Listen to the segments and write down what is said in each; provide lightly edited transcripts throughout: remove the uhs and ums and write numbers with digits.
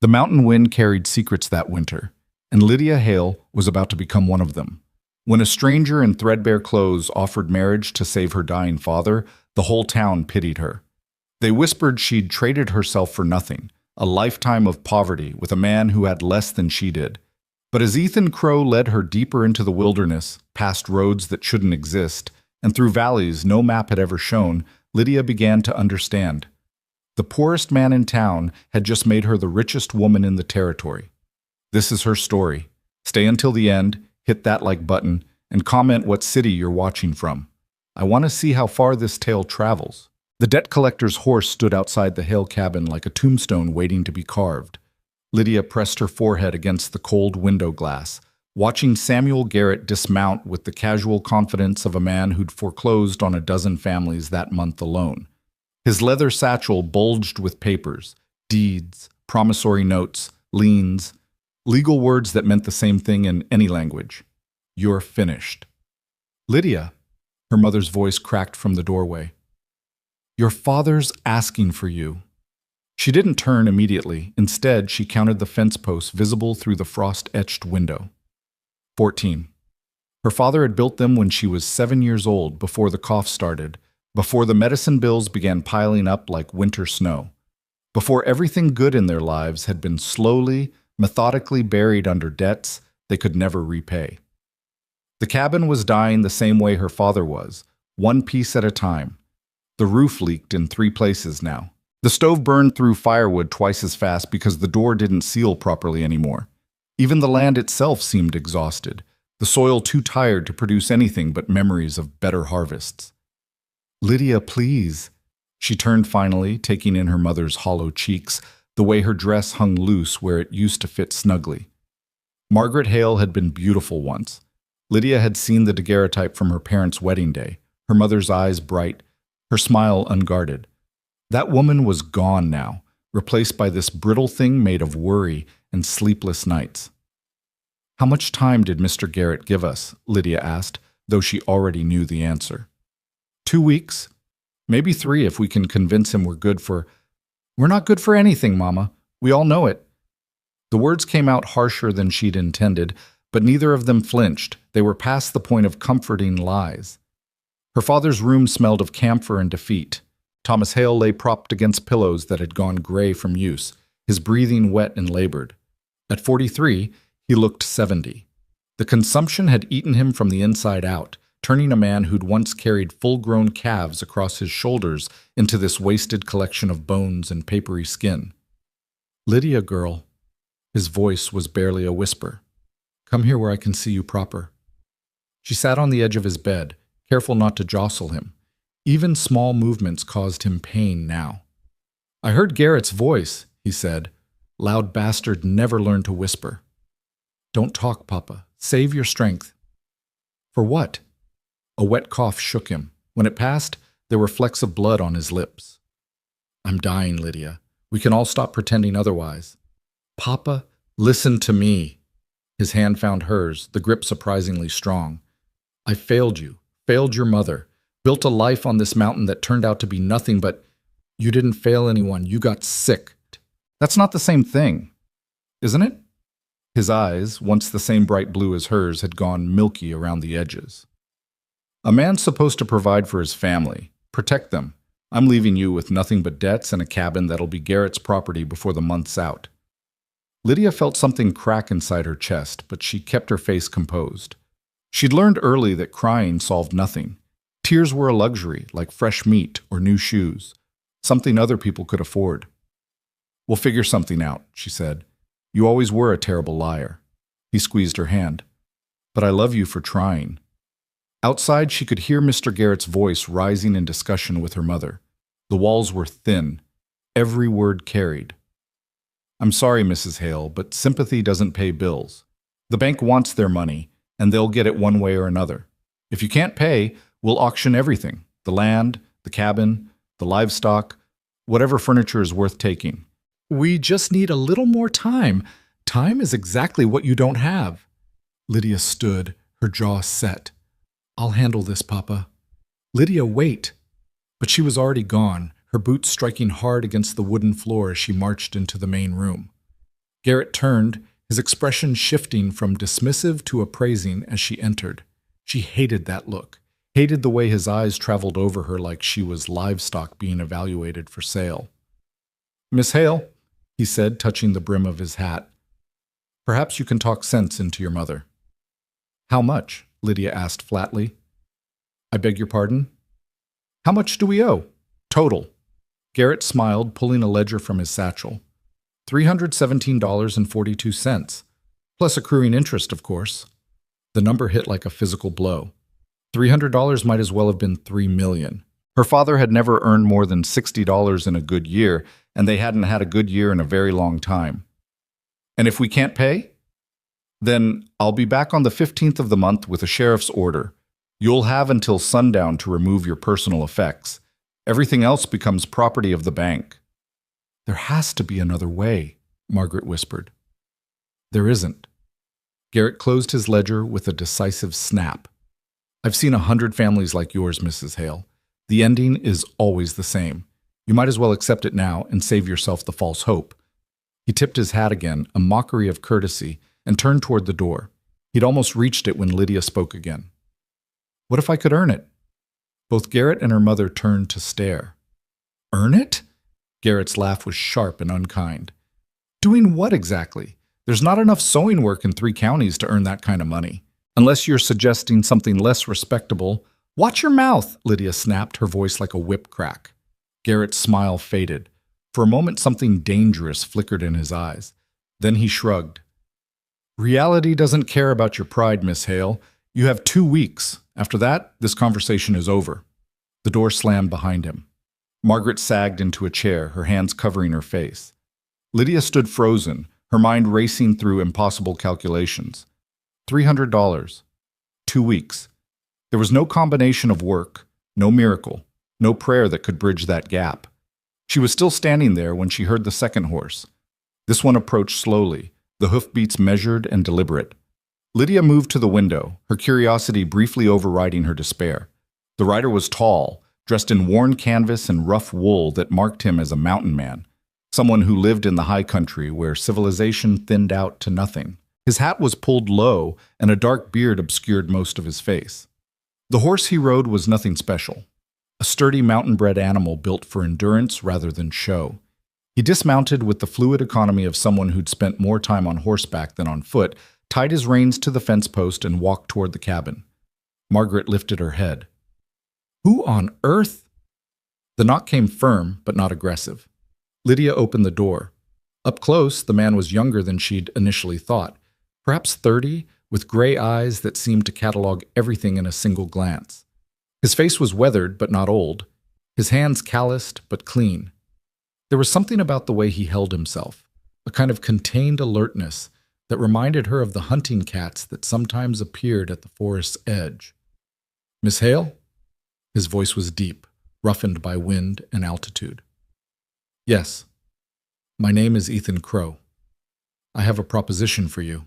The mountain wind carried secrets that winter, and Lydia Hale was about to become one of them. When a stranger in threadbare clothes offered marriage to save her dying father, the whole town pitied her. They whispered she'd traded herself for nothing, a lifetime of poverty with a man who had less than she did. But as Ethan Crow led her deeper into the wilderness, past roads that shouldn't exist, and through valleys no map had ever shown, Lydia began to understand. The poorest man in town had just made her the richest woman in the territory. This is her story. Stay until the end, hit that like button, and comment what city you're watching from. I want to see how far this tale travels. The debt collector's horse stood outside the Hale cabin like a tombstone waiting to be carved. Lydia pressed her forehead against the cold window glass, watching Samuel Garrett dismount with the casual confidence of a man who'd foreclosed on a dozen families that month alone. His leather satchel bulged with papers, deeds, promissory notes, liens, legal words that meant the same thing in any language. You're finished. Lydia, her mother's voice cracked from the doorway. Your father's asking for you. She didn't turn immediately. Instead, she counted the fence posts visible through the frost-etched window. 14. Her father had built them when she was 7 years old, before the cough started, before the medicine bills began piling up like winter snow, before everything good in their lives had been slowly, methodically buried under debts they could never repay. The cabin was dying the same way her father was, one piece at a time. The roof leaked in 3 places now. The stove burned through firewood twice as fast because the door didn't seal properly anymore. Even the land itself seemed exhausted, the soil too tired to produce anything but memories of better harvests. Lydia, please. She turned finally, taking in her mother's hollow cheeks, the way her dress hung loose where it used to fit snugly. Margaret Hale had been beautiful once. Lydia had seen the daguerreotype from her parents' wedding day, her mother's eyes bright, her smile unguarded. That woman was gone now, replaced by this brittle thing made of worry and sleepless nights. How much time did Mr. Garrett give us? Lydia asked, though she already knew the answer. 2 weeks, maybe 3 if we can convince him we're good for... We're not good for anything, Mama. We all know it. The words came out harsher than she'd intended, but neither of them flinched. They were past the point of comforting lies. Her father's room smelled of camphor and defeat. Thomas Hale lay propped against pillows that had gone gray from use, his breathing wet and labored. At 43, he looked 70. The consumption had eaten him from the inside out, turning a man who'd once carried full-grown calves across his shoulders into this wasted collection of bones and papery skin. Lydia, girl. His voice was barely a whisper. Come here where I can see you proper. She sat on the edge of his bed, careful not to jostle him. Even small movements caused him pain now. I heard Garrett's voice, he said. Loud bastard never learned to whisper. Don't talk, Papa. Save your strength. For what? A wet cough shook him. When it passed, there were flecks of blood on his lips. I'm dying, Lydia. We can all stop pretending otherwise. Papa, listen to me. His hand found hers, the grip surprisingly strong. I failed you, failed your mother. Built a life on this mountain that turned out to be nothing but... You didn't fail anyone, you got sick. That's not the same thing, isn't it? His eyes, once the same bright blue as hers, had gone milky around the edges. A man's supposed to provide for his family, protect them. I'm leaving you with nothing but debts and a cabin that'll be Garrett's property before the month's out. Lydia felt something crack inside her chest, but she kept her face composed. She'd learned early that crying solved nothing. Tears were a luxury, like fresh meat or new shoes, something other people could afford. We'll figure something out, she said. You always were a terrible liar. He squeezed her hand. But I love you for trying. Outside, she could hear Mr. Garrett's voice rising in discussion with her mother. The walls were thin. Every word carried. I'm sorry, Mrs. Hale, but sympathy doesn't pay bills. The bank wants their money, and they'll get it one way or another. If you can't pay, we'll auction everything. The land, the cabin, the livestock, whatever furniture is worth taking. We just need a little more time. Time is exactly what you don't have. Lydia stood, her jaw set. I'll handle this, Papa. Lydia, wait. But she was already gone, her boots striking hard against the wooden floor as she marched into the main room. Garrett turned, his expression shifting from dismissive to appraising as she entered. She hated that look, hated the way his eyes traveled over her like she was livestock being evaluated for sale. "Miss Hale," he said, touching the brim of his hat, "perhaps you can talk sense into your mother." "How much?" Lydia asked flatly. "I beg your pardon?" "How much do we owe? Total." Garrett smiled, pulling a ledger from his satchel. $317.42, plus accruing interest, of course. The number hit like a physical blow. $300 might as well have been $3 million. Her father had never earned more than $60 in a good year, and they hadn't had a good year in a very long time. "And if we can't pay? Then I'll be back on the 15th of the month with a sheriff's order. You'll have until sundown to remove your personal effects. Everything else becomes property of the bank." "There has to be another way," Margaret whispered. "There isn't." Garrett closed his ledger with a decisive snap. "I've seen 100 families like yours, Mrs. Hale. The ending is always the same. You might as well accept it now and save yourself the false hope." He tipped his hat again, a mockery of courtesy, and turned toward the door. He'd almost reached it when Lydia spoke again. "What if I could earn it?" Both Garrett and her mother turned to stare. "Earn it?" Garrett's laugh was sharp and unkind. "Doing what exactly? There's not enough sewing work in 3 counties to earn that kind of money. Unless you're suggesting something less respectable." "Watch your mouth," Lydia snapped, her voice like a whip crack. Garrett's smile faded. For a moment, something dangerous flickered in his eyes. Then he shrugged. "Reality doesn't care about your pride, Miss Hale. You have 2 weeks. After that, this conversation is over." The door slammed behind him. Margaret sagged into a chair, her hands covering her face. Lydia stood frozen, her mind racing through impossible calculations. $300. 2 weeks. There was no combination of work, no miracle, no prayer that could bridge that gap. She was still standing there when she heard the second horse. This one approached slowly, the hoofbeats measured and deliberate. Lydia moved to the window, her curiosity briefly overriding her despair. The rider was tall, dressed in worn canvas and rough wool that marked him as a mountain man, someone who lived in the high country where civilization thinned out to nothing. His hat was pulled low, and a dark beard obscured most of his face. The horse he rode was nothing special, a sturdy mountain-bred animal built for endurance rather than show. He dismounted with the fluid economy of someone who'd spent more time on horseback than on foot, tied his reins to the fence post, and walked toward the cabin. Margaret lifted her head. "Who on earth?" The knock came firm, but not aggressive. Lydia opened the door. Up close, the man was younger than she'd initially thought, perhaps 30, with gray eyes that seemed to catalog everything in a single glance. His face was weathered, but not old, his hands calloused, but clean. There was something about the way he held himself, a kind of contained alertness that reminded her of the hunting cats that sometimes appeared at the forest's edge. "Miss Hale?" His voice was deep, roughened by wind and altitude. "Yes. My name is Ethan Crow. I have a proposition for you."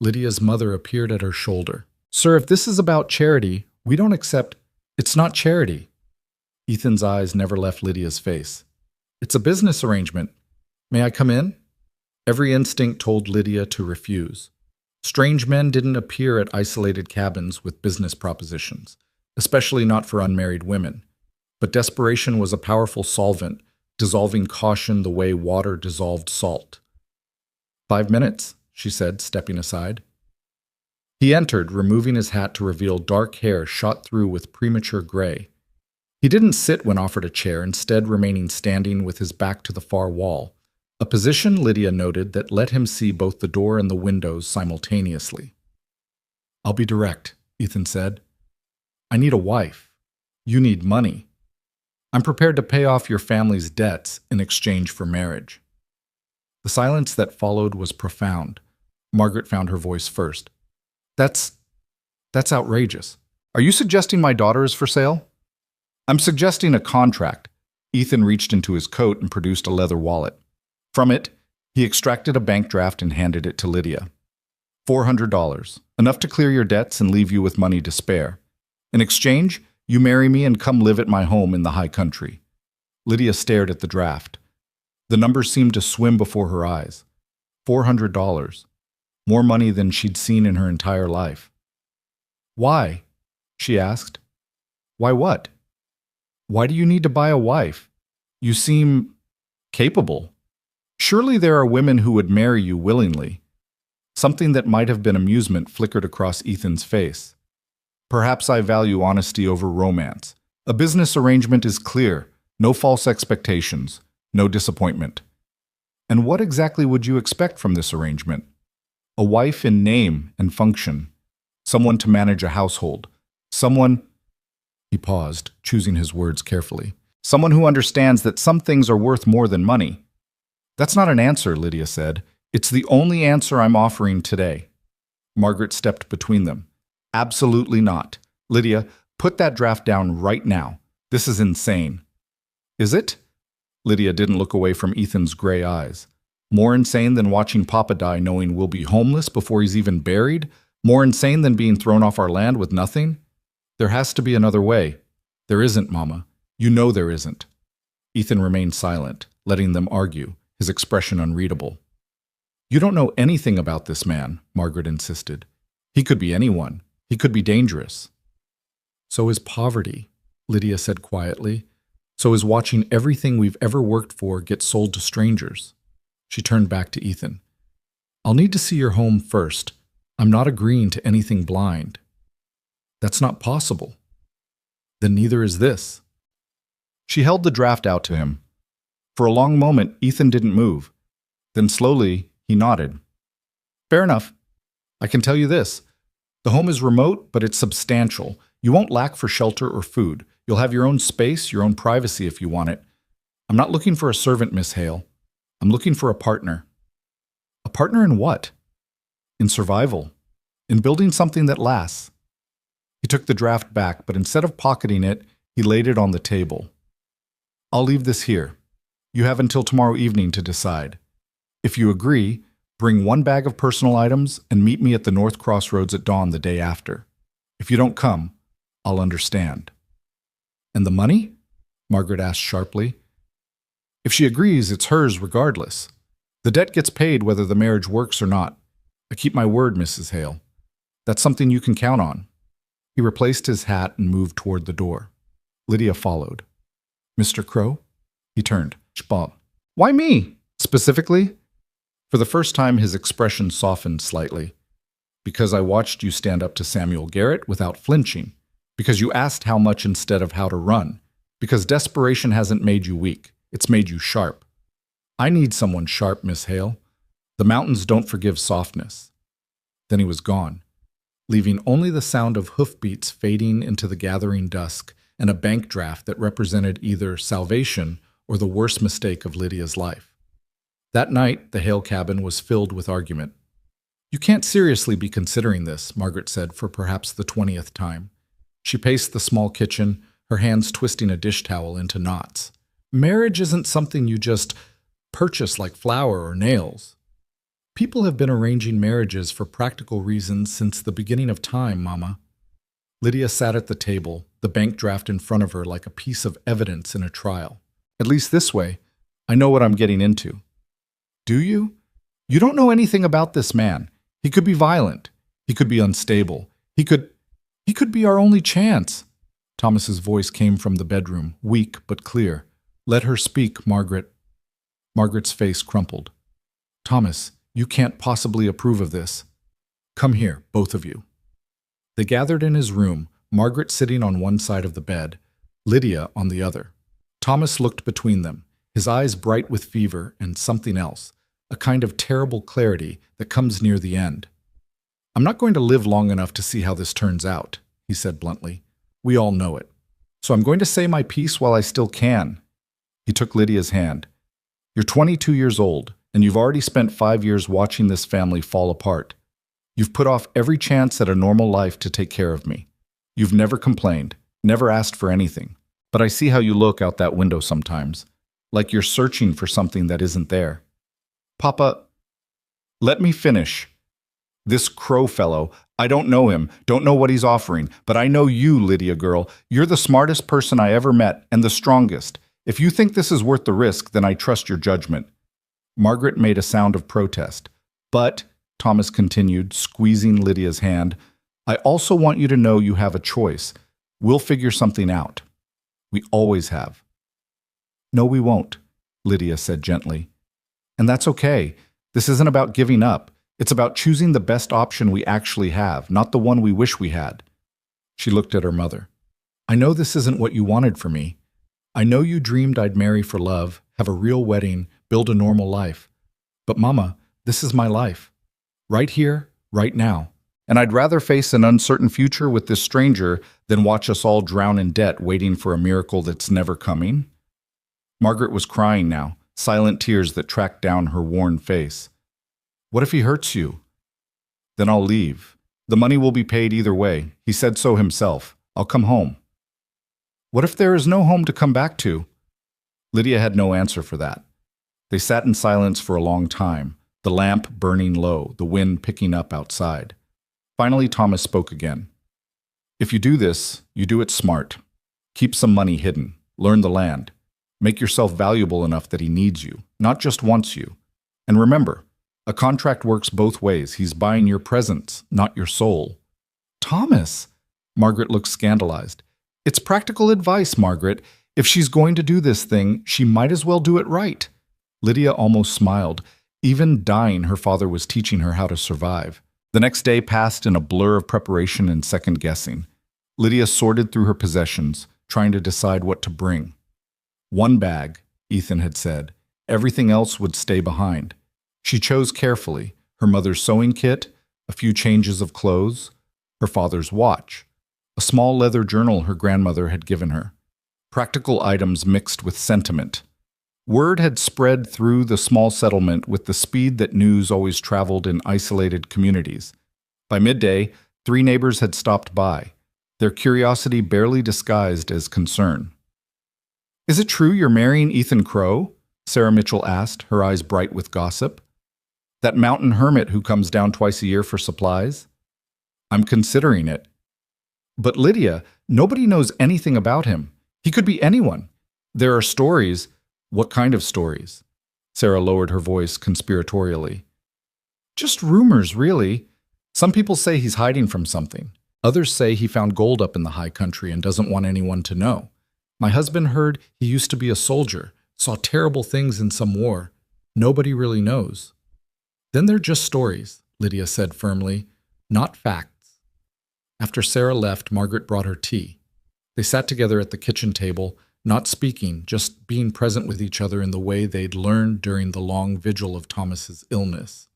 Lydia's mother appeared at her shoulder. "Sir, if this is about charity, we don't accept—" "It's not charity." Ethan's eyes never left Lydia's face. "It's a business arrangement. May I come in?" Every instinct told Lydia to refuse. Strange men didn't appear at isolated cabins with business propositions, especially not for unmarried women. But desperation was a powerful solvent, dissolving caution the way water dissolved salt. "5 minutes," she said, stepping aside. He entered, removing his hat to reveal dark hair shot through with premature gray. He didn't sit when offered a chair, instead remaining standing with his back to the far wall, a position Lydia noted that let him see both the door and the windows simultaneously. "I'll be direct," Ethan said. "I need a wife. You need money. I'm prepared to pay off your family's debts in exchange for marriage." The silence that followed was profound. Margaret found her voice first. That's outrageous. Are you suggesting my daughter is for sale?" "I'm suggesting a contract." Ethan reached into his coat and produced a leather wallet. From it, he extracted a bank draft and handed it to Lydia. $400, enough to clear your debts and leave you with money to spare. In exchange, you marry me and come live at my home in the high country. Lydia stared at the draft. The numbers seemed to swim before her eyes. $400. More money than she'd seen in her entire life. Why? She asked. Why what? Why do you need to buy a wife? You seem capable. Surely there are women who would marry you willingly. Something that might have been amusement flickered across Ethan's face. Perhaps I value honesty over romance. A business arrangement is clear. No false expectations. No disappointment. And what exactly would you expect from this arrangement? A wife in name and function. Someone to manage a household. Someone... He paused, choosing his words carefully. Someone who understands that some things are worth more than money. That's not an answer, Lydia said. It's the only answer I'm offering today. Margaret stepped between them. Absolutely not. Lydia, put that draft down right now. This is insane. Is it? Lydia didn't look away from Ethan's gray eyes. More insane than watching Papa die knowing we'll be homeless before he's even buried? More insane than being thrown off our land with nothing? There has to be another way. There isn't, Mama. You know there isn't. Ethan remained silent, letting them argue, his expression unreadable. You don't know anything about this man, Margaret insisted. He could be anyone. He could be dangerous. So is poverty, Lydia said quietly. So is watching everything we've ever worked for get sold to strangers. She turned back to Ethan. I'll need to see your home first. I'm not agreeing to anything blind. That's not possible. Then neither is this. She held the draft out to him. For a long moment, Ethan didn't move. Then slowly, he nodded. Fair enough. I can tell you this. The home is remote, but it's substantial. You won't lack for shelter or food. You'll have your own space, your own privacy if you want it. I'm not looking for a servant, Miss Hale. I'm looking for a partner. A partner in what? In survival. In building something that lasts. He took the draft back, but instead of pocketing it, he laid it on the table. I'll leave this here. You have until tomorrow evening to decide. If you agree, bring one bag of personal items and meet me at the North Crossroads at dawn the day after. If you don't come, I'll understand. And the money? Margaret asked sharply. If she agrees, it's hers regardless. The debt gets paid whether the marriage works or not. I keep my word, Mrs. Hale. That's something you can count on. He replaced his hat and moved toward the door. Lydia followed. Mr. Crow? He turned. Bob. Why me? Specifically? For the first time, his expression softened slightly. Because I watched you stand up to Samuel Garrett without flinching. Because you asked how much instead of how to run. Because desperation hasn't made you weak. It's made you sharp. I need someone sharp, Miss Hale. The mountains don't forgive softness. Then he was gone, leaving only the sound of hoofbeats fading into the gathering dusk and a bank draft that represented either salvation or the worst mistake of Lydia's life. That night, the Hale cabin was filled with argument. You can't seriously be considering this, Margaret said for perhaps the 20th time. She paced the small kitchen, her hands twisting a dish towel into knots. Marriage isn't something you just purchase like flour or nails. People have been arranging marriages for practical reasons since the beginning of time, Mama. Lydia sat at the table, the bank draft in front of her like a piece of evidence in a trial. At least this way, I know what I'm getting into. Do you? You don't know anything about this man. He could be violent. He could be unstable. He could be our only chance. Thomas's voice came from the bedroom, weak but clear. Let her speak, Margaret. Margaret's face crumpled. Thomas, you can't possibly approve of this. Come here, both of you. They gathered in his room, Margaret sitting on one side of the bed, Lydia on the other. Thomas looked between them, his eyes bright with fever and something else, a kind of terrible clarity that comes near the end. I'm not going to live long enough to see how this turns out, he said bluntly. We all know it. So I'm going to say my piece while I still can. He took Lydia's hand. You're 22 years old, and you've already spent 5 years watching this family fall apart. You've put off every chance at a normal life to take care of me. You've never complained, never asked for anything. But I see how you look out that window sometimes, like you're searching for something that isn't there. Papa, let me finish. This Crow fellow, I don't know him, don't know what he's offering, but I know you, Lydia girl. You're the smartest person I ever met and the strongest. If you think this is worth the risk, then I trust your judgment. Margaret made a sound of protest, But, Thomas continued, squeezing Lydia's hand, I also want you to know you have a choice. We'll figure something out. We always have. No, we won't, Lydia said gently. And that's okay. This isn't about giving up. It's about choosing the best option we actually have, not the one we wish we had. She looked at her mother. I know this isn't what you wanted for me. I know you dreamed I'd marry for love, have a real wedding, build a normal life. But Mama, this is my life. Right here, right now. And I'd rather face an uncertain future with this stranger than watch us all drown in debt waiting for a miracle that's never coming. Margaret was crying now, silent tears that tracked down her worn face. What if he hurts you? Then I'll leave. The money will be paid either way. He said so himself. I'll come home. What if there is no home to come back to? Lydia had no answer for that. They sat in silence for a long time, the lamp burning low, the wind picking up outside. Finally, Thomas spoke again. If you do this, you do it smart. Keep some money hidden. Learn the land. Make yourself valuable enough that he needs you, not just wants you. And remember, a contract works both ways. He's buying your presence, not your soul. Thomas! Margaret looked scandalized. It's practical advice, Margaret. If she's going to do this thing, she might as well do it right. Lydia almost smiled. Even dying, her father was teaching her how to survive. The next day passed in a blur of preparation and second-guessing. Lydia sorted through her possessions, trying to decide what to bring. One bag, Ethan had said. Everything else would stay behind. She chose carefully, her mother's sewing kit, a few changes of clothes, her father's watch, a small leather journal her grandmother had given her. Practical items mixed with sentiment. Word had spread through the small settlement with the speed that news always traveled in isolated communities. By midday, 3 neighbors had stopped by, their curiosity barely disguised as concern. Is it true you're marrying Ethan Crow? Sarah Mitchell asked, her eyes bright with gossip. That mountain hermit who comes down twice a year for supplies? I'm considering it. But Lydia, nobody knows anything about him. He could be anyone. There are stories. What kind of stories? Sarah lowered her voice conspiratorially. Just rumors, really. Some people say he's hiding from something. Others say he found gold up in the high country and doesn't want anyone to know. My husband heard he used to be a soldier, saw terrible things in some war. Nobody really knows. Then they're just stories, Lydia said firmly, not facts. After Sarah left, Margaret brought her tea. They sat together at the kitchen table, not speaking, just being present with each other in the way they'd learned during the long vigil of Thomas's illness.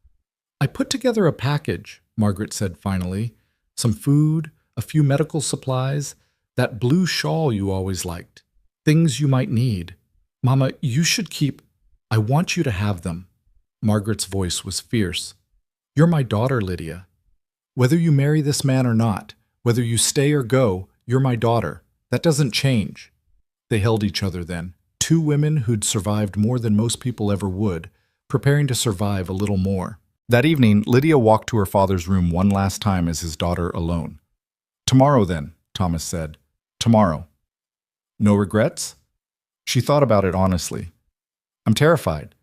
I put together a package, Margaret said finally. Some food, a few medical supplies, that blue shawl you always liked. Things you might need. Mama, you should keep. I want you to have them. Margaret's voice was fierce. You're my daughter, Lydia. Whether you marry this man or not, whether you stay or go, you're my daughter. That doesn't change. They held each other then, 2 women who'd survived more than most people ever would, preparing to survive a little more. That evening, Lydia walked to her father's room one last time as his daughter alone. Tomorrow then, Thomas said. Tomorrow. No regrets? She thought about it honestly. I'm terrified.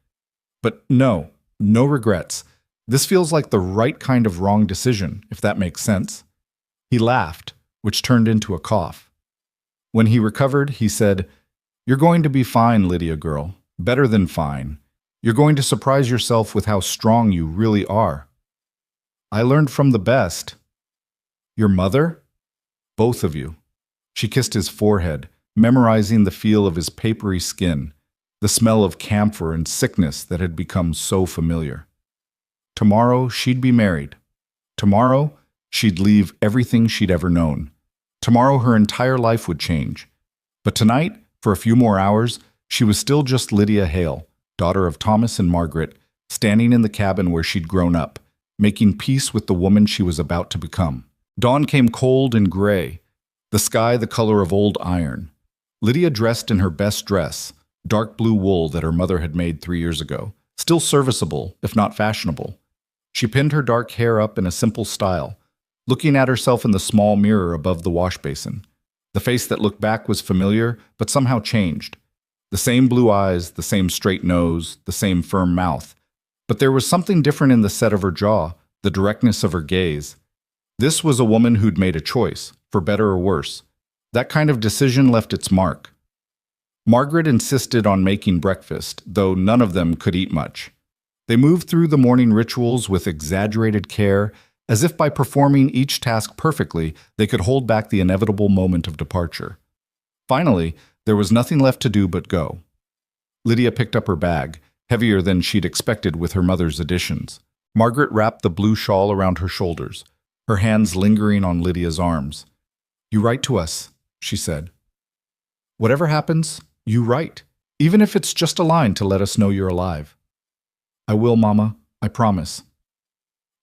But no regrets. This feels like the right kind of wrong decision, if that makes sense. He laughed, which turned into a cough. When he recovered, he said, You're going to be fine, Lydia girl. Better than fine. You're going to surprise yourself with how strong you really are. I learned from the best. Your mother? Both of you. She kissed his forehead, memorizing the feel of his papery skin, the smell of camphor and sickness that had become so familiar. Tomorrow she'd be married. Tomorrow she'd leave everything she'd ever known. Tomorrow her entire life would change. But tonight, for a few more hours, she was still just Lydia Hale, daughter of Thomas and Margaret, standing in the cabin where she'd grown up, making peace with the woman she was about to become. Dawn came cold and gray, the sky the color of old iron. Lydia dressed in her best dress, dark blue wool that her mother had made 3 years ago, still serviceable, if not fashionable. She pinned her dark hair up in a simple style, looking at herself in the small mirror above the wash basin. The face that looked back was familiar, but somehow changed. The same blue eyes, the same straight nose, the same firm mouth. But there was something different in the set of her jaw, the directness of her gaze. This was a woman who'd made a choice, for better or worse. That kind of decision left its mark. Margaret insisted on making breakfast, though none of them could eat much. They moved through the morning rituals with exaggerated care, as if by performing each task perfectly, they could hold back the inevitable moment of departure. Finally, there was nothing left to do but go. Lydia picked up her bag, heavier than she'd expected with her mother's additions. Margaret wrapped the blue shawl around her shoulders, her hands lingering on Lydia's arms. "You write to us," she said. "Whatever happens, you write, even if it's just a line to let us know you're alive." "I will, Mama, I promise.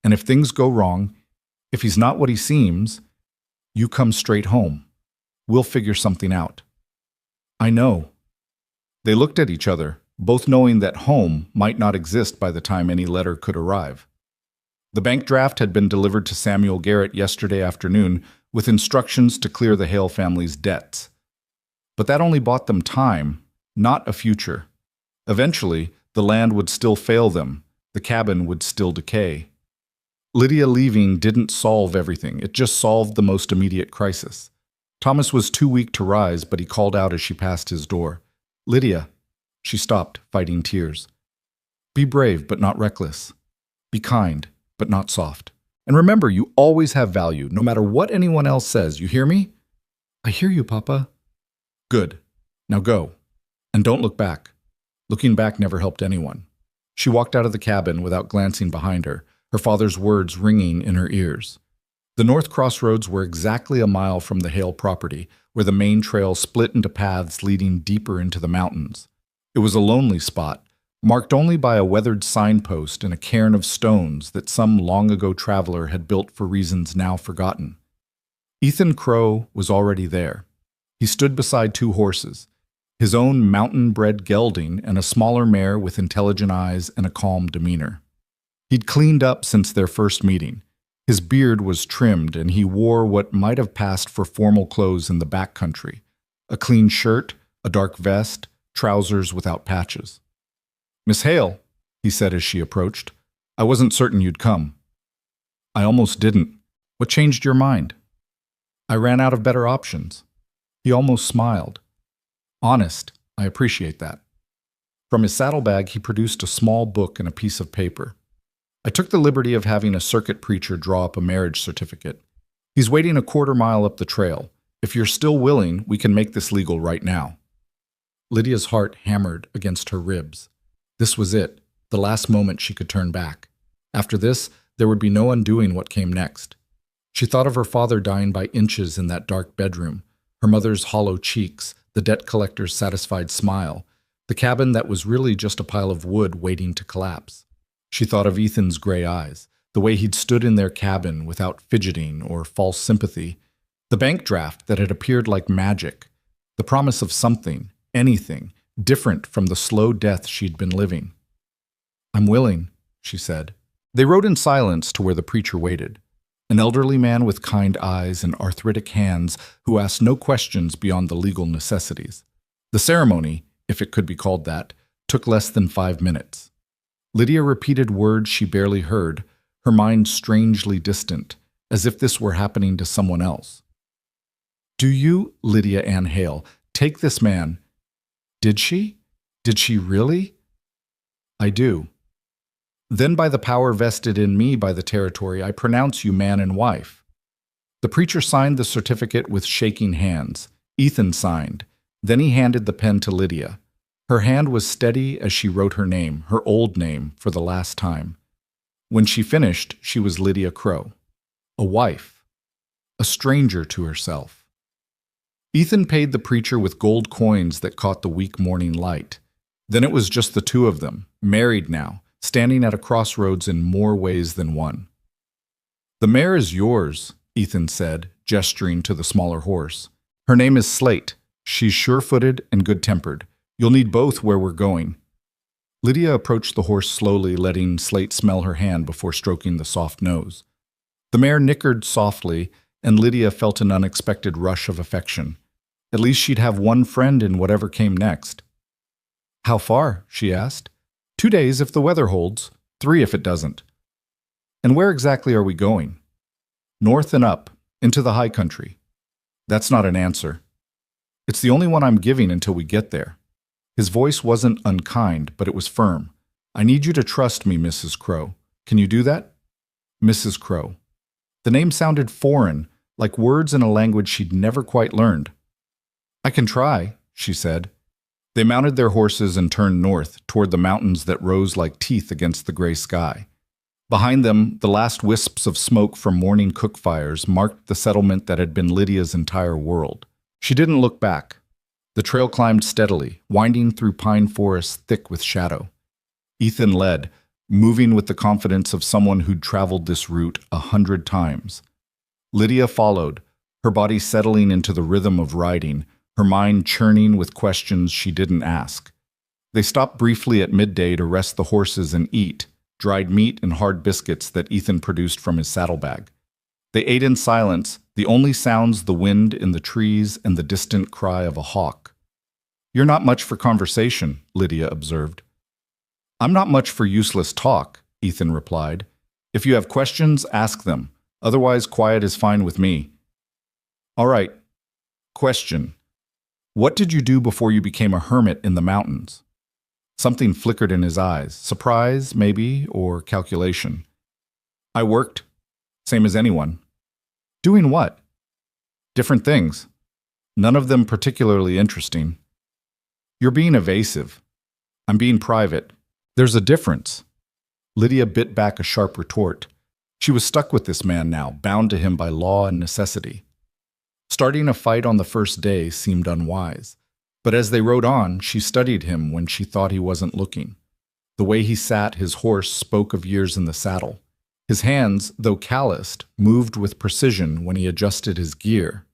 And if things go wrong, if he's not what he seems, you come straight home. We'll figure something out." "I know." They looked at each other, both knowing that home might not exist by the time any letter could arrive. The bank draft had been delivered to Samuel Garrett yesterday afternoon with instructions to clear the Hale family's debts. But that only bought them time, not a future. Eventually, the land would still fail them, the cabin would still decay. Lydia leaving didn't solve everything, it just solved the most immediate crisis. Thomas was too weak to rise, but he called out as she passed his door. "Lydia." She stopped, fighting tears. "Be brave, but not reckless. Be kind, but not soft. And remember, you always have value, no matter what anyone else says. You hear me?" "I hear you, Papa." "Good. Now go. And don't look back." Looking back never helped anyone. She walked out of the cabin without glancing behind her, her father's words ringing in her ears. The North Crossroads were exactly a mile from the Hale property, where the main trail split into paths leading deeper into the mountains. It was a lonely spot, marked only by a weathered signpost and a cairn of stones that some long-ago traveler had built for reasons now forgotten. Ethan Crow was already there. He stood beside two horses, his own mountain-bred gelding and a smaller mare with intelligent eyes and a calm demeanor. He'd cleaned up since their first meeting. His beard was trimmed, and he wore what might have passed for formal clothes in the backcountry: a clean shirt, a dark vest, trousers without patches. "Miss Hale," he said as she approached, "I wasn't certain you'd come." "I almost didn't. What changed your mind?" "I ran out of better options." He almost smiled. "Honest, I appreciate that." From his saddlebag, he produced a small book and a piece of paper. "I took the liberty of having a circuit preacher draw up a marriage certificate. He's waiting a quarter-mile up the trail. If you're still willing, we can make this legal right now." Lydia's heart hammered against her ribs. This was it, the last moment she could turn back. After this, there would be no undoing what came next. She thought of her father dying by inches in that dark bedroom, her mother's hollow cheeks, the debt collector's satisfied smile, the cabin that was really just a pile of wood waiting to collapse. She thought of Ethan's gray eyes, the way he'd stood in their cabin without fidgeting or false sympathy, the bank draft that had appeared like magic, the promise of something, anything, different from the slow death she'd been living. "I'm willing," she said. They rode in silence to where the preacher waited, an elderly man with kind eyes and arthritic hands who asked no questions beyond the legal necessities. The ceremony, if it could be called that, took less than 5 minutes. Lydia repeated words she barely heard, her mind strangely distant, as if this were happening to someone else. "Do you, Lydia Ann Hale, take this man?" "Did she? Did she really?" "I do." "Then by the power vested in me by the territory, I pronounce you man and wife." The preacher signed the certificate with shaking hands. Ethan signed. Then he handed the pen to Lydia. Her hand was steady as she wrote her name, her old name, for the last time. When she finished, she was Lydia Crow. A wife. A stranger to herself. Ethan paid the preacher with gold coins that caught the weak morning light. Then it was just the two of them, married now, standing at a crossroads in more ways than one. "The mare is yours," Ethan said, gesturing to the smaller horse. "Her name is Slate. She's sure-footed and good-tempered. You'll need both where we're going." Lydia approached the horse slowly, letting Slate smell her hand before stroking the soft nose. The mare nickered softly, and Lydia felt an unexpected rush of affection. At least she'd have one friend in whatever came next. "How far?" she asked. 2 days if the weather holds. 3 if it doesn't. And where exactly are we going? North and up, into the high country. That's not an answer. It's the only one I'm giving until we get there. His voice wasn't unkind, but it was firm. I need you to trust me, Mrs. Crow. Can you do that? Mrs. Crow. The name sounded foreign, like words in a language she'd never quite learned. I can try, she said. They mounted their horses and turned north, toward the mountains that rose like teeth against the gray sky. Behind them, the last wisps of smoke from morning cook fires marked the settlement that had been Lydia's entire world. She didn't look back. The trail climbed steadily, winding through pine forests thick with shadow. Ethan led, moving with the confidence of someone who'd traveled this route 100 times. Lydia followed, her body settling into the rhythm of riding, her mind churning with questions she didn't ask. They stopped briefly at midday to rest the horses and eat, dried meat and hard biscuits that Ethan produced from his saddlebag. They ate in silence, the only sounds the wind in the trees and the distant cry of a hawk. You're not much for conversation, Lydia observed. I'm not much for useless talk, Ethan replied. If you have questions, ask them. Otherwise, quiet is fine with me. All right. Question. What did you do before you became a hermit in the mountains? Something flickered in his eyes. Surprise, maybe, or calculation. I worked. Same as anyone. Doing what? Different things. None of them particularly interesting. You're being evasive. I'm being private. There's a difference. Lydia bit back a sharp retort. She was stuck with this man now, bound to him by law and necessity. Starting a fight on the first day seemed unwise, but as they rode on, she studied him when she thought he wasn't looking. The way he sat his horse spoke of years in the saddle. His hands, though calloused, moved with precision when he adjusted his gear.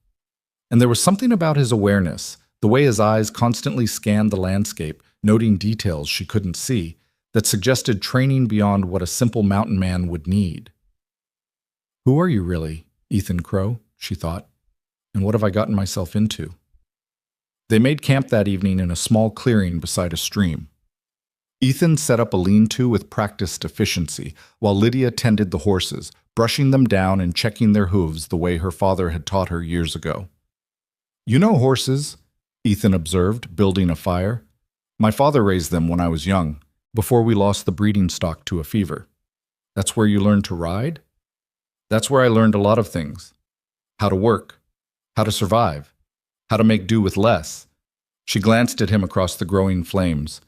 And there was something about his awareness, the way his eyes constantly scanned the landscape, noting details she couldn't see, that suggested training beyond what a simple mountain man would need. Who are you really, Ethan Crow? She thought. And what have I gotten myself into? They made camp that evening in a small clearing beside a stream. Ethan set up a lean-to with practiced efficiency, while Lydia tended the horses, brushing them down and checking their hooves the way her father had taught her years ago. You know horses, Ethan observed, building a fire. My father raised them when I was young, before we lost the breeding stock to a fever. That's where you learned to ride? That's where I learned a lot of things. How to work, how to survive, how to make do with less. She glanced at him across the growing flames.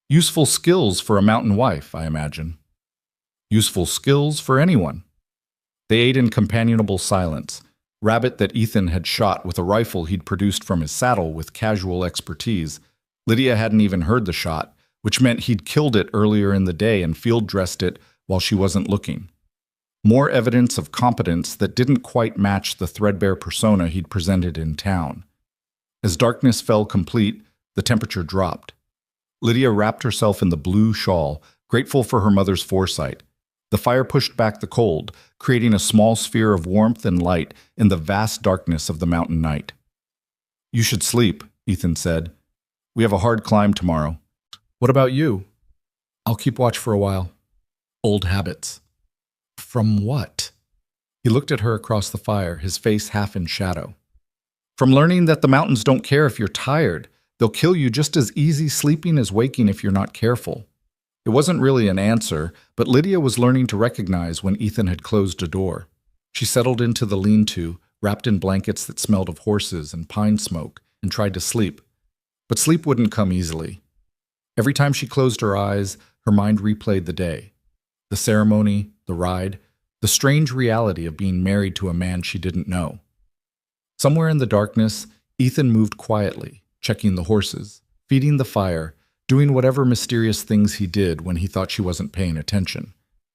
Useful skills for a mountain wife, I imagine. Useful skills for anyone. They ate in companionable silence, rabbit that Ethan had shot with a rifle he'd produced from his saddle with casual expertise. Lydia hadn't even heard the shot, which meant he'd killed it earlier in the day and field-dressed it while she wasn't looking. More evidence of competence that didn't quite match the threadbare persona he'd presented in town. As darkness fell complete, the temperature dropped. Lydia wrapped herself in the blue shawl, grateful for her mother's foresight. The fire pushed back the cold, creating a small sphere of warmth and light in the vast darkness of the mountain night. You should sleep, Ethan said. We have a hard climb tomorrow. What about you? I'll keep watch for a while. Old habits. From what? He looked at her across the fire, his face half in shadow. From learning that the mountains don't care if you're tired. They'll kill you just as easy sleeping as waking if you're not careful. It wasn't really an answer, but Lydia was learning to recognize when Ethan had closed a door. She settled into the lean-to, wrapped in blankets that smelled of horses and pine smoke, and tried to sleep. But sleep wouldn't come easily. Every time she closed her eyes, her mind replayed the day. The ceremony, the ride, the strange reality of being married to a man she didn't know. Somewhere in the darkness, Ethan moved quietly, checking the horses, feeding the fire, doing whatever mysterious things he did when he thought she wasn't paying attention.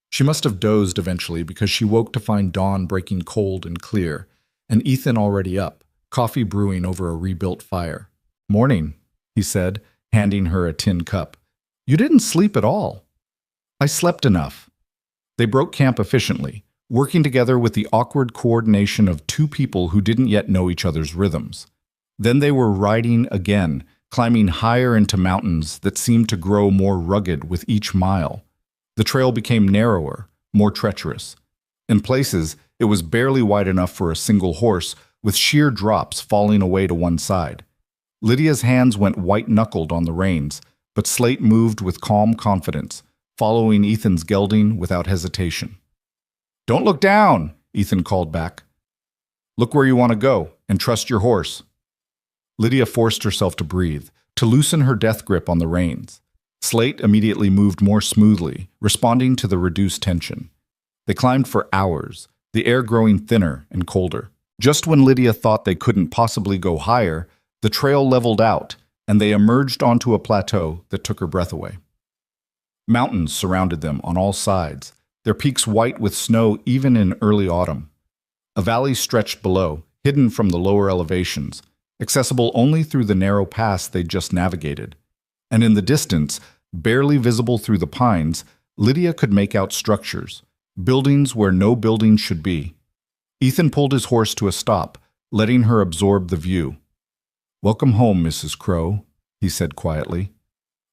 She must have dozed eventually because she woke to find dawn breaking cold and clear, and Ethan already up, coffee brewing over a rebuilt fire. Morning, he said, handing her a tin cup. You didn't sleep at all. I slept enough. They broke camp efficiently, working together with the awkward coordination of two people who didn't yet know each other's rhythms. Then they were riding again, climbing higher into mountains that seemed to grow more rugged with each mile. The trail became narrower, more treacherous. In places, it was barely wide enough for a single horse, with sheer drops falling away to one side. Lydia's hands went white-knuckled on the reins, but Slate moved with calm confidence, following Ethan's gelding without hesitation. "Don't look down," Ethan called back. "Look where you want to go, and trust your horse." Lydia forced herself to breathe, to loosen her death grip on the reins. Slate immediately moved more smoothly, responding to the reduced tension. They climbed for hours, the air growing thinner and colder. Just when Lydia thought they couldn't possibly go higher, the trail leveled out, and they emerged onto a plateau that took her breath away. Mountains surrounded them on all sides, their peaks white with snow even in early autumn. A valley stretched below, hidden from the lower elevations, accessible only through the narrow pass they'd just navigated. And in the distance, barely visible through the pines, Lydia could make out structures, buildings where no buildings should be. Ethan pulled his horse to a stop, letting her absorb the view. "Welcome home, Mrs. Crow," he said quietly.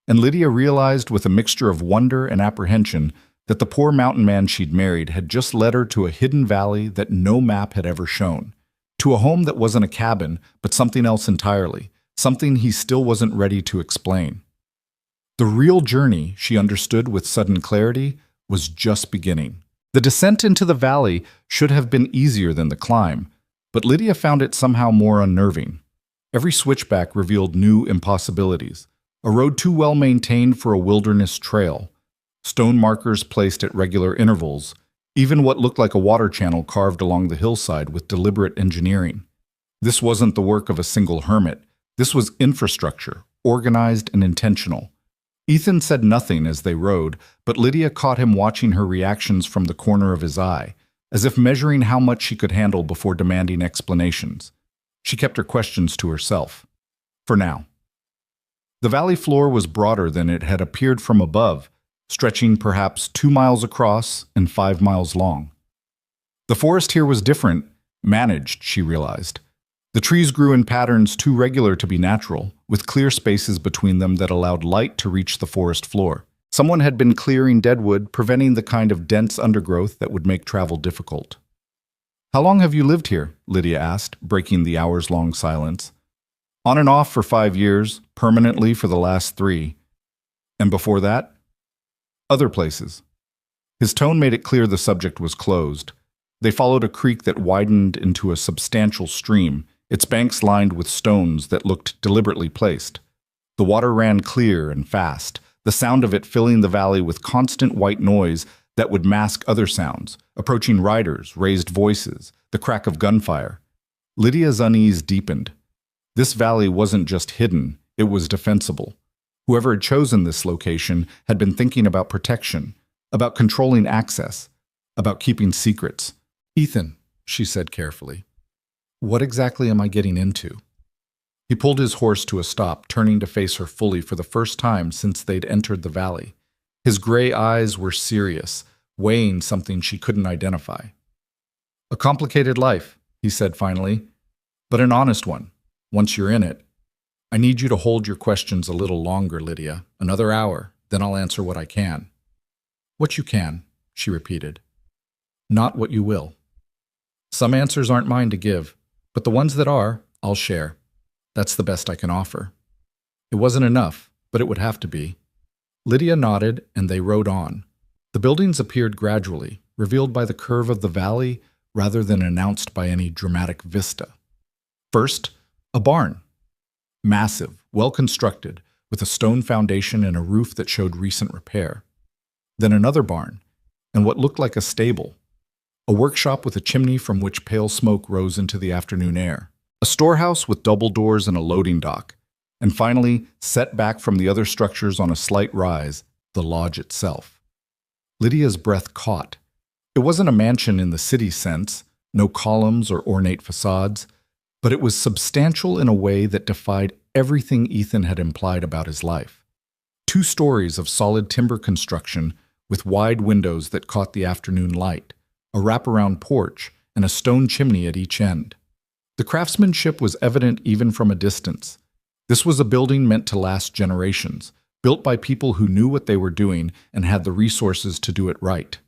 And Lydia realized with a mixture of wonder and apprehension that the poor mountain man she'd married had just led her to a hidden valley that no map had ever shown, to a home that wasn't a cabin, but something else entirely, something he still wasn't ready to explain. The real journey, she understood with sudden clarity, was just beginning. The descent into the valley should have been easier than the climb, but Lydia found it somehow more unnerving. Every switchback revealed new impossibilities, a road too well maintained for a wilderness trail, stone markers placed at regular intervals, even what looked like a water channel carved along the hillside with deliberate engineering. This wasn't the work of a single hermit. This was infrastructure, organized and intentional. Ethan said nothing as they rode, but Lydia caught him watching her reactions from the corner of his eye, as if measuring how much she could handle before demanding explanations. She kept her questions to herself. For now. The valley floor was broader than it had appeared from above, stretching perhaps 2 miles across and 5 miles long. The forest here was different, managed, she realized. The trees grew in patterns too regular to be natural, with clear spaces between them that allowed light to reach the forest floor. Someone had been clearing deadwood, preventing the kind of dense undergrowth that would make travel difficult. "How long have you lived here?" Lydia asked, breaking the hours-long silence. "On and off for 5 years, permanently for the last 3. And before that?" "Other places." His tone made it clear the subject was closed. They followed a creek that widened into a substantial stream, its banks lined with stones that looked deliberately placed. The water ran clear and fast, the sound of it filling the valley with constant white noise that would mask other sounds, approaching riders, raised voices, the crack of gunfire. Lydia's unease deepened. This valley wasn't just hidden, it was defensible. Whoever had chosen this location had been thinking about protection, about controlling access, about keeping secrets. "Ethan," she said carefully, "what exactly am I getting into?" He pulled his horse to a stop, turning to face her fully for the first time since they'd entered the valley. His gray eyes were serious, weighing something she couldn't identify. "A complicated life," he said finally, "but an honest one, once you're in it. I need you to hold your questions a little longer, Lydia, another hour, then I'll answer what I can." "What you can," she repeated. "Not what you will. Some answers aren't mine to give, but the ones that are, I'll share. That's the best I can offer." It wasn't enough, but it would have to be. Lydia nodded, and they rode on. The buildings appeared gradually, revealed by the curve of the valley rather than announced by any dramatic vista. First, a barn. Massive, well-constructed, with a stone foundation and a roof that showed recent repair. Then another barn, and what looked like a stable. A workshop with a chimney from which pale smoke rose into the afternoon air. A storehouse with double doors and a loading dock. And finally, set back from the other structures on a slight rise, the lodge itself. Lydia's breath caught. It wasn't a mansion in the city sense, no columns or ornate facades, but it was substantial in a way that defied everything Ethan had implied about his life. 2 stories of solid timber construction with wide windows that caught the afternoon light, a wraparound porch, and a stone chimney at each end. The craftsmanship was evident even from a distance. This was a building meant to last generations, built by people who knew what they were doing and had the resources to do it right.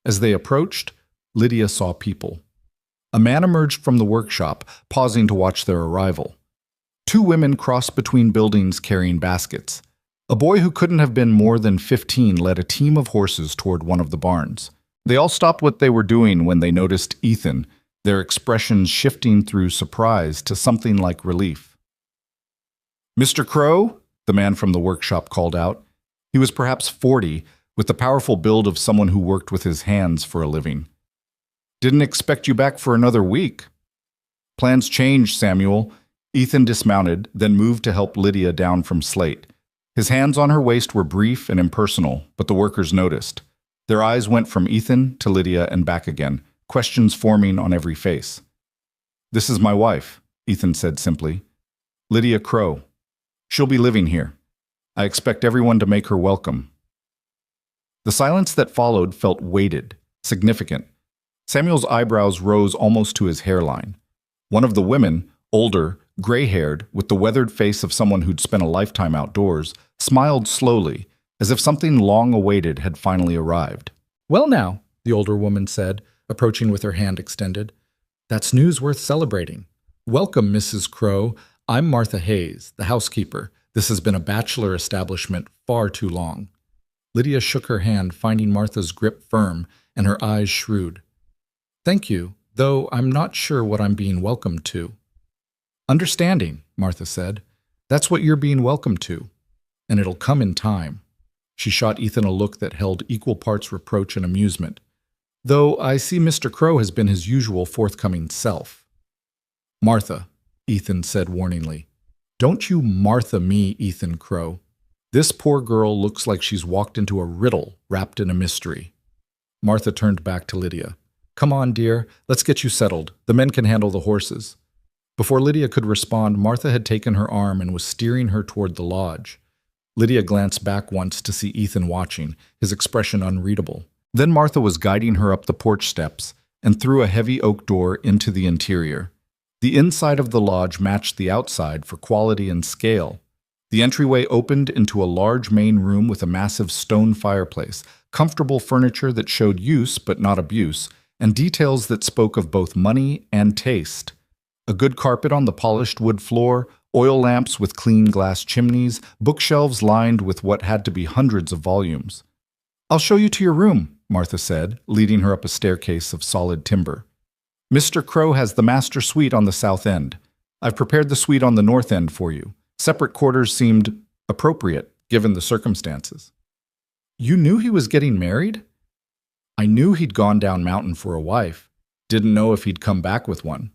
As they approached, Lydia saw people. A man emerged from the workshop, pausing to watch their arrival. Two women crossed between buildings carrying baskets. A boy who couldn't have been more than 15 led a team of horses toward one of the barns. They all stopped what they were doing when they noticed Ethan, their expressions shifting through surprise to something like relief. "Mr. Crow?" the man from the workshop called out. He was perhaps 40, with the powerful build of someone who worked with his hands for a living. "Didn't expect you back for another week." "Plans changed, Samuel." Ethan dismounted, then moved to help Lydia down from Slate. His hands on her waist were brief and impersonal, but the workers noticed. Their eyes went from Ethan to Lydia and back again, questions forming on every face. "This is my wife," Ethan said simply. "Lydia Crow. She'll be living here. I expect everyone to make her welcome." The silence that followed felt weighted, significant. Samuel's eyebrows rose almost to his hairline. One of the women, older, gray-haired, with the weathered face of someone who'd spent a lifetime outdoors, smiled slowly, as if something long-awaited had finally arrived. "Well now," the older woman said, approaching with her hand extended. "That's news worth celebrating. Welcome, Mrs. Crow. I'm Martha Hayes, the housekeeper. This has been a bachelor establishment far too long." Lydia shook her hand, finding Martha's grip firm and her eyes shrewd. "Thank you, though I'm not sure what I'm being welcomed to." "Understanding," Martha said. "That's what you're being welcomed to, and it'll come in time." She shot Ethan a look that held equal parts reproach and amusement. "Though I see Mr. Crow has been his usual forthcoming self." "Martha," Ethan said warningly. "Don't you Martha me, Ethan Crow. This poor girl looks like she's walked into a riddle wrapped in a mystery." Martha turned back to Lydia. "Come on, dear, let's get you settled. The men can handle the horses." Before Lydia could respond, Martha had taken her arm and was steering her toward the lodge. Lydia glanced back once to see Ethan watching, his expression unreadable. Then Martha was guiding her up the porch steps and through a heavy oak door into the interior. The inside of the lodge matched the outside for quality and scale. The entryway opened into a large main room with a massive stone fireplace, comfortable furniture that showed use but not abuse, and details that spoke of both money and taste. A good carpet on the polished wood floor, oil lamps with clean glass chimneys, bookshelves lined with what had to be hundreds of volumes. "I'll show you to your room," Martha said, leading her up a staircase of solid timber. "Mr. Crow has the master suite on the south end. I've prepared the suite on the north end for you. Separate quarters seemed appropriate, given the circumstances." "You knew he was getting married?" "I knew he'd gone down mountain for a wife. Didn't know if he'd come back with one."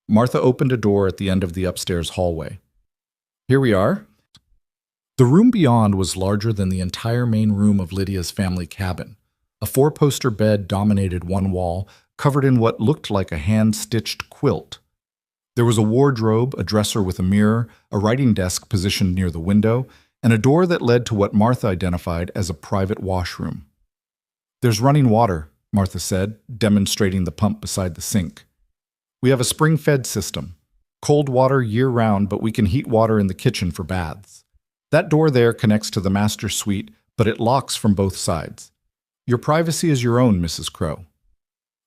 Martha opened a door at the end of the upstairs hallway. "Here we are." The room beyond was larger than the entire main room of Lydia's family cabin. A four-poster bed dominated one wall, covered in what looked like a hand-stitched quilt. There was a wardrobe, a dresser with a mirror, a writing desk positioned near the window, and a door that led to what Martha identified as a private washroom. "There's running water," Martha said, demonstrating the pump beside the sink. "We have a spring-fed system. Cold water year-round, but we can heat water in the kitchen for baths. That door there connects to the master suite, but it locks from both sides. Your privacy is your own, Mrs. Crow."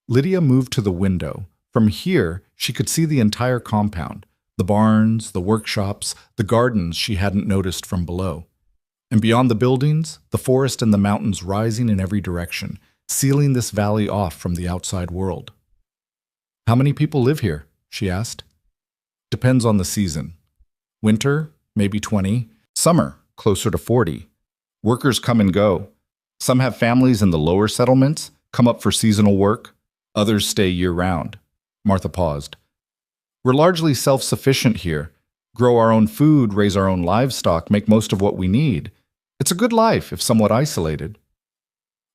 Lydia moved to the window. From here, she could see the entire compound, the barns, the workshops, the gardens she hadn't noticed from below. And beyond the buildings, the forest and the mountains rising in every direction, sealing this valley off from the outside world. "How many people live here?" she asked. "Depends on the season. Winter, maybe 20. Summer, closer to 40. Workers come and go. Some have families in the lower settlements, come up for seasonal work. Others stay year-round." Martha paused. "We're largely self-sufficient here. Grow our own food, raise our own livestock, make most of what we need. It's a good life, if somewhat isolated."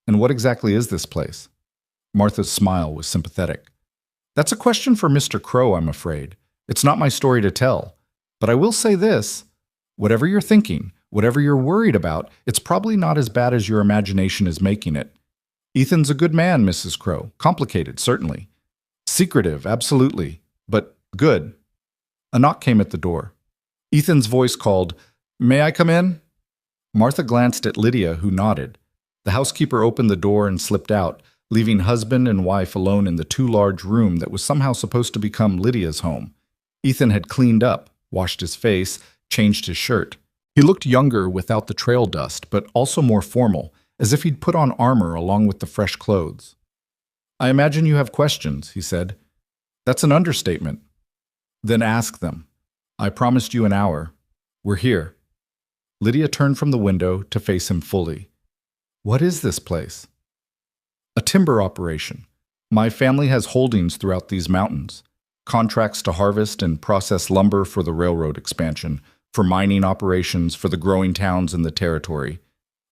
"And what exactly is this place?" Martha's smile was sympathetic. "That's a question for Mr. Crow, I'm afraid. It's not my story to tell. But I will say this. Whatever you're thinking, whatever you're worried about, it's probably not as bad as your imagination is making it. Ethan's a good man, Mrs. Crow. Complicated, certainly. Secretive, absolutely. But good." A knock came at the door. Ethan's voice called, "May I come in?" Martha glanced at Lydia, who nodded. The housekeeper opened the door and slipped out, leaving husband and wife alone in the too large room that was somehow supposed to become Lydia's home. Ethan had cleaned up, washed his face, changed his shirt. He looked younger without the trail dust, but also more formal, as if he'd put on armor along with the fresh clothes. "I imagine you have questions," he said. "That's an understatement." "Then ask them. I promised you an hour. We're here." Lydia turned from the window to face him fully. "What is this place?" "A timber operation. My family has holdings throughout these mountains. Contracts to harvest and process lumber for the railroad expansion, for mining operations, for the growing towns in the territory.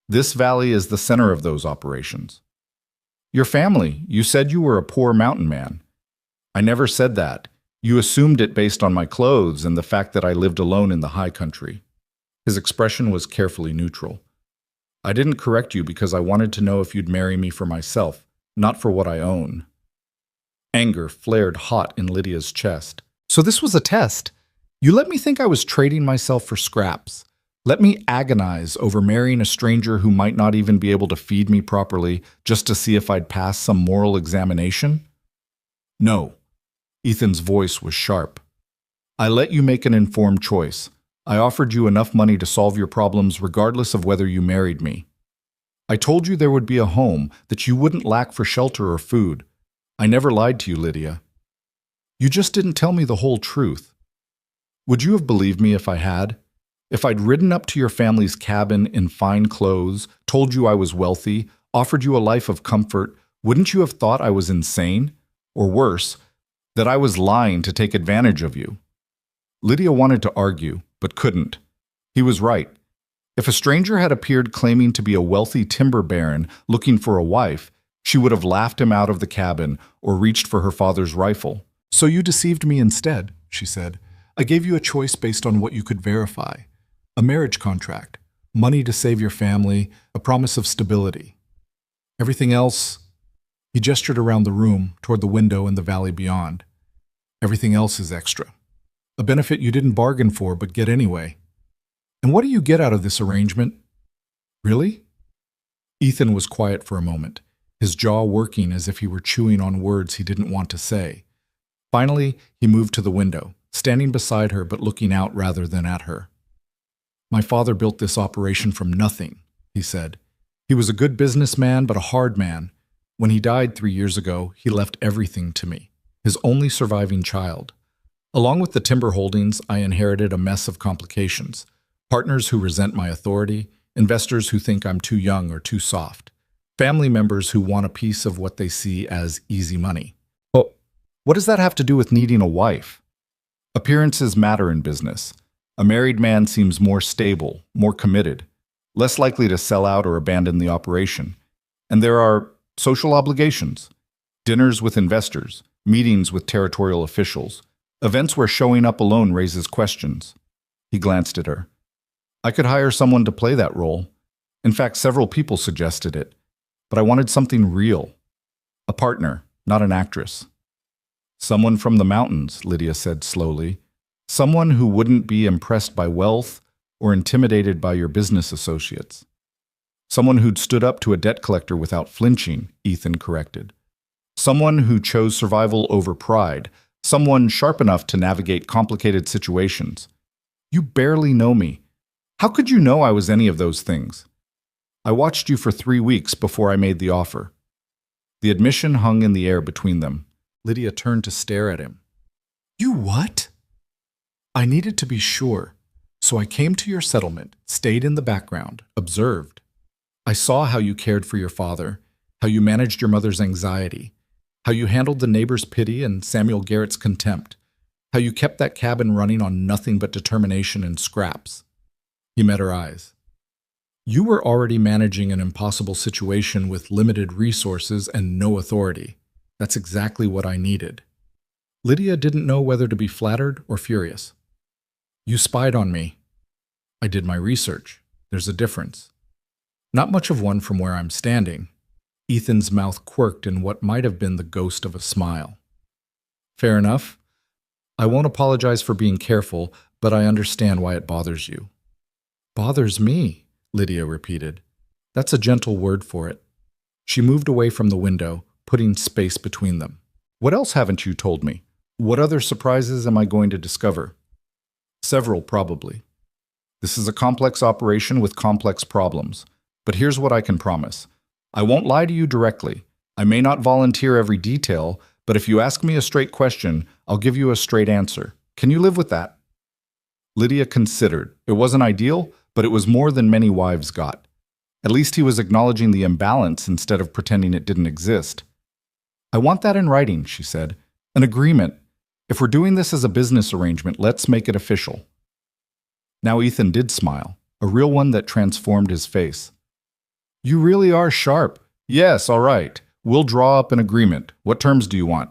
This valley is the center of those operations." "Your family, you said you were a poor mountain man." "I never said that. You assumed it based on my clothes and the fact that I lived alone in the high country." His expression was carefully neutral. "I didn't correct you because I wanted to know if you'd marry me for myself, not for what I own." Anger flared hot in Lydia's chest. "So this was a test. You let me think I was trading myself for scraps. Let me agonize over marrying a stranger who might not even be able to feed me properly just to see if I'd pass some moral examination?" "No." Ethan's voice was sharp. "I let you make an informed choice. I offered you enough money to solve your problems regardless of whether you married me. I told you there would be a home, that you wouldn't lack for shelter or food. I never lied to you, Lydia. You just didn't tell me the whole truth. Would you have believed me if I had? If I'd ridden up to your family's cabin in fine clothes, told you I was wealthy, offered you a life of comfort, wouldn't you have thought I was insane? Or worse, that I was lying to take advantage of you?" Lydia wanted to argue, but couldn't. He was right. If a stranger had appeared claiming to be a wealthy timber baron looking for a wife, she would have laughed him out of the cabin or reached for her father's rifle. "So you deceived me instead," she said. "I gave you a choice based on what you could verify. A marriage contract, money to save your family, a promise of stability. Everything else," he gestured around the room toward the window in the valley beyond. "Everything else is extra. A benefit you didn't bargain for but get anyway. And what do you get out of this arrangement?" "Really?" Ethan was quiet for a moment, his jaw working as if he were chewing on words he didn't want to say. Finally, he moved to the window, standing beside her but looking out rather than at her. "My father built this operation from nothing," he said. "He was a good businessman but a hard man. When he died 3 years ago, he left everything to me, his only surviving child. Along with the timber holdings, I inherited a mess of complications. Partners who resent my authority, investors who think I'm too young or too soft, family members who want a piece of what they see as easy money. Well, what does that have to do with needing a wife? Appearances matter in business. A married man seems more stable, more committed, less likely to sell out or abandon the operation. And there are social obligations, dinners with investors, meetings with territorial officials, events where showing up alone raises questions." He glanced at her. "I could hire someone to play that role. In fact, several people suggested it. But I wanted something real. A partner, not an actress." "Someone from the mountains," Lydia said slowly. "Someone who wouldn't be impressed by wealth or intimidated by your business associates." "Someone who'd stood up to a debt collector without flinching," Ethan corrected. "Someone who chose survival over pride. Someone sharp enough to navigate complicated situations. You barely know me. How could you know I was any of those things? I watched you for 3 weeks before I made the offer." The admission hung in the air between them. Lydia turned to stare at him. "You what?" "I needed to be sure, so I came to your settlement, stayed in the background, observed. I saw how you cared for your father, how you managed your mother's anxiety, how you handled the neighbor's pity and Samuel Garrett's contempt, how you kept that cabin running on nothing but determination and scraps." He met her eyes. "You were already managing an impossible situation with limited resources and no authority. That's exactly what I needed." Lydia didn't know whether to be flattered or furious. "You spied on me." "I did my research. There's a difference." "Not much of one from where I'm standing." Ethan's mouth quirked in what might have been the ghost of a smile. "Fair enough. I won't apologize for being careful, but I understand why it bothers you." "Bothers me?" Lydia repeated. That's a gentle word for it. She moved away from the window, putting space between them. What else haven't you told me? What other surprises am I going to discover? Several, probably. This is a complex operation with complex problems. But here's what I can promise. I won't lie to you directly. I may not volunteer every detail, but if you ask me a straight question, I'll give you a straight answer. Can you live with that? Lydia considered. It wasn't ideal, but it was more than many wives got. At least he was acknowledging the imbalance instead of pretending it didn't exist. I want that in writing, she said. An agreement. If we're doing this as a business arrangement, let's make it official. Now Ethan did smile, a real one that transformed his face. You really are sharp. Yes, all right. We'll draw up an agreement. What terms do you want?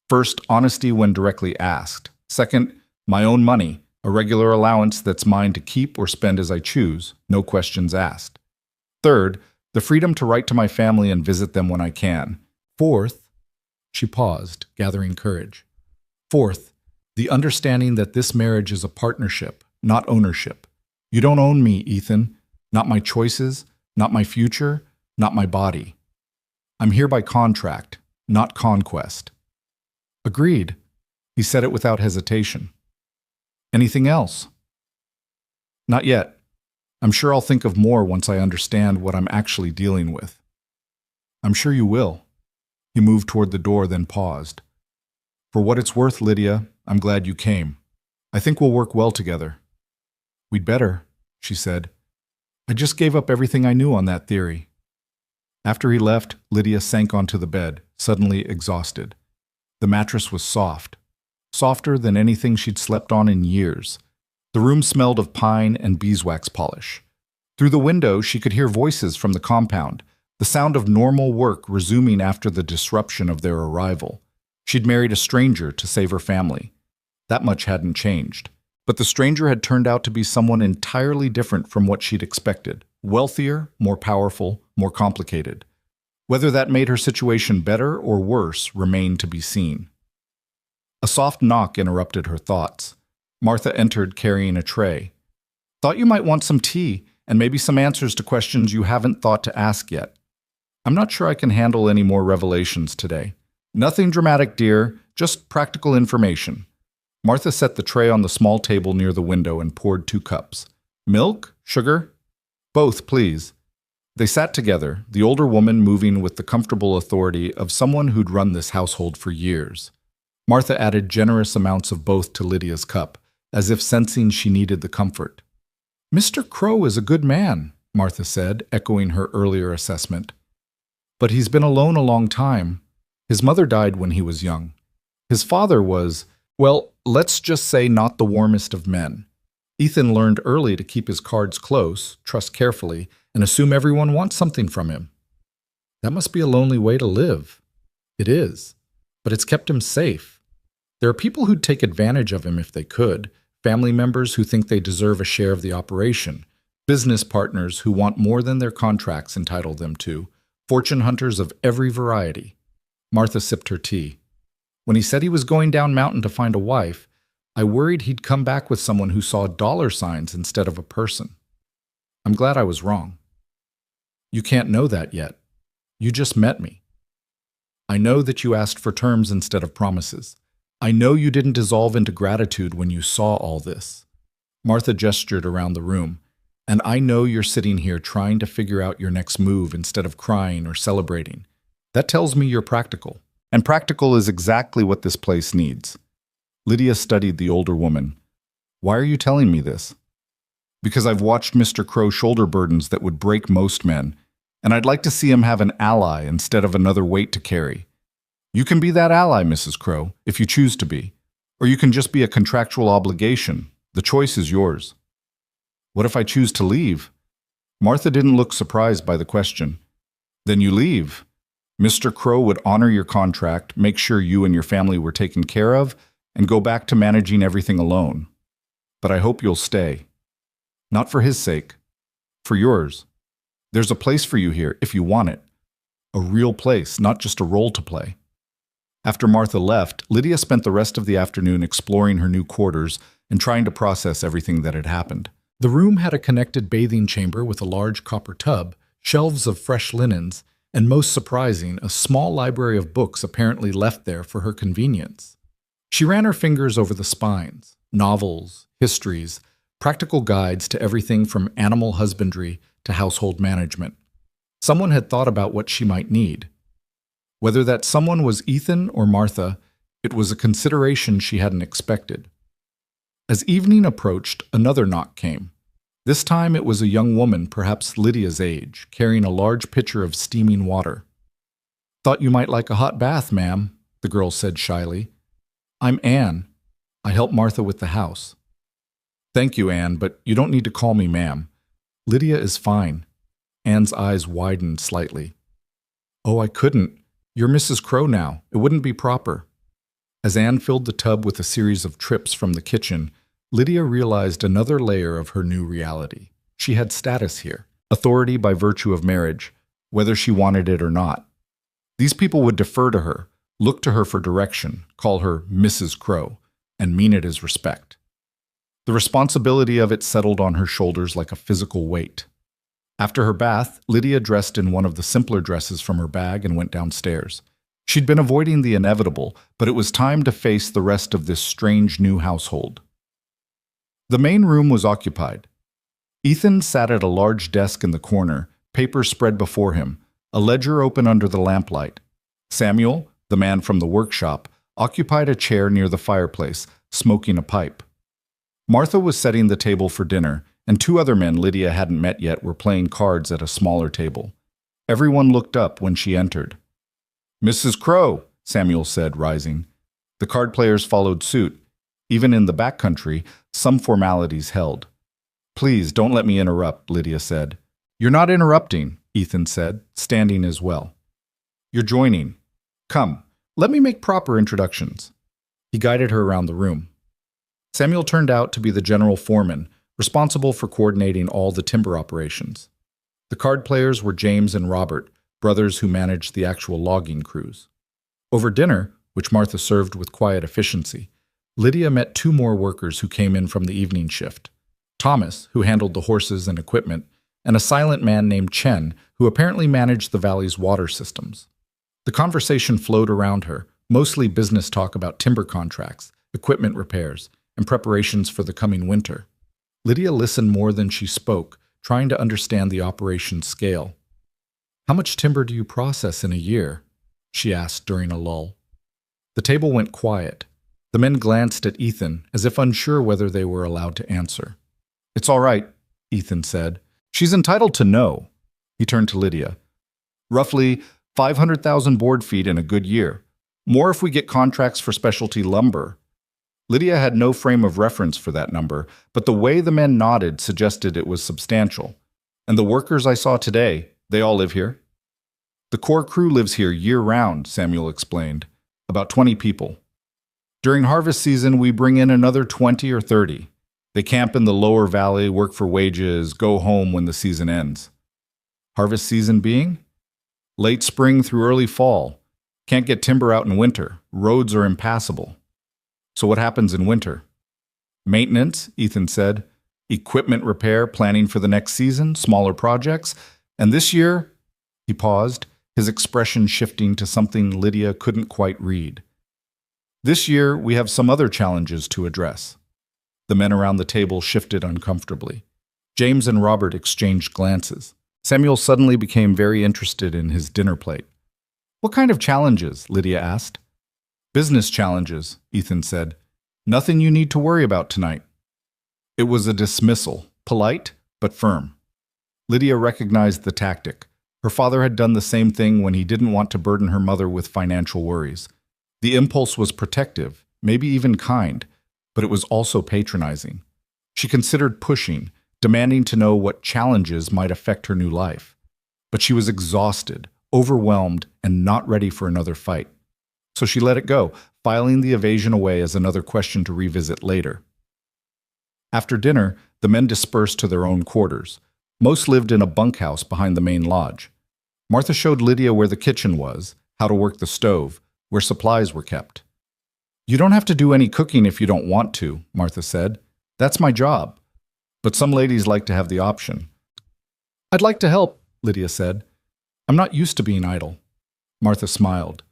First, honesty when directly asked. Second, my own money, a regular allowance that's mine to keep or spend as I choose, no questions asked. Third, the freedom to write to my family and visit them when I can. Fourth, she paused, gathering courage. Fourth, the understanding that this marriage is a partnership, not ownership. You don't own me, Ethan. Not my choices, not my future, not my body. I'm here by contract, not conquest. Agreed. He said it without hesitation. Anything else? Not yet. I'm sure I'll think of more once I understand what I'm actually dealing with. I'm sure you will. He moved toward the door, then paused. For what it's worth, Lydia, I'm glad you came. I think we'll work well together. We'd better, she said. I just gave up everything I knew on that theory. After he left, Lydia sank onto the bed, suddenly exhausted. The mattress was soft, softer than anything she'd slept on in years. The room smelled of pine and beeswax polish. Through the window, she could hear voices from the compound, the sound of normal work resuming after the disruption of their arrival. She'd married a stranger to save her family. That much hadn't changed. But the stranger had turned out to be someone entirely different from what she'd expected. Wealthier, more powerful, more complicated. Whether that made her situation better or worse remained to be seen. A soft knock interrupted her thoughts. Martha entered carrying a tray. Thought you might want some tea and maybe some answers to questions you haven't thought to ask yet. I'm not sure I can handle any more revelations today. Nothing dramatic, dear, just practical information. Martha set the tray on the small table near the window and poured 2 cups. Milk? Sugar? Both, please. They sat together, the older woman moving with the comfortable authority of someone who'd run this household for years. Martha added generous amounts of both to Lydia's cup, as if sensing she needed the comfort. Mr. Crow is a good man, Martha said, echoing her earlier assessment. But he's been alone a long time. His mother died when he was young. His father was, well, let's just say not the warmest of men. Ethan learned early to keep his cards close, trust carefully, and assume everyone wants something from him. That must be a lonely way to live. It is, but it's kept him safe. There are people who'd take advantage of him if they could, family members who think they deserve a share of the operation, business partners who want more than their contracts entitle them to, fortune hunters of every variety. Martha sipped her tea. When he said he was going down mountain to find a wife, I worried he'd come back with someone who saw dollar signs instead of a person. I'm glad I was wrong. You can't know that yet. You just met me. I know that you asked for terms instead of promises. I know you didn't dissolve into gratitude when you saw all this. Martha gestured around the room. And I know you're sitting here trying to figure out your next move instead of crying or celebrating. That tells me you're practical. And practical is exactly what this place needs. Lydia studied the older woman. Why are you telling me this? Because I've watched Mr. Crow shoulder burdens that would break most men, and I'd like to see him have an ally instead of another weight to carry. You can be that ally, Mrs. Crow, if you choose to be. Or you can just be a contractual obligation. The choice is yours. What if I choose to leave? Martha didn't look surprised by the question. Then you leave. Mr. Crow would honor your contract, make sure you and your family were taken care of, and go back to managing everything alone. But I hope you'll stay. Not for his sake. For yours. There's a place for you here, if you want it. A real place, not just a role to play. After Martha left, Lydia spent the rest of the afternoon exploring her new quarters and trying to process everything that had happened. The room had a connected bathing chamber with a large copper tub, shelves of fresh linens, and most surprising, a small library of books apparently left there for her convenience. She ran her fingers over the spines, novels, histories, practical guides to everything from animal husbandry to household management. Someone had thought about what she might need. Whether that someone was Ethan or Martha, it was a consideration she hadn't expected. As evening approached, another knock came. This time it was a young woman, perhaps Lydia's age, carrying a large pitcher of steaming water. "Thought you might like a hot bath, ma'am," the girl said shyly. "I'm Anne. I help Martha with the house." "Thank you, Anne, but you don't need to call me ma'am. Lydia is fine." Anne's eyes widened slightly. "Oh, I couldn't. You're Mrs. Crow now. It wouldn't be proper." As Anne filled the tub with a series of trips from the kitchen, Lydia realized another layer of her new reality. She had status here, authority by virtue of marriage, whether she wanted it or not. These people would defer to her, look to her for direction, call her Mrs. Crow, and mean it as respect. The responsibility of it settled on her shoulders like a physical weight. After her bath, Lydia dressed in one of the simpler dresses from her bag and went downstairs. She'd been avoiding the inevitable, but it was time to face the rest of this strange new household. The main room was occupied. Ethan sat at a large desk in the corner, papers spread before him, a ledger open under the lamplight. Samuel, the man from the workshop, occupied a chair near the fireplace, smoking a pipe. Martha was setting the table for dinner, and two other men Lydia hadn't met yet were playing cards at a smaller table. Everyone looked up when she entered. "Mrs. Crow," Samuel said, rising. The card players followed suit. Even in the backcountry, some formalities held. "Please, don't let me interrupt," Lydia said. "You're not interrupting," Ethan said, standing as well. "You're joining. Come, let me make proper introductions." He guided her around the room. Samuel turned out to be the general foreman, responsible for coordinating all the timber operations. The card players were James and Robert, brothers who managed the actual logging crews. Over dinner, which Martha served with quiet efficiency, Lydia met two more workers who came in from the evening shift. Thomas, who handled the horses and equipment, and a silent man named Chen, who apparently managed the valley's water systems. The conversation flowed around her, mostly business talk about timber contracts, equipment repairs, and preparations for the coming winter. Lydia listened more than she spoke, trying to understand the operation's scale. "How much timber do you process in a year?" she asked during a lull. The table went quiet. The men glanced at Ethan, as if unsure whether they were allowed to answer. "It's all right," Ethan said. "She's entitled to know." He turned to Lydia. "Roughly 500,000 board feet in a good year. More if we get contracts for specialty lumber." Lydia had no frame of reference for that number, but the way the men nodded suggested it was substantial. "And the workers I saw today, they all live here?" "The core crew lives here year-round," Samuel explained. "About 20 people. During harvest season, we bring in another 20 or 30. They camp in the lower valley, work for wages, go home when the season ends." "Harvest season being?" "Late spring through early fall. Can't get timber out in winter. Roads are impassable." "So what happens in winter?" "Maintenance," Ethan said. "Equipment repair, planning for the next season, smaller projects. And this year," he paused, his expression shifting to something Lydia couldn't quite read. "This year, we have some other challenges to address." The men around the table shifted uncomfortably. James and Robert exchanged glances. Samuel suddenly became very interested in his dinner plate. "What kind of challenges?" Lydia asked. "Business challenges," Ethan said. "Nothing you need to worry about tonight." It was a dismissal, polite but firm. Lydia recognized the tactic. Her father had done the same thing when he didn't want to burden her mother with financial worries. The impulse was protective, maybe even kind, but it was also patronizing. She considered pushing, demanding to know what challenges might affect her new life. But she was exhausted, overwhelmed, and not ready for another fight. So she let it go, filing the evasion away as another question to revisit later. After dinner, the men dispersed to their own quarters. Most lived in a bunkhouse behind the main lodge. Martha showed Lydia where the kitchen was, how to work the stove, where supplies were kept. "You don't have to do any cooking if you don't want to," Martha said. "That's my job." But some ladies like to have the option. I'd like to help, Lydia said. I'm not used to being idle. Martha smiled.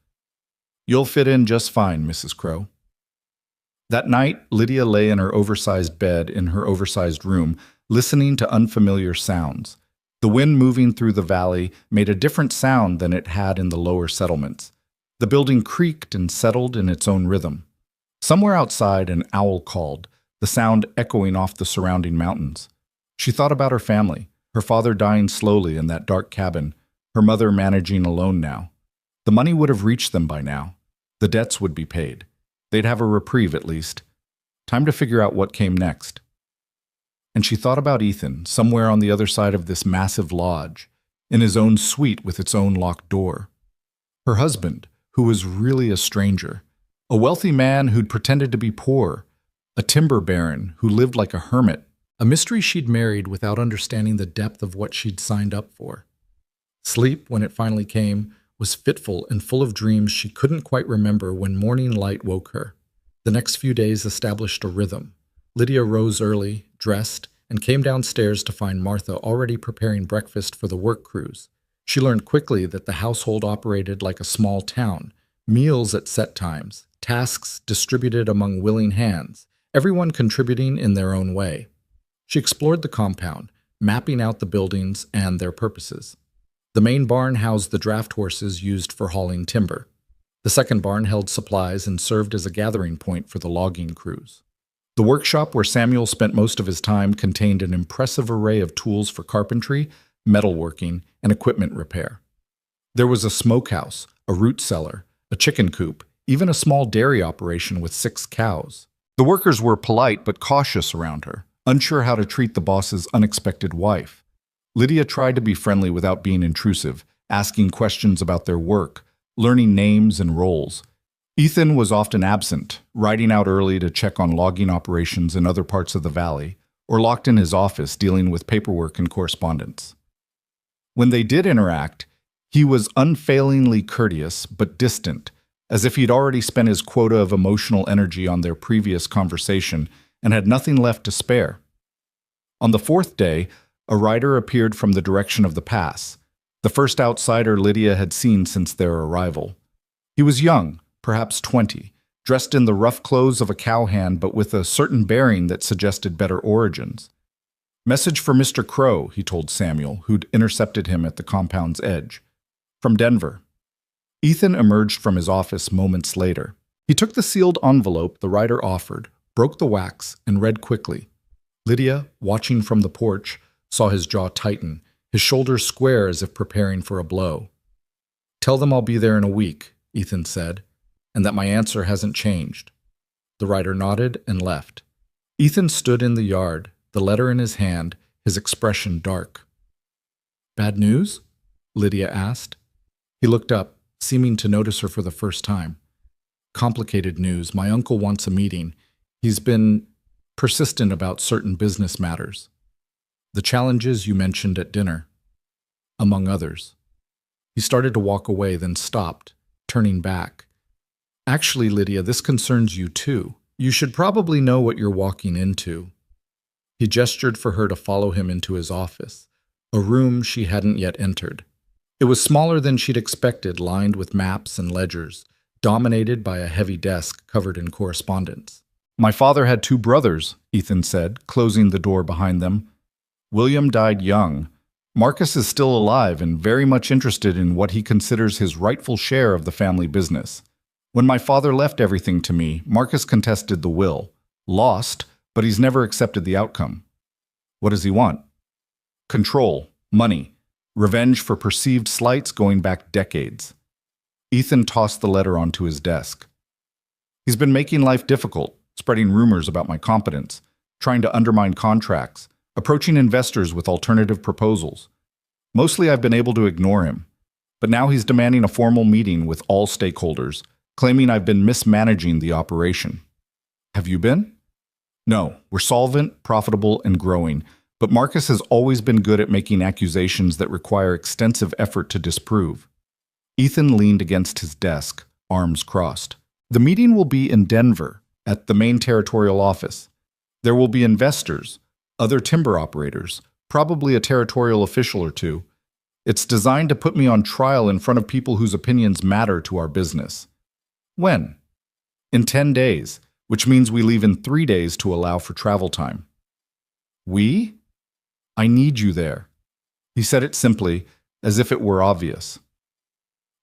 You'll fit in just fine, Mrs. Crow. That night, Lydia lay in her oversized bed in her oversized room, listening to unfamiliar sounds. The wind moving through the valley made a different sound than it had in the lower settlements. The building creaked and settled in its own rhythm. Somewhere outside, an owl called, the sound echoing off the surrounding mountains. She thought about her family, her father dying slowly in that dark cabin, her mother managing alone now. The money would have reached them by now. The debts would be paid. They'd have a reprieve at least. Time to figure out what came next. And she thought about Ethan, somewhere on the other side of this massive lodge, in his own suite with its own locked door. Her husband, who was really a stranger, a wealthy man who'd pretended to be poor, a timber baron who lived like a hermit, a mystery she'd married without understanding the depth of what she'd signed up for. Sleep, when it finally came, was fitful and full of dreams she couldn't quite remember when morning light woke her. The next few days established a rhythm. Lydia rose early, dressed, and came downstairs to find Martha already preparing breakfast for the work crews. She learned quickly that the household operated like a small town, meals at set times, tasks distributed among willing hands, everyone contributing in their own way. She explored the compound, mapping out the buildings and their purposes. The main barn housed the draft horses used for hauling timber. The second barn held supplies and served as a gathering point for the logging crews. The workshop where Samuel spent most of his time contained an impressive array of tools for carpentry, metalworking, and equipment repair. There was a smokehouse, a root cellar, a chicken coop, even a small dairy operation with 6 cows. The workers were polite but cautious around her, unsure how to treat the boss's unexpected wife. Lydia tried to be friendly without being intrusive, asking questions about their work, learning names and roles. Ethan was often absent, riding out early to check on logging operations in other parts of the valley, or locked in his office dealing with paperwork and correspondence. When they did interact, he was unfailingly courteous but distant, as if he'd already spent his quota of emotional energy on their previous conversation and had nothing left to spare. On the 4th day, a rider appeared from the direction of the pass, the first outsider Lydia had seen since their arrival. He was young, perhaps 20, dressed in the rough clothes of a cowhand but with a certain bearing that suggested better origins. "Message for Mr. Crow," he told Samuel, who'd intercepted him at the compound's edge. "From Denver." Ethan emerged from his office moments later. He took the sealed envelope the rider offered, broke the wax, and read quickly. Lydia, watching from the porch, saw his jaw tighten, his shoulders square as if preparing for a blow. "Tell them I'll be there in a week," Ethan said, "and that my answer hasn't changed." The rider nodded and left. Ethan stood in the yard, the letter in his hand, his expression dark. "Bad news?" Lydia asked. He looked up, seeming to notice her for the first time. "Complicated news. My uncle wants a meeting. He's been persistent about certain business matters. The challenges you mentioned at dinner, among others." He started to walk away, then stopped, turning back. "Actually, Lydia, this concerns you too. You should probably know what you're walking into." He gestured for her to follow him into his office, a room she hadn't yet entered. It was smaller than she'd expected, lined with maps and ledgers, dominated by a heavy desk covered in correspondence. "My father had 2 brothers, Ethan said, closing the door behind them. "William died young. Marcus is still alive and very much interested in what he considers his rightful share of the family business. When my father left everything to me, Marcus contested the will. Lost, but he's never accepted the outcome. What does he want? Control, money, revenge for perceived slights going back decades." Ethan tossed the letter onto his desk. "He's been making life difficult, spreading rumors about my competence, trying to undermine contracts, approaching investors with alternative proposals. Mostly I've been able to ignore him, but now he's demanding a formal meeting with all stakeholders, claiming I've been mismanaging the operation." "Have you been?" "No, we're solvent, profitable, and growing, but Marcus has always been good at making accusations that require extensive effort to disprove." Ethan leaned against his desk, arms crossed. "The meeting will be in Denver, at the main territorial office. There will be investors, Other timber operators, probably a territorial official or two. It's designed to put me on trial in front of people whose opinions matter to our business. When? In 10 days, which means we leave in 3 days to allow for travel time. We? I need you there. He said it simply, as if it were obvious.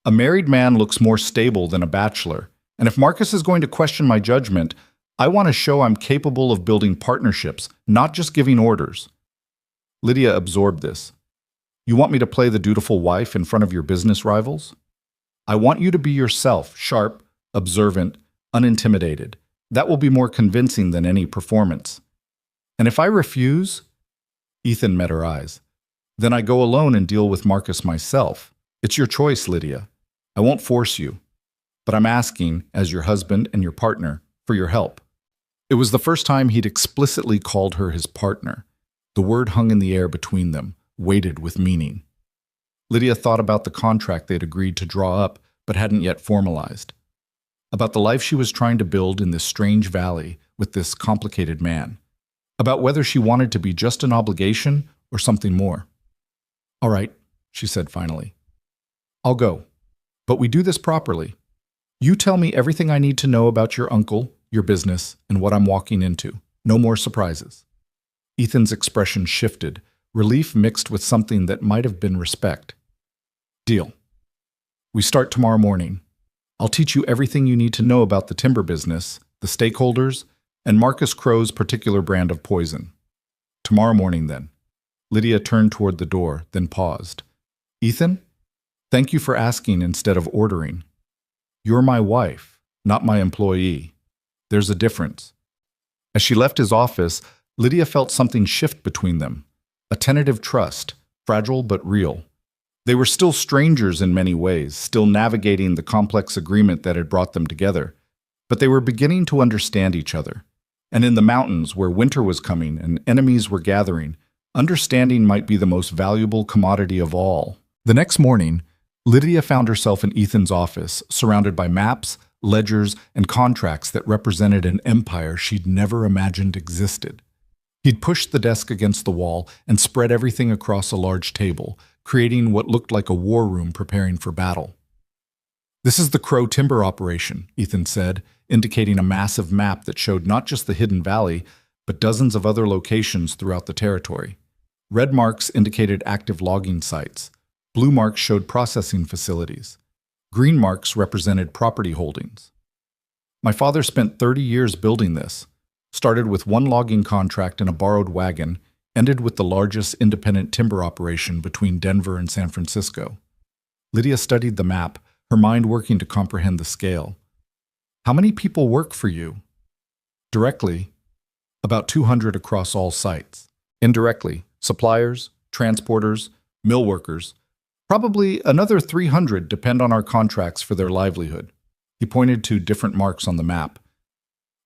A married man looks more stable than a bachelor, and if Marcus is going to question my judgment, I want to show I'm capable of building partnerships, not just giving orders. Lydia absorbed this. You want me to play the dutiful wife in front of your business rivals? I want you to be yourself, sharp, observant, unintimidated. That will be more convincing than any performance. And if I refuse, Ethan met her eyes, then I go alone and deal with Marcus myself. It's your choice, Lydia. I won't force you, but I'm asking, as your husband and your partner, for your help. It was the first time he'd explicitly called her his partner. The word hung in the air between them, weighted with meaning. Lydia thought about the contract they'd agreed to draw up, but hadn't yet formalized. About the life she was trying to build in this strange valley with this complicated man. About whether she wanted to be just an obligation or something more. All right, she said finally. I'll go. But we do this properly. You tell me everything I need to know about your uncle, your business, and what I'm walking into. No more surprises. Ethan's expression shifted, relief mixed with something that might have been respect. Deal. We start tomorrow morning. I'll teach you everything you need to know about the timber business, the stakeholders, and Marcus Crow's particular brand of poison. Tomorrow morning, then. Lydia turned toward the door, then paused. Ethan, thank you for asking instead of ordering. You're my wife, not my employee. There's a difference. As she left his office, Lydia felt something shift between them. A tentative trust, fragile but real. They were still strangers in many ways, still navigating the complex agreement that had brought them together. But they were beginning to understand each other. And in the mountains, where winter was coming and enemies were gathering, understanding might be the most valuable commodity of all. The next morning, Lydia found herself in Ethan's office, surrounded by maps, ledgers, and contracts that represented an empire she'd never imagined existed. He'd pushed the desk against the wall and spread everything across a large table, creating what looked like a war room preparing for battle. This is the Crow timber operation, Ethan said, indicating a massive map that showed not just the hidden valley, but dozens of other locations throughout the territory. Red marks indicated active logging sites. Blue marks showed processing facilities. Green marks represented property holdings. My father spent 30 years building this, started with one logging contract in a borrowed wagon, ended with the largest independent timber operation between Denver and San Francisco. Lydia studied the map, her mind working to comprehend the scale. How many people work for you? Directly, about 200 across all sites. Indirectly, suppliers, transporters, mill workers. Probably another 300 depend on our contracts for their livelihood. He pointed to different marks on the map.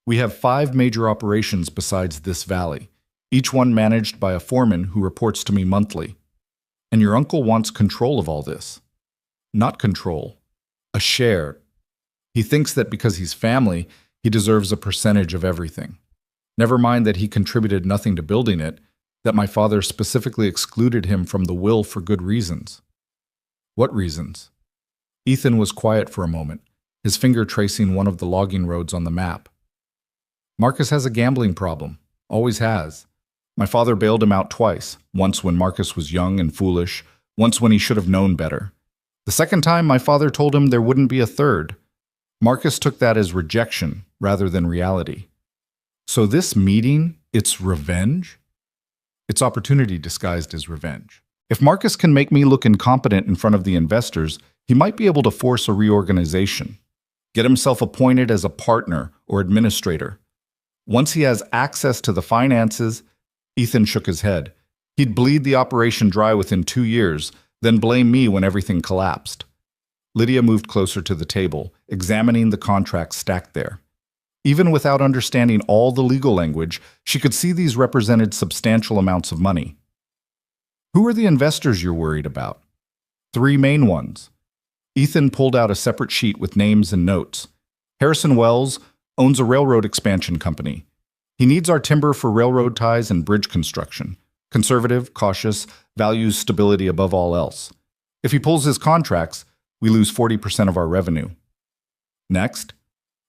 We have 5 major operations besides this valley, each one managed by a foreman who reports to me monthly. And your uncle wants control of all this. Not control, a share. He thinks that because he's family, he deserves a percentage of everything. Never mind that he contributed nothing to building it, that my father specifically excluded him from the will for good reasons. What reasons? Ethan was quiet for a moment, his finger tracing one of the logging roads on the map. Marcus has a gambling problem. Always has. My father bailed him out twice, once when Marcus was young and foolish, once when he should have known better. The second time, my father told him there wouldn't be a third. Marcus took that as rejection rather than reality. So this meeting, it's revenge? It's opportunity disguised as revenge. If Marcus can make me look incompetent in front of the investors, he might be able to force a reorganization, get himself appointed as a partner or administrator. Once he has access to the finances, Ethan shook his head. He'd bleed the operation dry within 2 years, then blame me when everything collapsed. Lydia moved closer to the table, examining the contracts stacked there. Even without understanding all the legal language, she could see these represented substantial amounts of money. Who are the investors you're worried about? 3 main ones. Ethan pulled out a separate sheet with names and notes. Harrison Wells owns a railroad expansion company. He needs our timber for railroad ties and bridge construction. Conservative, cautious, values stability above all else. If he pulls his contracts, we lose 40% of our revenue. Next,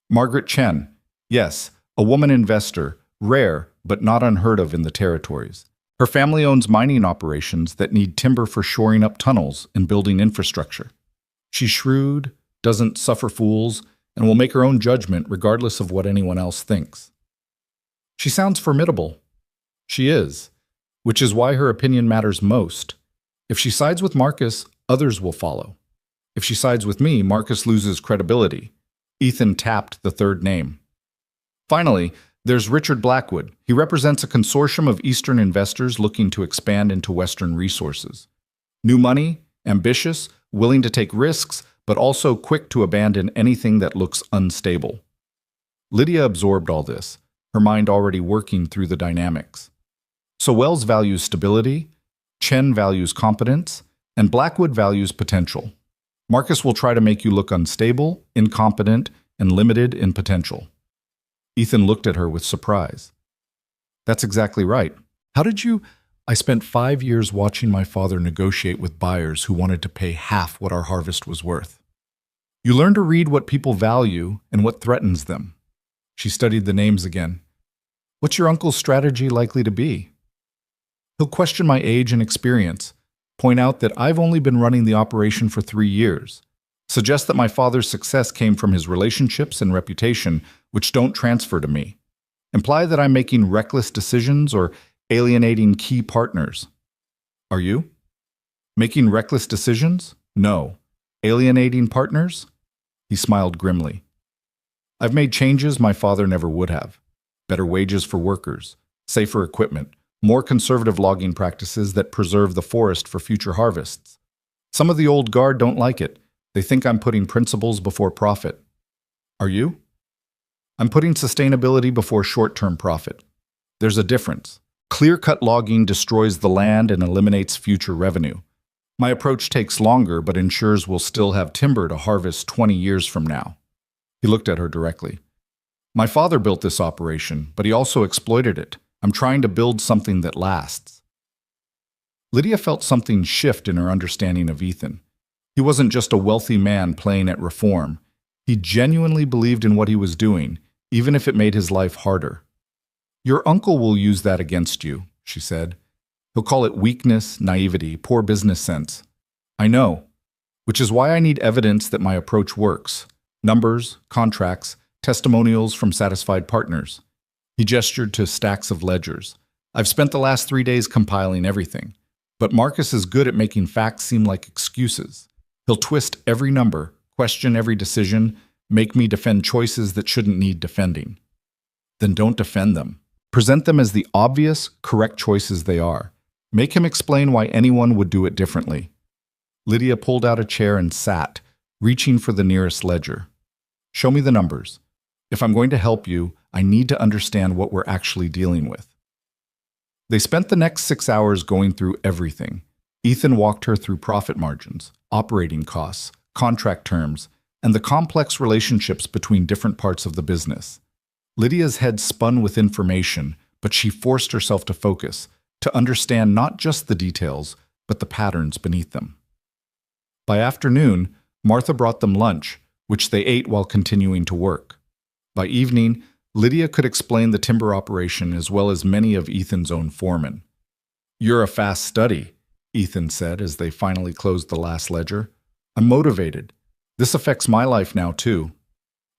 Margaret Chen. Yes, a woman investor, rare but not unheard of in the territories. Her family owns mining operations that need timber for shoring up tunnels and building infrastructure. She's shrewd, doesn't suffer fools, and will make her own judgment regardless of what anyone else thinks. She sounds formidable. She is, which is why her opinion matters most. If she sides with Marcus, others will follow. If she sides with me, Marcus loses credibility. Ethan tapped the third name. Finally, there's Richard Blackwood. He represents a consortium of Eastern investors looking to expand into Western resources. New money, ambitious, willing to take risks, but also quick to abandon anything that looks unstable. Lydia absorbed all this, her mind already working through the dynamics. So Wells values stability, Chen values competence, and Blackwood values potential. Marcus will try to make you look unstable, incompetent, and limited in potential. Ethan looked at her with surprise. That's exactly right. How did you... I spent 5 years watching my father negotiate with buyers who wanted to pay half what our harvest was worth. You learn to read what people value and what threatens them. She studied the names again. What's your uncle's strategy likely to be? He'll question my age and experience, point out that I've only been running the operation for 3 years, suggest that my father's success came from his relationships and reputation, which don't transfer to me, imply that I'm making reckless decisions or alienating key partners. Are you? Making reckless decisions? No. Alienating partners? He smiled grimly. I've made changes my father never would have. Better wages for workers, safer equipment, more conservative logging practices that preserve the forest for future harvests. Some of the old guard don't like it. They think I'm putting principles before profit. Are you? I'm putting sustainability before short-term profit. There's a difference. Clear-cut logging destroys the land and eliminates future revenue. My approach takes longer but ensures we'll still have timber to harvest 20 years from now. He looked at her directly. My father built this operation, but he also exploited it. I'm trying to build something that lasts. Lydia felt something shift in her understanding of Ethan. He wasn't just a wealthy man playing at reform. He genuinely believed in what he was doing, even if it made his life harder. Your uncle will use that against you, she said. He'll call it weakness, naivety, poor business sense. I know, which is why I need evidence that my approach works. Numbers, contracts, testimonials from satisfied partners. He gestured to stacks of ledgers. I've spent the last 3 days compiling everything, but Marcus is good at making facts seem like excuses. He'll twist every number, question every decision, make me defend choices that shouldn't need defending. Then don't defend them. Present them as the obvious, correct choices they are. Make him explain why anyone would do it differently. Lydia pulled out a chair and sat, reaching for the nearest ledger. Show me the numbers. If I'm going to help you, I need to understand what we're actually dealing with. They spent the next 6 hours going through everything. Ethan walked her through profit margins, operating costs, contract terms, and the complex relationships between different parts of the business. Lydia's head spun with information, but she forced herself to focus, to understand not just the details, but the patterns beneath them. By afternoon, Martha brought them lunch, which they ate while continuing to work. By evening, Lydia could explain the timber operation as well as many of Ethan's own foremen. You're a fast study, Ethan said as they finally closed the last ledger. I'm motivated. This affects my life now, too.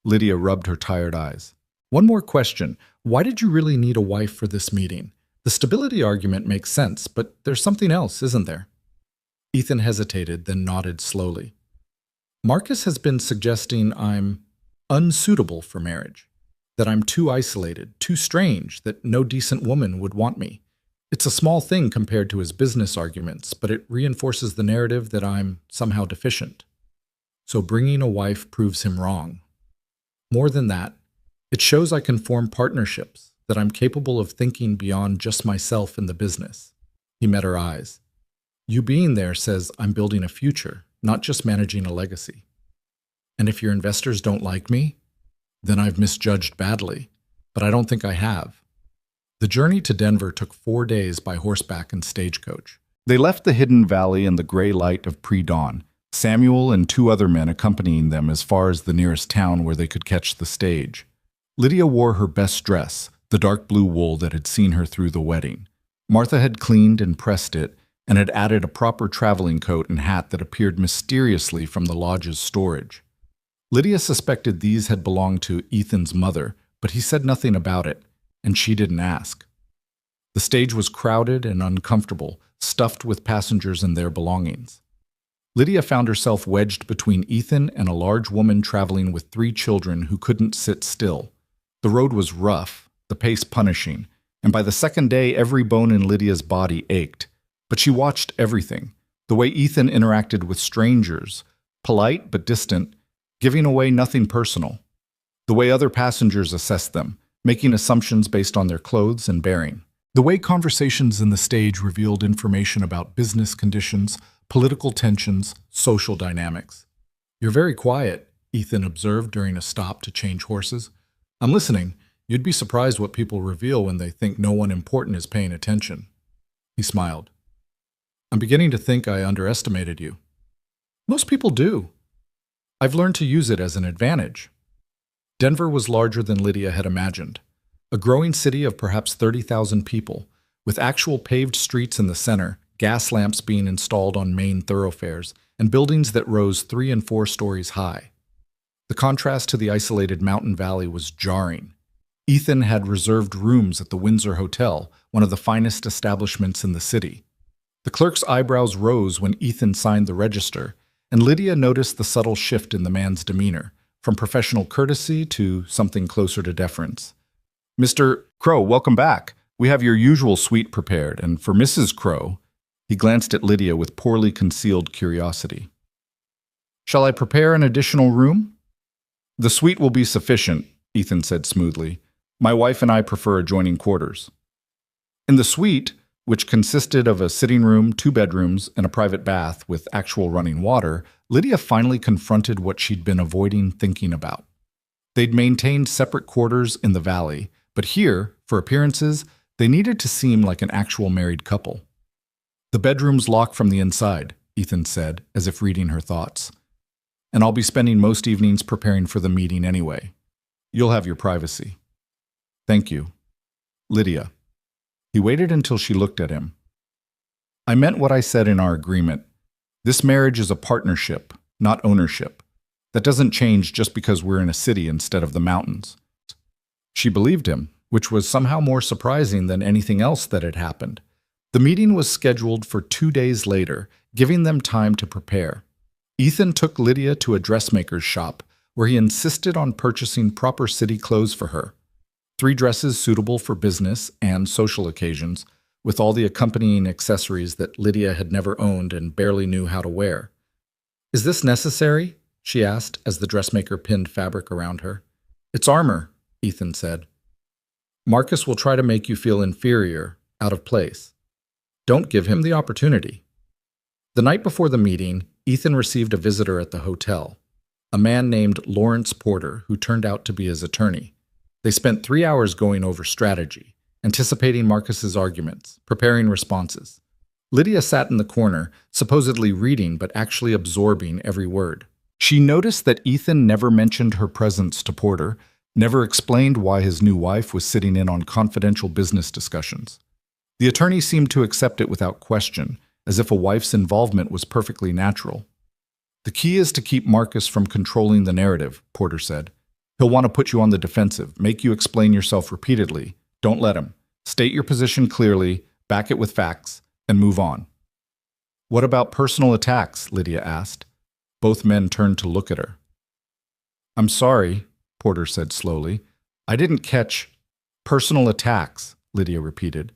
Lydia rubbed her tired eyes. One more question. Why did you really need a wife for this meeting? The stability argument makes sense, but there's something else, isn't there? Ethan hesitated, then nodded slowly. Marcus has been suggesting I'm unsuitable for marriage, that I'm too isolated, too strange, that no decent woman would want me. It's a small thing compared to his business arguments, but it reinforces the narrative that I'm somehow deficient. So bringing a wife proves him wrong. More than that, it shows I can form partnerships, that I'm capable of thinking beyond just myself and the business. He met her eyes. You being there says I'm building a future, not just managing a legacy. And if your investors don't like me, then I've misjudged badly, but I don't think I have. The journey to Denver took 4 days by horseback and stagecoach. They left the hidden valley in the gray light of pre-dawn, Samuel and 2 other men accompanying them as far as the nearest town where they could catch the stage. Lydia wore her best dress, the dark blue wool that had seen her through the wedding. Martha had cleaned and pressed it, and had added a proper traveling coat and hat that appeared mysteriously from the lodge's storage. Lydia suspected these had belonged to Ethan's mother, but he said nothing about it, and she didn't ask. The stage was crowded and uncomfortable, stuffed with passengers and their belongings. Lydia found herself wedged between Ethan and a large woman traveling with 3 children who couldn't sit still. The road was rough, the pace punishing, and by the second day every bone in Lydia's body ached. But she watched everything, the way Ethan interacted with strangers, polite but distant, giving away nothing personal, the way other passengers assessed them, making assumptions based on their clothes and bearing, the way conversations in the stage revealed information about business conditions, political tensions, social dynamics. "You're very quiet," Ethan observed during a stop to change horses. "I'm listening. You'd be surprised what people reveal when they think no one important is paying attention." He smiled. "I'm beginning to think I underestimated you." "Most people do. I've learned to use it as an advantage." Denver was larger than Lydia had imagined. A growing city of perhaps 30,000 people, with actual paved streets in the center, gas lamps being installed on main thoroughfares, and buildings that rose 3 and 4 stories high. The contrast to the isolated mountain valley was jarring. Ethan had reserved rooms at the Windsor Hotel, one of the finest establishments in the city. The clerk's eyebrows rose when Ethan signed the register, and Lydia noticed the subtle shift in the man's demeanor, from professional courtesy to something closer to deference. "Mr. Crow, welcome back. We have your usual suite prepared, and for Mrs. Crow," he glanced at Lydia with poorly concealed curiosity. "Shall I prepare an additional room?" "The suite will be sufficient," Ethan said smoothly. "My wife and I prefer adjoining quarters." In the suite, which consisted of a sitting room, 2 bedrooms, and a private bath with actual running water, Lydia finally confronted what she'd been avoiding thinking about. They'd maintained separate quarters in the valley, but here, for appearances, they needed to seem like an actual married couple. "The bedroom's locked from the inside," Ethan said, as if reading her thoughts. "And I'll be spending most evenings preparing for the meeting anyway. You'll have your privacy." "Thank you." "Lydia." He waited until she looked at him. "I meant what I said in our agreement. This marriage is a partnership, not ownership. That doesn't change just because we're in a city instead of the mountains." She believed him, which was somehow more surprising than anything else that had happened. The meeting was scheduled for 2 days later, giving them time to prepare. Ethan took Lydia to a dressmaker's shop, where he insisted on purchasing proper city clothes for her. 3 dresses suitable for business and social occasions, with all the accompanying accessories that Lydia had never owned and barely knew how to wear. "Is this necessary?" she asked as the dressmaker pinned fabric around her. "It's armor," Ethan said. "Marcus will try to make you feel inferior, out of place. Don't give him the opportunity." The night before the meeting, Ethan received a visitor at the hotel, a man named Lawrence Porter, who turned out to be his attorney. They spent 3 hours going over strategy, anticipating Marcus's arguments, preparing responses. Lydia sat in the corner, supposedly reading but actually absorbing every word. She noticed that Ethan never mentioned her presence to Porter, never explained why his new wife was sitting in on confidential business discussions. The attorney seemed to accept it without question, as if a wife's involvement was perfectly natural. "The key is to keep Marcus from controlling the narrative," Porter said. "He'll want to put you on the defensive, make you explain yourself repeatedly. Don't let him. State your position clearly, back it with facts, and move on." "What about personal attacks?" Lydia asked. Both men turned to look at her. "I'm sorry," Porter said slowly. "I didn't catch—" "Personal attacks," Lydia repeated.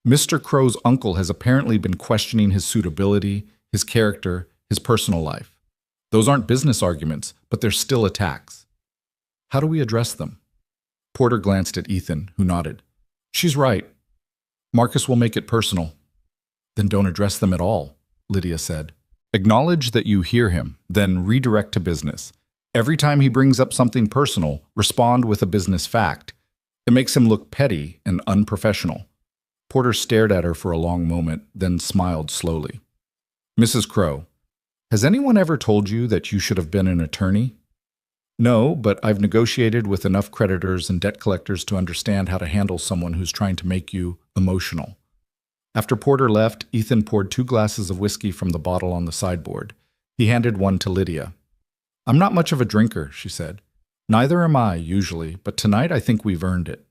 "Mr. Crow's uncle has apparently been questioning his suitability, his character, his personal life. Those aren't business arguments, but they're still attacks. How do we address them?" Porter glanced at Ethan, who nodded. "She's right. Marcus will make it personal." "Then don't address them at all," Lydia said. "Acknowledge that you hear him, then redirect to business. Every time he brings up something personal, respond with a business fact. It makes him look petty and unprofessional. Porter stared at her for a long moment, then smiled slowly. Mrs. Crow, has anyone ever told you that you should have been an attorney? No, but I've negotiated with enough creditors and debt collectors to understand how to handle someone who's trying to make you emotional. After Porter left, Ethan poured 2 glasses of whiskey from the bottle on the sideboard. He handed one to Lydia. I'm not much of a drinker, she said. Neither am I, usually, but tonight I think we've earned it.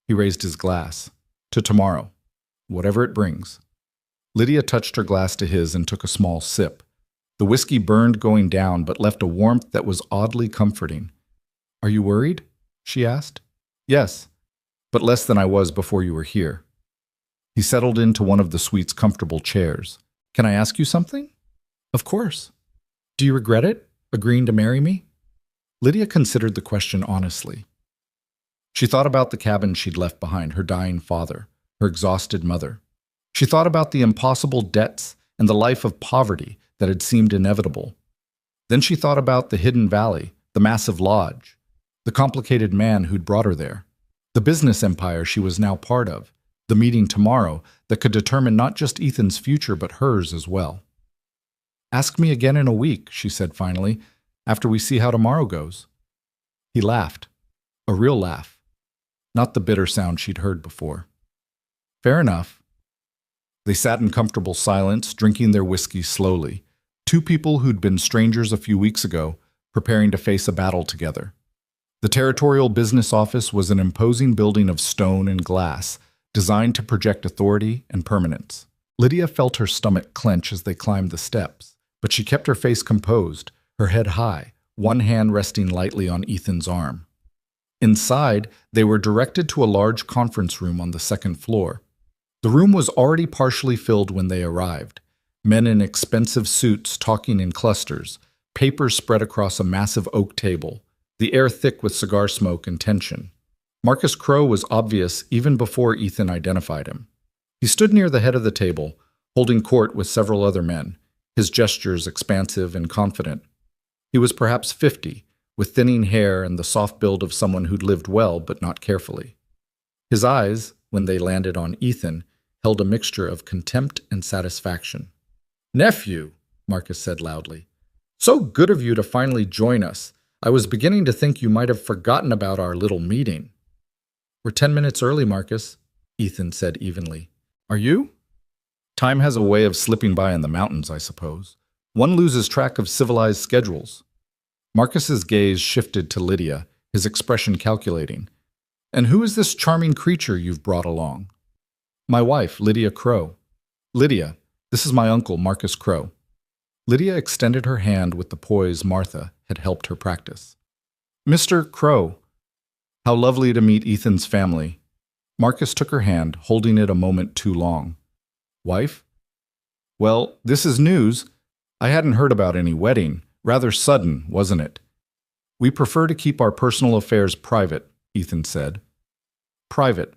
He raised his glass. To tomorrow, whatever it brings. Lydia touched her glass to his and took a small sip. The whiskey burned going down, but left a warmth that was oddly comforting. Are you worried? She asked. Yes, but less than I was before you were here. He settled into one of the suite's comfortable chairs. Can I ask you something? Of course. Do you regret it, agreeing to marry me? Lydia considered the question honestly. She thought about the cabin she'd left behind, her dying father, her exhausted mother. She thought about the impossible debts and the life of poverty that had seemed inevitable. Then she thought about the hidden valley, the massive lodge, the complicated man who'd brought her there, the business empire she was now part of, the meeting tomorrow that could determine not just Ethan's future but hers as well. Ask me again in a week, she said finally, after we see how tomorrow goes. He laughed, a real laugh, not the bitter sound she'd heard before. Fair enough. They sat in comfortable silence, drinking their whiskey slowly. 2 people who'd been strangers a few weeks ago, preparing to face a battle together. The territorial business office was an imposing building of stone and glass, designed to project authority and permanence. Lydia felt her stomach clench as they climbed the steps, but she kept her face composed, her head high, one hand resting lightly on Ethan's arm. Inside, they were directed to a large conference room on the 2nd floor. The room was already partially filled when they arrived. Men in expensive suits talking in clusters, papers spread across a massive oak table, the air thick with cigar smoke and tension. Marcus Crow was obvious even before Ethan identified him. He stood near the head of the table, holding court with several other men, his gestures expansive and confident. He was perhaps 50, with thinning hair and the soft build of someone who'd lived well but not carefully. His eyes, when they landed on Ethan, held a mixture of contempt and satisfaction. Nephew, Marcus said loudly. So good of you to finally join us. I was beginning to think you might have forgotten about our little meeting. We're 10 minutes early, Marcus, Ethan said evenly. Are you? Time has a way of slipping by in the mountains, I suppose. One loses track of civilized schedules. Marcus's gaze shifted to Lydia, his expression calculating. And who is this charming creature you've brought along? My wife, Lydia Crow. Lydia, this is my uncle, Marcus Crow. Lydia extended her hand with the poise Martha had helped her practice. Mr. Crow, how lovely to meet Ethan's family. Marcus took her hand, holding it a moment too long. Wife? Well, this is news. I hadn't heard about any wedding. Rather sudden, wasn't it? We prefer to keep our personal affairs private, Ethan said. Private.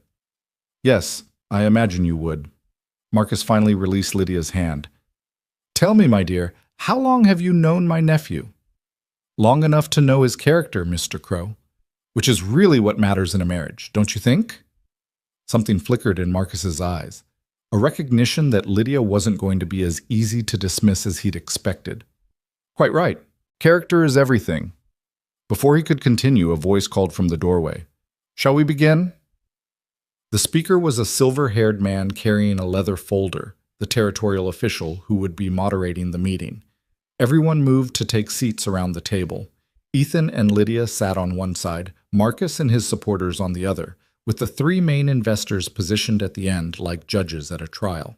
Yes, I imagine you would. Marcus finally released Lydia's hand. Tell me, my dear, how long have you known my nephew? Long enough to know his character, Mr. Crow, which is really what matters in a marriage, don't you think? Something flickered in Marcus's eyes, a recognition that Lydia wasn't going to be as easy to dismiss as he'd expected. Quite right. Character is everything. Before he could continue, a voice called from the doorway. Shall we begin? The speaker was a silver-haired man carrying a leather folder, the territorial official who would be moderating the meeting. Everyone moved to take seats around the table. Ethan and Lydia sat on one side, Marcus and his supporters on the other, with the 3 main investors positioned at the end like judges at a trial.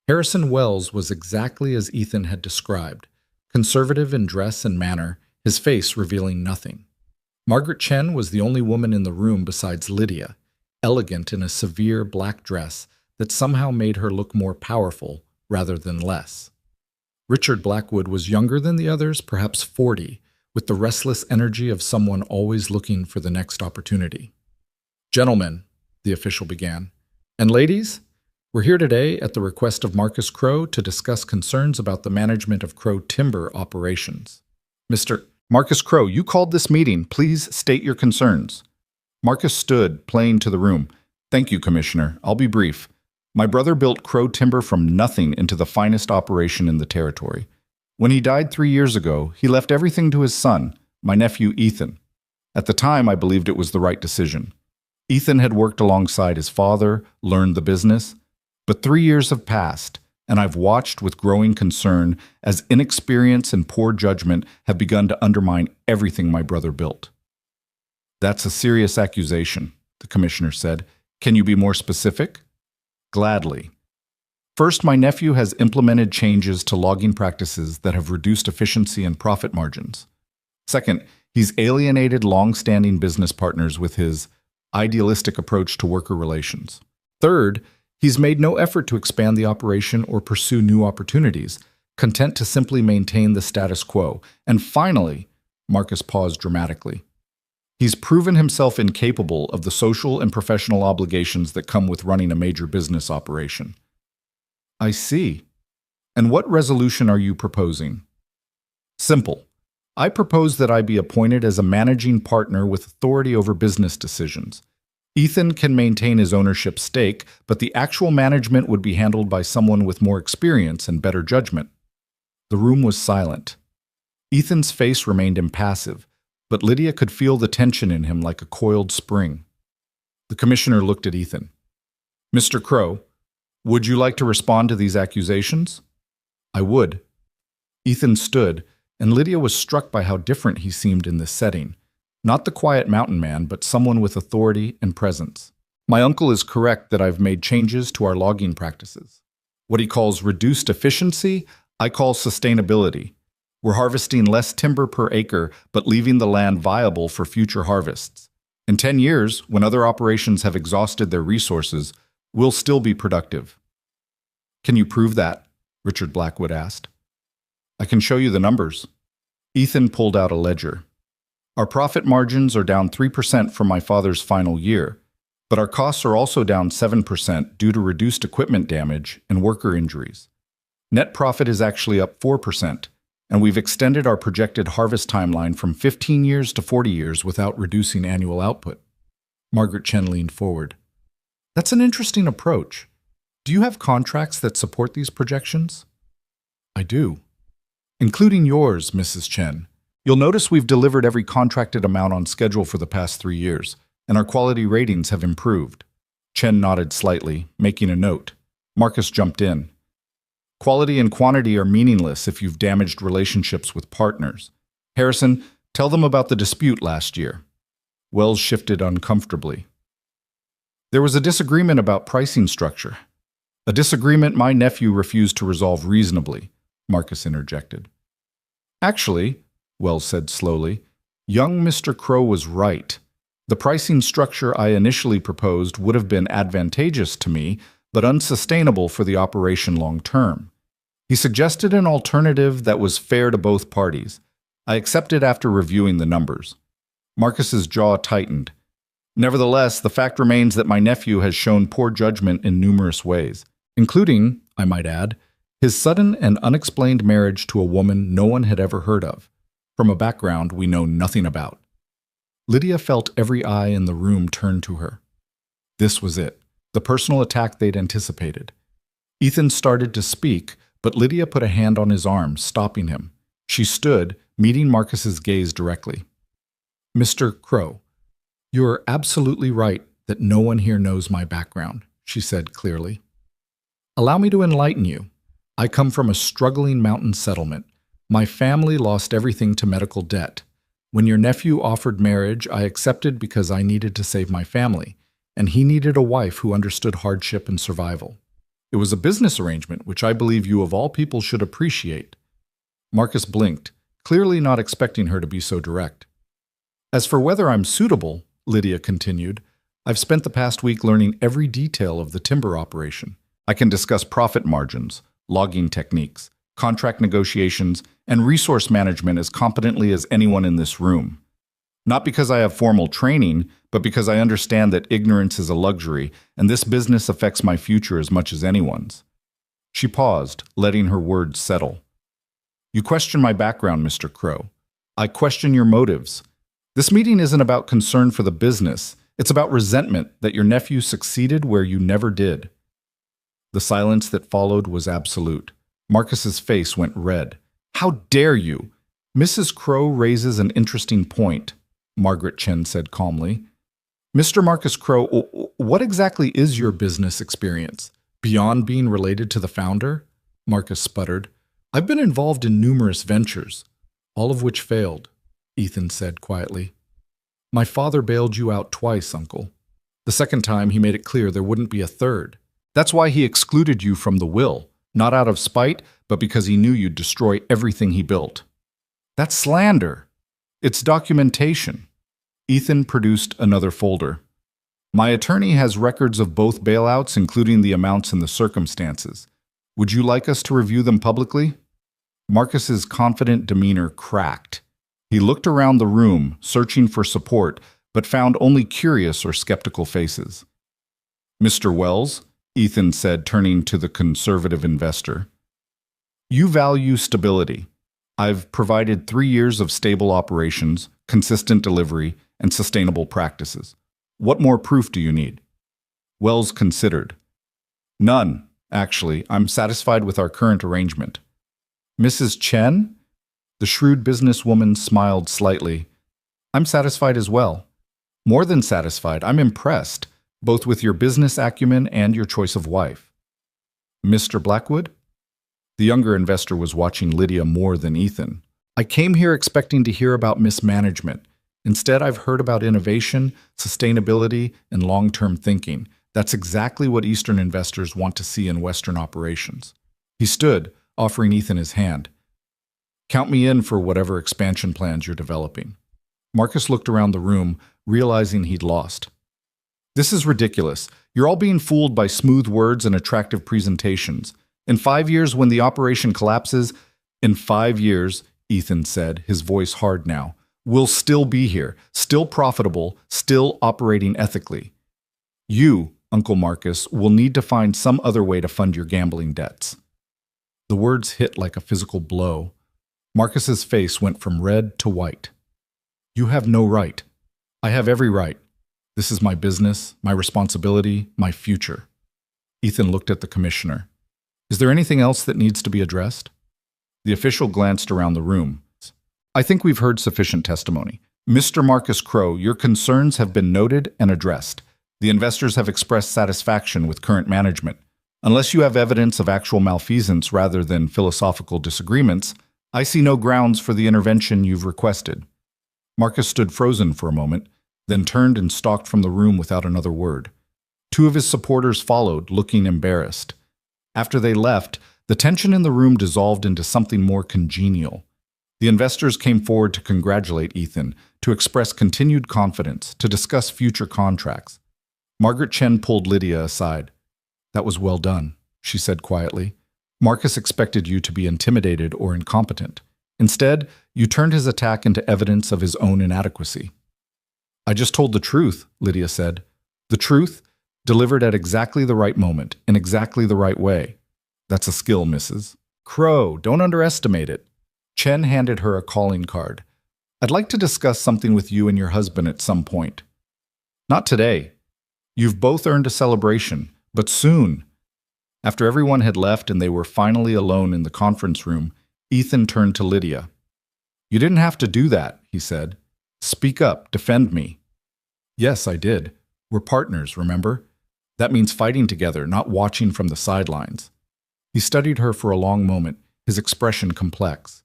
Harrison Wells was exactly as Ethan had described, conservative in dress and manner, his face revealing nothing. Margaret Chen was the only woman in the room besides Lydia, elegant in a severe black dress that somehow made her look more powerful rather than less. Richard Blackwood was younger than the others, perhaps 40, with the restless energy of someone always looking for the next opportunity. Gentlemen, the official began, and ladies, we're here today at the request of Marcus Crow to discuss concerns about the management of Crow timber operations. Mr. Marcus Crow, you called this meeting. Please state your concerns. Marcus stood, playing to the room. Thank you, Commissioner. I'll be brief. My brother built Crow Timber from nothing into the finest operation in the territory. When he died 3 years ago, he left everything to his son, my nephew Ethan. At the time, I believed it was the right decision. Ethan had worked alongside his father, learned the business. But 3 years have passed, and I've watched with growing concern as inexperience and poor judgment have begun to undermine everything my brother built. That's a serious accusation, the commissioner said. Can you be more specific? Gladly. First, my nephew has implemented changes to logging practices that have reduced efficiency and profit margins. Second, he's alienated long-standing business partners with his idealistic approach to worker relations. Third, he's made no effort to expand the operation or pursue new opportunities, content to simply maintain the status quo. And finally, Marcus paused dramatically. He's proven himself incapable of the social and professional obligations that come with running a major business operation. I see. And what resolution are you proposing? Simple. I propose that I be appointed as a managing partner with authority over business decisions. Ethan can maintain his ownership stake, but the actual management would be handled by someone with more experience and better judgment. The room was silent. Ethan's face remained impassive, but Lydia could feel the tension in him like a coiled spring. The commissioner looked at Ethan. Mr. Crow, would you like to respond to these accusations? I would. Ethan stood, and Lydia was struck by how different he seemed in this setting. Not the quiet mountain man, but someone with authority and presence. My uncle is correct that I've made changes to our logging practices. What he calls reduced efficiency, I call sustainability. We're harvesting less timber per acre, but leaving the land viable for future harvests. In 10 years, when other operations have exhausted their resources, we'll still be productive. Can you prove that? Richard Blackwood asked. I can show you the numbers. Ethan pulled out a ledger. Our profit margins are down 3% from my father's final year, but our costs are also down 7% due to reduced equipment damage and worker injuries. Net profit is actually up 4%, and we've extended our projected harvest timeline from 15 years to 40 years without reducing annual output. Margaret Chen leaned forward. That's an interesting approach. Do you have contracts that support these projections? I do. Including yours, Mrs. Chen. You'll notice we've delivered every contracted amount on schedule for the past 3 years, and our quality ratings have improved. Chen nodded slightly, making a note. Marcus jumped in. Quality and quantity are meaningless if you've damaged relationships with partners. Harrison, tell them about the dispute last year. Wells shifted uncomfortably. There was a disagreement about pricing structure. A disagreement my nephew refused to resolve reasonably, Marcus interjected. Actually, Wells said slowly, young Mr. Crow was right. The pricing structure I initially proposed would have been advantageous to me, but unsustainable for the operation long term. He suggested an alternative that was fair to both parties. I accepted after reviewing the numbers. Marcus's jaw tightened. Nevertheless, the fact remains that my nephew has shown poor judgment in numerous ways, including, I might add, his sudden and unexplained marriage to a woman no one had ever heard of, from a background we know nothing about. Lydia felt every eye in the room turn to her. This was it, the personal attack they'd anticipated. Ethan started to speak, but Lydia put a hand on his arm, stopping him. She stood, meeting Marcus's gaze directly. Mr. Crow, you're absolutely right that no one here knows my background, she said clearly. Allow me to enlighten you. I come from a struggling mountain settlement. My family lost everything to medical debt. When your nephew offered marriage, I accepted because I needed to save my family, and he needed a wife who understood hardship and survival. It was a business arrangement which I believe you of all people should appreciate. Marcus blinked, clearly not expecting her to be so direct. As for whether I'm suitable, Lydia continued, I've spent the past week learning every detail of the timber operation. I can discuss profit margins, logging techniques, contract negotiations, and resource management as competently as anyone in this room. Not because I have formal training, but because I understand that ignorance is a luxury, and this business affects my future as much as anyone's. She paused, letting her words settle. You question my background, Mr. Crow. I question your motives. This meeting isn't about concern for the business. It's about resentment that your nephew succeeded where you never did." The silence that followed was absolute. Marcus's face went red. "How dare you?" "Mrs. Crow raises an interesting point," Margaret Chen said calmly. "Mr. Marcus Crow, what exactly is your business experience? Beyond being related to the founder?" Marcus sputtered. "I've been involved in numerous ventures, all of which failed," Ethan said quietly. "My father bailed you out twice, Uncle. The second time he made it clear there wouldn't be a third. That's why he excluded you from the will, not out of spite, but because he knew you'd destroy everything he built." "That's slander. It's documentation." Ethan produced another folder. "My attorney has records of both bailouts, including the amounts and the circumstances. Would you like us to review them publicly?" Marcus's confident demeanor cracked. He looked around the room, searching for support, but found only curious or skeptical faces. "Mr. Wells," Ethan said, turning to the conservative investor, "you value stability. I've provided 3 years of stable operations, consistent delivery, and sustainable practices. What more proof do you need?" Wells considered. "None, actually. I'm satisfied with our current arrangement." "Mrs. Chen?" The shrewd businesswoman smiled slightly. "I'm satisfied as well. More than satisfied, I'm impressed, both with your business acumen and your choice of wife." "Mr. Blackwood?" The younger investor was watching Lydia more than Ethan. "I came here expecting to hear about mismanagement. Instead, I've heard about innovation, sustainability, and long-term thinking. That's exactly what Eastern investors want to see in Western operations." He stood, offering Ethan his hand. "Count me in for whatever expansion plans you're developing." Marcus looked around the room, realizing he'd lost. "This is ridiculous. You're all being fooled by smooth words and attractive presentations. In 5 years, when the operation collapses—" "In 5 years," Ethan said, his voice hard now, "we'll still be here, still profitable, still operating ethically. You, Uncle Marcus, will need to find some other way to fund your gambling debts." The words hit like a physical blow. Marcus's face went from red to white. "You have no right. I have every right. This is my business, my responsibility, my future." Ethan looked at the commissioner. "Is there anything else that needs to be addressed?" The official glanced around the room. "I think we've heard sufficient testimony. Mr. Marcus Crow, your concerns have been noted and addressed. The investors have expressed satisfaction with current management. Unless you have evidence of actual malfeasance rather than philosophical disagreements, I see no grounds for the intervention you've requested." Marcus stood frozen for a moment, then turned and stalked from the room without another word. 2 of his supporters followed, looking embarrassed. After they left, the tension in the room dissolved into something more congenial. The investors came forward to congratulate Ethan, to express continued confidence, to discuss future contracts. Margaret Chen pulled Lydia aside. "That was well done," she said quietly. "Marcus expected you to be intimidated or incompetent. Instead, you turned his attack into evidence of his own inadequacy." "I just told the truth," Lydia said. "The truth, delivered at exactly the right moment, in exactly the right way. That's a skill, Mrs. Crow. Don't underestimate it." Chen handed her a calling card. "I'd like to discuss something with you and your husband at some point." "Not today. You've both earned a celebration, but soon." After everyone had left and they were finally alone in the conference room, Ethan turned to Lydia. "You didn't have to do that," he said. "Speak up, defend me." "Yes, I did. We're partners, remember? That means fighting together, not watching from the sidelines." He studied her for a long moment, his expression complex.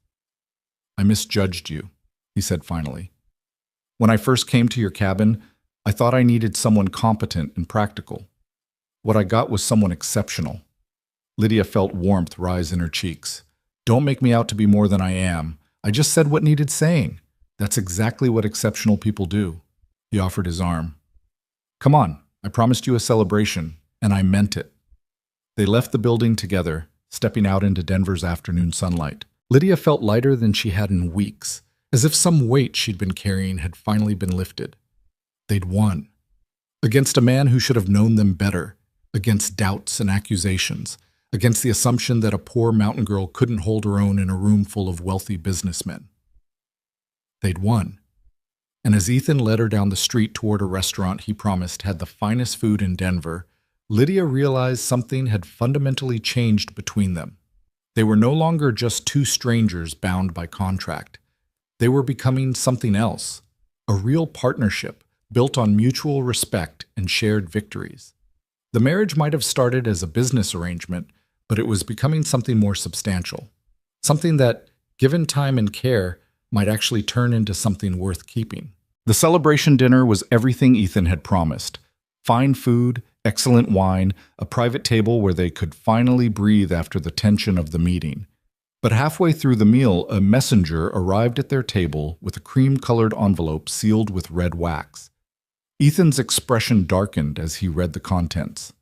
"I misjudged you," he said finally. "When I first came to your cabin, I thought I needed someone competent and practical. What I got was someone exceptional." Lydia felt warmth rise in her cheeks. "Don't make me out to be more than I am. I just said what needed saying. That's exactly what exceptional people do." He offered his arm. "Come on, I promised you a celebration, and I meant it." They left the building together, stepping out into Denver's afternoon sunlight. Lydia felt lighter than she had in weeks, as if some weight she'd been carrying had finally been lifted. They'd won. Against a man who should have known them better, against doubts and accusations, against the assumption that a poor mountain girl couldn't hold her own in a room full of wealthy businessmen. They'd won. and as Ethan led her down the street toward a restaurant he promised had the finest food in Denver, Lydia realized something had fundamentally changed between them. They were no longer just two strangers bound by contract. They were becoming something else, a real partnership built on mutual respect and shared victories. The marriage might have started as a business arrangement, but it was becoming something more substantial, something that, given time and care, might actually turn into something worth keeping. The celebration dinner was everything Ethan had promised. Fine food, excellent wine, a private table where they could finally breathe after the tension of the meeting. But halfway through the meal, a messenger arrived at their table with a cream-colored envelope sealed with red wax. Ethan's expression darkened as he read the contents.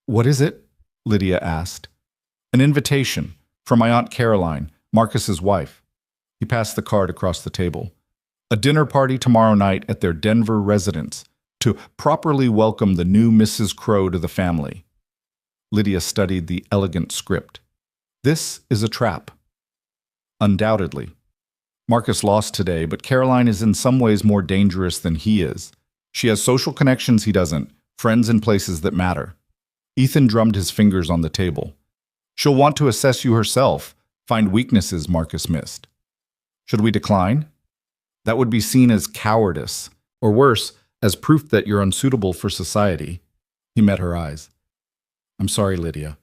"What is it?" Lydia asked. "An invitation from my Aunt Caroline, Marcus's wife." He passed the card across the table. "A dinner party tomorrow night at their Denver residence to properly welcome the new Mrs. Crow to the family." Lydia studied the elegant script. "This is a trap." "Undoubtedly. Marcus lost today, but Caroline is in some ways more dangerous than he is. She has social connections he doesn't, friends in places that matter." Ethan drummed his fingers on the table. "She'll want to assess you herself, find weaknesses Marcus missed." "Should we decline? That would be seen as cowardice, or worse, as proof that you're unsuitable for society." He met her eyes. "I'm sorry, Lydia.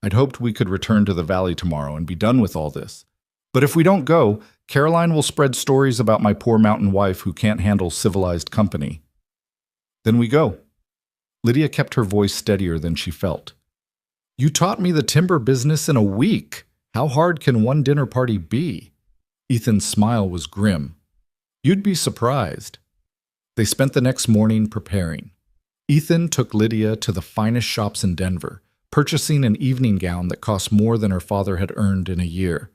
I'd hoped we could return to the valley tomorrow and be done with all this. But if we don't go, Caroline will spread stories about my poor mountain wife who can't handle civilized company." "Then we go." Lydia kept her voice steadier than she felt. "You taught me the timber business in a week. How hard can one dinner party be?" Ethan's smile was grim. "You'd be surprised." They spent the next morning preparing. Ethan took Lydia to the finest shops in Denver, purchasing an evening gown that cost more than her father had earned in a year.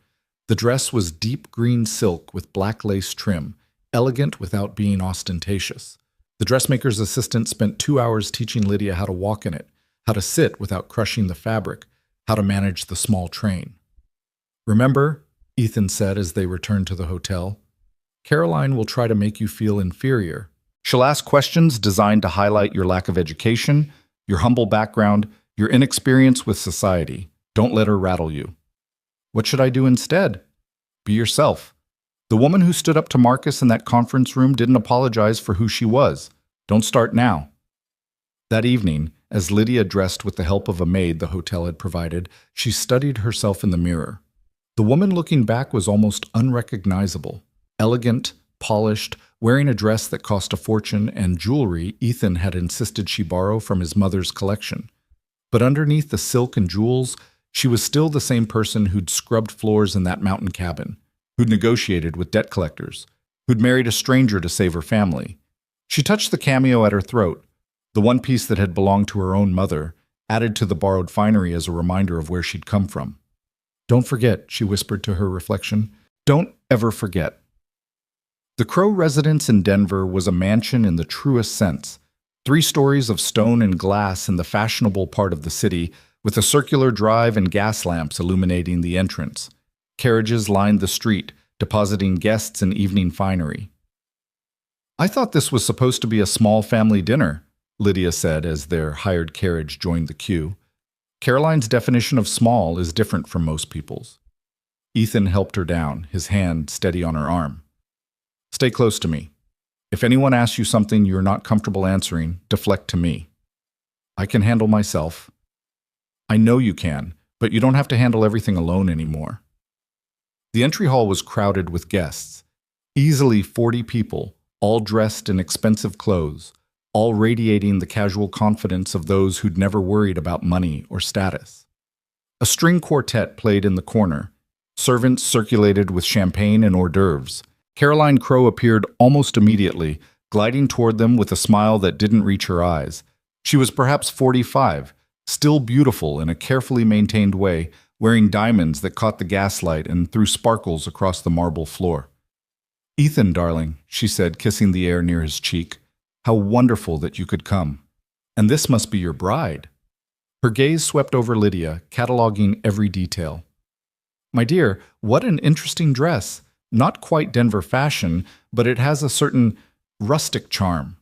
The dress was deep green silk with black lace trim, elegant without being ostentatious. The dressmaker's assistant spent 2 hours teaching Lydia how to walk in it, how to sit without crushing the fabric, how to manage the small train. "Remember," Ethan said as they returned to the hotel, "Caroline will try to make you feel inferior. She'll ask questions designed to highlight your lack of education, your humble background, your inexperience with society. Don't let her rattle you." "What should I do instead?" "Be yourself. The woman who stood up to Marcus in that conference room didn't apologize for who she was. Don't start now." That evening, as Lydia dressed with the help of a maid the hotel had provided, she studied herself in the mirror. The woman looking back was almost unrecognizable. Elegant, polished, wearing a dress that cost a fortune and jewelry Ethan had insisted she borrow from his mother's collection. But underneath the silk and jewels, she was still the same person who'd scrubbed floors in that mountain cabin, who'd negotiated with debt collectors, who'd married a stranger to save her family. She touched the cameo at her throat, the one piece that had belonged to her own mother, added to the borrowed finery as a reminder of where she'd come from. "Don't forget," she whispered to her reflection. "Don't ever forget." The Crow residence in Denver was a mansion in the truest sense. 3 stories of stone and glass in the fashionable part of the city, with a circular drive and gas lamps illuminating the entrance. Carriages lined the street, depositing guests and evening finery. "I thought this was supposed to be a small family dinner," Lydia said as their hired carriage joined the queue. "Caroline's definition of small is different from most people's." Ethan helped her down, his hand steady on her arm. "Stay close to me. If anyone asks you something you're not comfortable answering, deflect to me. I can handle myself." "I know you can, but you don't have to handle everything alone anymore." The entry hall was crowded with guests. Easily 40 people, all dressed in expensive clothes, all radiating the casual confidence of those who'd never worried about money or status. A string quartet played in the corner. Servants circulated with champagne and hors d'oeuvres. Caroline Crow appeared almost immediately, gliding toward them with a smile that didn't reach her eyes. She was perhaps 45, still beautiful in a carefully maintained way, wearing diamonds that caught the gaslight and threw sparkles across the marble floor. "Ethan, darling," she said, kissing the air near his cheek, "how wonderful that you could come. And this must be your bride." Her gaze swept over Lydia, cataloging every detail. "My dear, what an interesting dress. Not quite Denver fashion, but it has a certain rustic charm.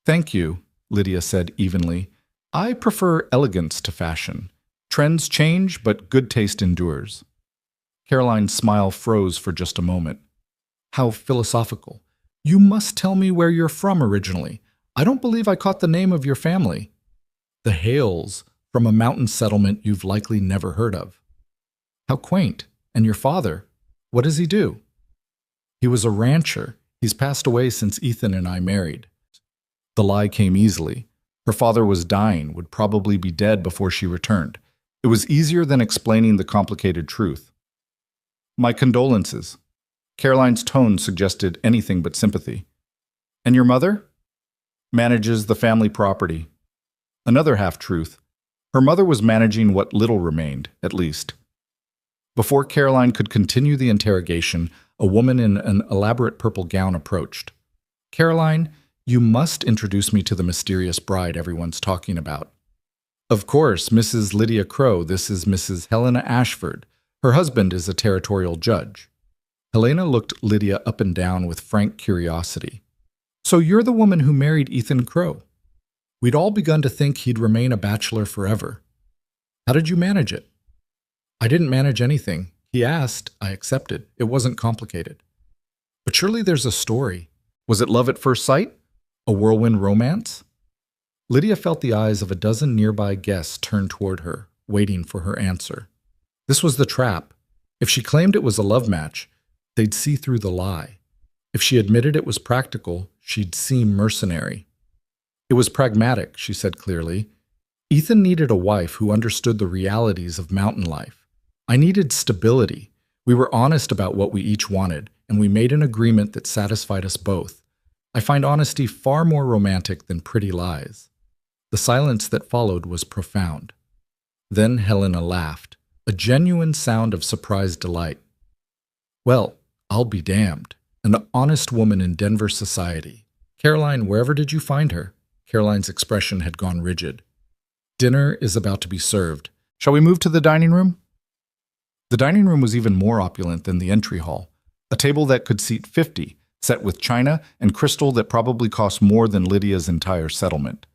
Thank you, Lydia said evenly. I prefer elegance to fashion. Trends change, but good taste endures. Caroline's smile froze for just a moment. How philosophical. You must tell me where you're from originally. I don't believe I caught the name of your family. The Hales, from a mountain settlement you've likely never heard of. How quaint. And your father? What does he do? He was a rancher. He's passed away since Ethan and I married. The lie came easily. Her father was dying, would probably be dead before she returned. It was easier than explaining the complicated truth. My condolences. Caroline's tone suggested anything but sympathy. And your mother? Manages the family property. Another half-truth. Her mother was managing what little remained, at least. Before Caroline could continue the interrogation, a woman in an elaborate purple gown approached. Caroline, you must introduce me to the mysterious bride everyone's talking about. Of course, Mrs. Lydia Crow, this is Mrs. Helena Ashford. Her husband is a territorial judge. Helena looked Lydia up and down with frank curiosity. So you're the woman who married Ethan Crow? We'd all begun to think he'd remain a bachelor forever. How did you manage it? I didn't manage anything. He asked, I accepted. It wasn't complicated. But surely there's a story. Was it love at first sight? A whirlwind romance? Lydia felt the eyes of a dozen nearby guests turn toward her, waiting for her answer. This was the trap. If she claimed it was a love match, they'd see through the lie. If she admitted it was practical, she'd seem mercenary. It was pragmatic, she said clearly. Ethan needed a wife who understood the realities of mountain life. I needed stability. We were honest about what we each wanted, and we made an agreement that satisfied us both. I find honesty far more romantic than pretty lies. The silence that followed was profound. Then Helena laughed, a genuine sound of surprised delight. Well, I'll be damned. An honest woman in Denver society. Caroline, wherever did you find her? Caroline's expression had gone rigid. Dinner is about to be served. Shall we move to the dining room? The dining room was even more opulent than the entry hall. A table that could seat 50, set with china and crystal that probably cost more than Lydia's entire settlement.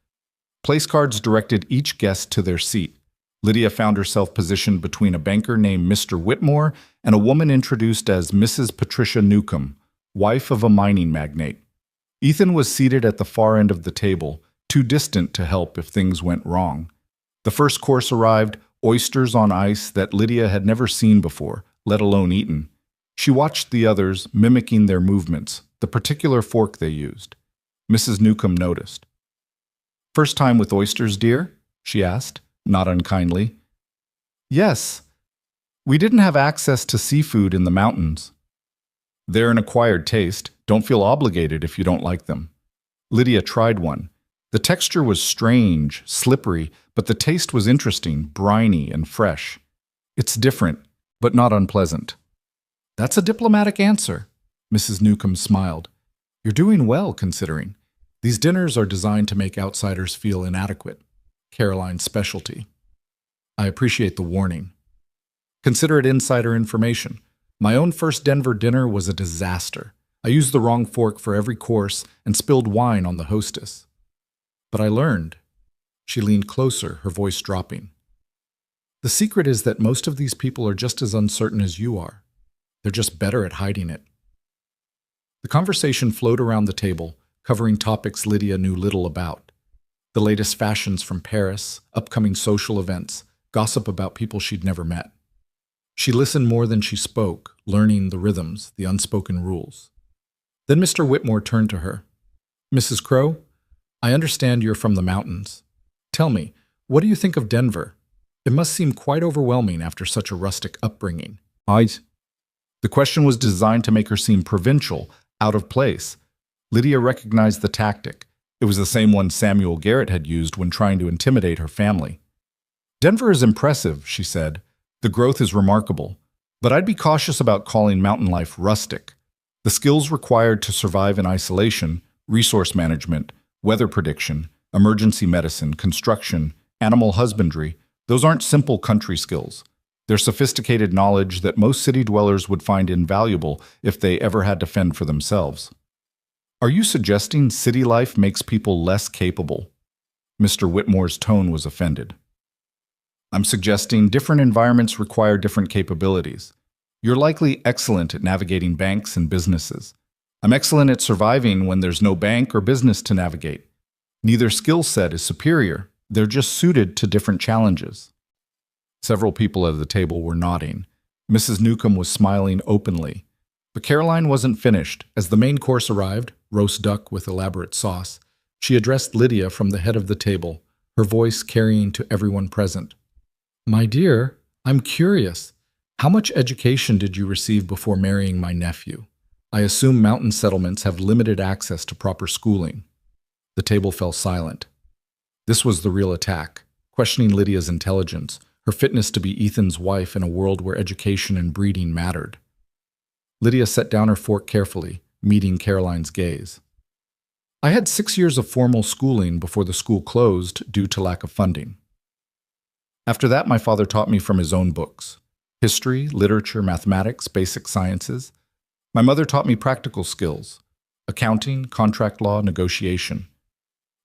Place cards directed each guest to their seat. Lydia found herself positioned between a banker named Mr. Whitmore and a woman introduced as Mrs. Patricia Newcomb, wife of a mining magnate. Ethan was seated at the far end of the table, too distant to help if things went wrong. The first course arrived, oysters on ice that Lydia had never seen before, let alone eaten. She watched the others, mimicking their movements, the particular fork they used. Mrs. Newcomb noticed. First time with oysters, dear? She asked, not unkindly. Yes. We didn't have access to seafood in the mountains. They're an acquired taste. Don't feel obligated if you don't like them. Lydia tried one. The texture was strange, slippery, but the taste was interesting, briny and fresh. It's different, but not unpleasant. That's a diplomatic answer. Mrs. Newcomb smiled. You're doing well, considering. These dinners are designed to make outsiders feel inadequate. Caroline's specialty. I appreciate the warning. Consider it insider information. My own first Denver dinner was a disaster. I used the wrong fork for every course and spilled wine on the hostess. But I learned. She leaned closer, her voice dropping. The secret is that most of these people are just as uncertain as you are. They're just better at hiding it. The conversation flowed around the table, covering topics Lydia knew little about. The latest fashions from Paris, upcoming social events, gossip about people she'd never met. She listened more than she spoke, learning the rhythms, the unspoken rules. Then Mr. Whitmore turned to her. Mrs. Crow, I understand you're from the mountains. Tell me, what do you think of Denver? It must seem quite overwhelming after such a rustic upbringing. The question was designed to make her seem provincial, out of place. Lydia recognized the tactic. It was the same one Samuel Garrett had used when trying to intimidate her family. Denver is impressive, she said. The growth is remarkable. But I'd be cautious about calling mountain life rustic. The skills required to survive in isolation, resource management, weather prediction, emergency medicine, construction, animal husbandry, those aren't simple country skills. Their sophisticated knowledge that most city dwellers would find invaluable if they ever had to fend for themselves. Are you suggesting city life makes people less capable? Mr. Whitmore's tone was offended. I'm suggesting different environments require different capabilities. You're likely excellent at navigating banks and businesses. I'm excellent at surviving when there's no bank or business to navigate. Neither skill set is superior. They're just suited to different challenges. Several people at the table were nodding. Mrs. Newcomb was smiling openly. But Caroline wasn't finished. As the main course arrived, roast duck with elaborate sauce, she addressed Lydia from the head of the table, her voice carrying to everyone present. My dear, I'm curious. How much education did you receive before marrying my nephew? I assume mountain settlements have limited access to proper schooling. The table fell silent. This was the real attack, questioning Lydia's intelligence, her fitness to be Ethan's wife in a world where education and breeding mattered. Lydia set down her fork carefully, meeting Caroline's gaze. I had 6 years of formal schooling before the school closed due to lack of funding. After that, my father taught me from his own books: history, literature, mathematics, basic sciences. My mother taught me practical skills: accounting, contract law, negotiation.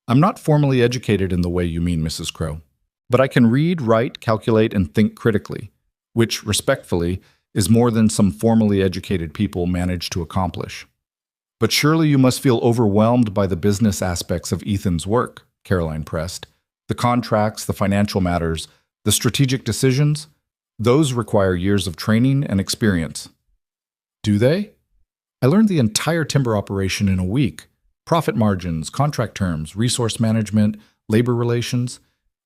I'm not formally educated in the way you mean, Mrs. Crow, but I can read, write, calculate, and think critically, which, respectfully, is more than some formally educated people manage to accomplish. But surely you must feel overwhelmed by the business aspects of Ethan's work, Caroline pressed. The contracts, the financial matters, the strategic decisions, those require years of training and experience. Do they? I learned the entire timber operation in a week. Profit margins, contract terms, resource management, labor relations.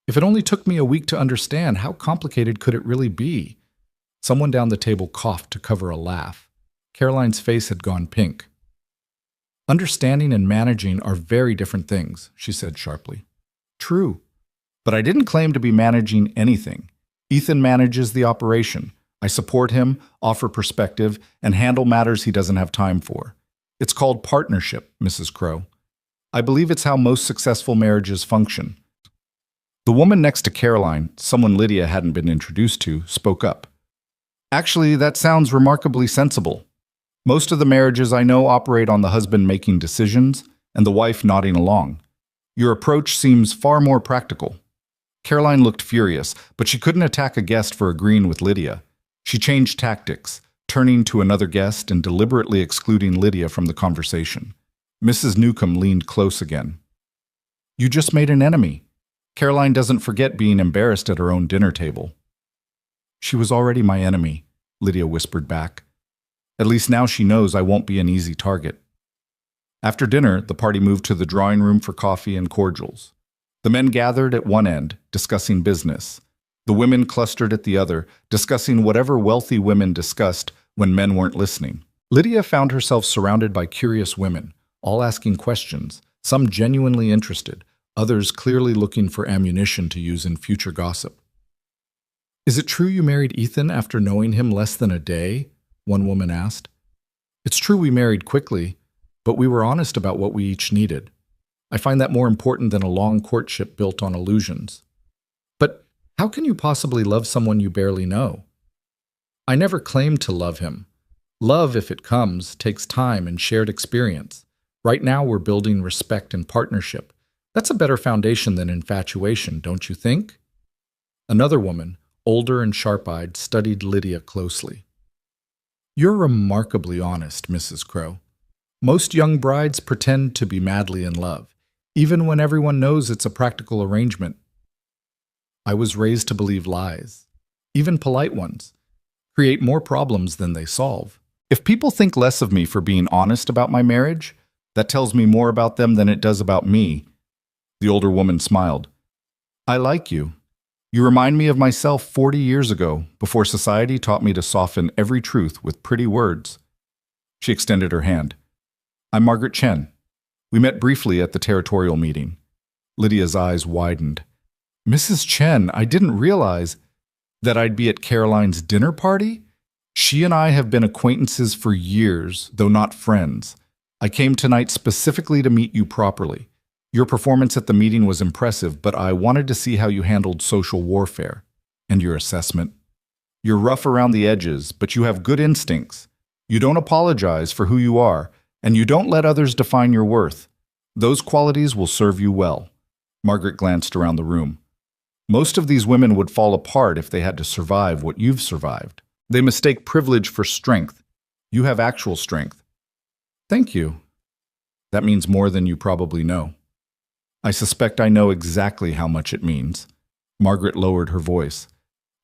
If it only took me a week to understand, how complicated could it really be? Someone down the table coughed to cover a laugh. Caroline's face had gone pink. Understanding and managing are very different things, she said sharply. True, but I didn't claim to be managing anything. Ethan manages the operation. I support him, offer perspective, and handle matters he doesn't have time for. It's called partnership, Mrs. Crow. I believe it's how most successful marriages function. The woman next to Caroline, someone Lydia hadn't been introduced to, spoke up. Actually, that sounds remarkably sensible. Most of the marriages I know operate on the husband making decisions and the wife nodding along. Your approach seems far more practical. Caroline looked furious, but she couldn't attack a guest for agreeing with Lydia. She changed tactics, turning to another guest and deliberately excluding Lydia from the conversation. Mrs. Newcomb leaned close again. You just made an enemy. Caroline doesn't forget being embarrassed at her own dinner table. She was already my enemy, Lydia whispered back. At least now she knows I won't be an easy target. After dinner, the party moved to the drawing room for coffee and cordials. The men gathered at one end, discussing business. The women clustered at the other, discussing whatever wealthy women discussed when men weren't listening. Lydia found herself surrounded by curious women, all asking questions, some genuinely interested, others clearly looking for ammunition to use in future gossip. Is it true you married Ethan after knowing him less than a day? One woman asked. It's true we married quickly, but we were honest about what we each needed. I find that more important than a long courtship built on illusions. But how can you possibly love someone you barely know? I never claimed to love him. Love, if it comes, takes time and shared experience. Right now we're building respect and partnership. That's a better foundation than infatuation, don't you think? Another woman, older and sharp-eyed, studied Lydia closely. You're remarkably honest, Mrs. Crow. Most young brides pretend to be madly in love, even when everyone knows it's a practical arrangement. I was raised to believe lies, even polite ones, create more problems than they solve. If people think less of me for being honest about my marriage, that tells me more about them than it does about me. The older woman smiled. I like you. You remind me of myself 40 years ago, before society taught me to soften every truth with pretty words. She extended her hand. I'm Margaret Chen. We met briefly at the territorial meeting. Lydia's eyes widened. Mrs. Chen, I didn't realize that I'd be at Caroline's dinner party? She and I have been acquaintances for years, though not friends. I came tonight specifically to meet you properly. Your performance at the meeting was impressive, but I wanted to see how you handled social warfare. And your assessment. You're rough around the edges, but you have good instincts. You don't apologize for who you are, and you don't let others define your worth. Those qualities will serve you well." Margaret glanced around the room. "Most of these women would fall apart if they had to survive what you've survived. They mistake privilege for strength. You have actual strength." "Thank you." "That means more than you probably know." "I suspect I know exactly how much it means." Margaret lowered her voice.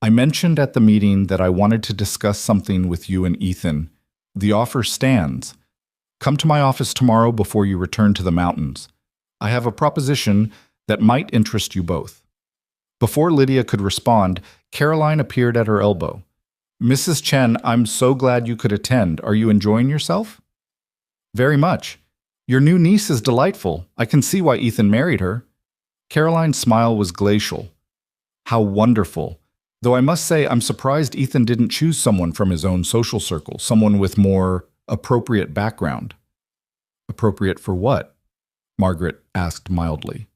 "I mentioned at the meeting that I wanted to discuss something with you and Ethan. The offer stands. Come to my office tomorrow before you return to the mountains. I have a proposition that might interest you both." Before Lydia could respond, Caroline appeared at her elbow. "Mrs. Chen, I'm so glad you could attend. Are you enjoying yourself?" "Very much. Your new niece is delightful. I can see why Ethan married her." Caroline's smile was glacial. "How wonderful. Though I must say I'm surprised Ethan didn't choose someone from his own social circle, someone with more appropriate background." "Appropriate for what?" Margaret asked mildly.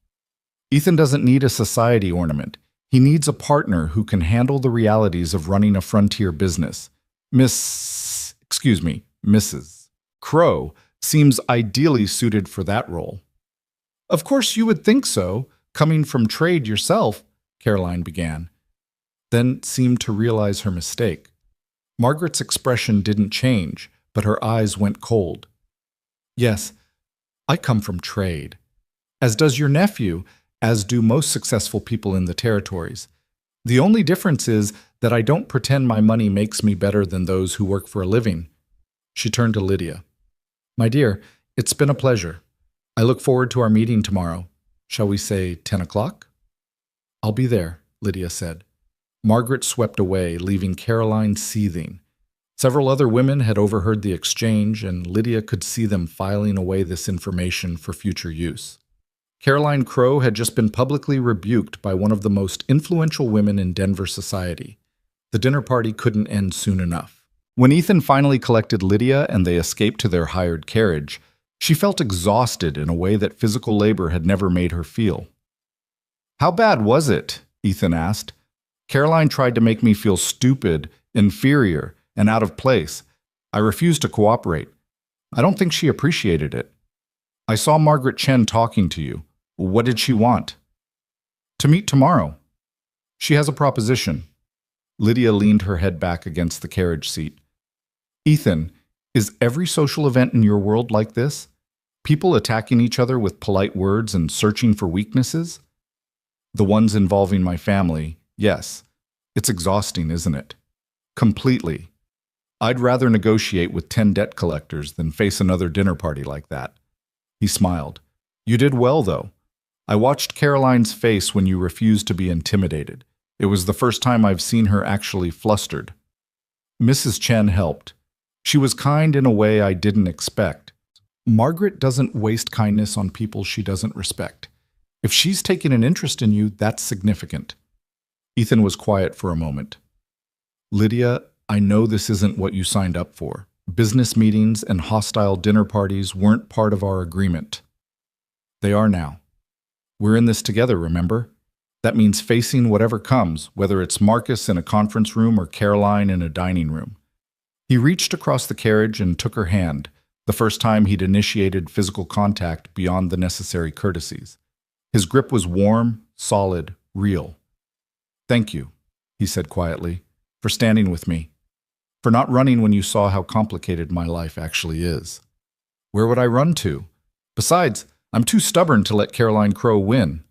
"Ethan doesn't need a society ornament. He needs a partner who can handle the realities of running a frontier business. Mrs. Crow seems ideally suited for that role." "Of course you would think so, coming from trade yourself," Caroline began, then seemed to realize her mistake. Margaret's expression didn't change, but her eyes went cold. "Yes, I come from trade. As does your nephew, as do most successful people in the territories. The only difference is that I don't pretend my money makes me better than those who work for a living." She turned to Lydia. "My dear, it's been a pleasure. I look forward to our meeting tomorrow. Shall we say 10 o'clock? "I'll be there," Lydia said. Margaret swept away, leaving Caroline seething. Several other women had overheard the exchange, and Lydia could see them filing away this information for future use. Caroline Crow had just been publicly rebuked by one of the most influential women in Denver society. The dinner party couldn't end soon enough. When Ethan finally collected Lydia and they escaped to their hired carriage, she felt exhausted in a way that physical labor had never made her feel. "How bad was it?" Ethan asked. "Caroline tried to make me feel stupid, inferior, and out of place. I refused to cooperate. I don't think she appreciated it. I saw Margaret Chen talking to you. What did she want?" "To meet tomorrow. She has a proposition." Lydia leaned her head back against the carriage seat. "Ethan, is every social event in your world like this? People attacking each other with polite words and searching for weaknesses?" "The ones involving my family, yes. It's exhausting, isn't it?" "Completely. I'd rather negotiate with 10 debt collectors than face another dinner party like that." He smiled. "You did well, though. I watched Caroline's face when you refused to be intimidated. It was the first time I've seen her actually flustered." Mrs. Chen helped. She was kind in a way I didn't expect. Margaret doesn't waste kindness on people she doesn't respect. If she's taken an interest in you, that's significant. Ethan was quiet for a moment. "Lydia, I know this isn't what you signed up for. Business meetings and hostile dinner parties weren't part of our agreement. They are now. We're in this together, remember? That means facing whatever comes, whether it's Marcus in a conference room or Caroline in a dining room." He reached across the carriage and took her hand, the first time he'd initiated physical contact beyond the necessary courtesies. His grip was warm, solid, real. "Thank you," he said quietly, "for standing with me, for not running when you saw how complicated my life actually is." "Where would I run to? Besides, I'm too stubborn to let Caroline Crow win."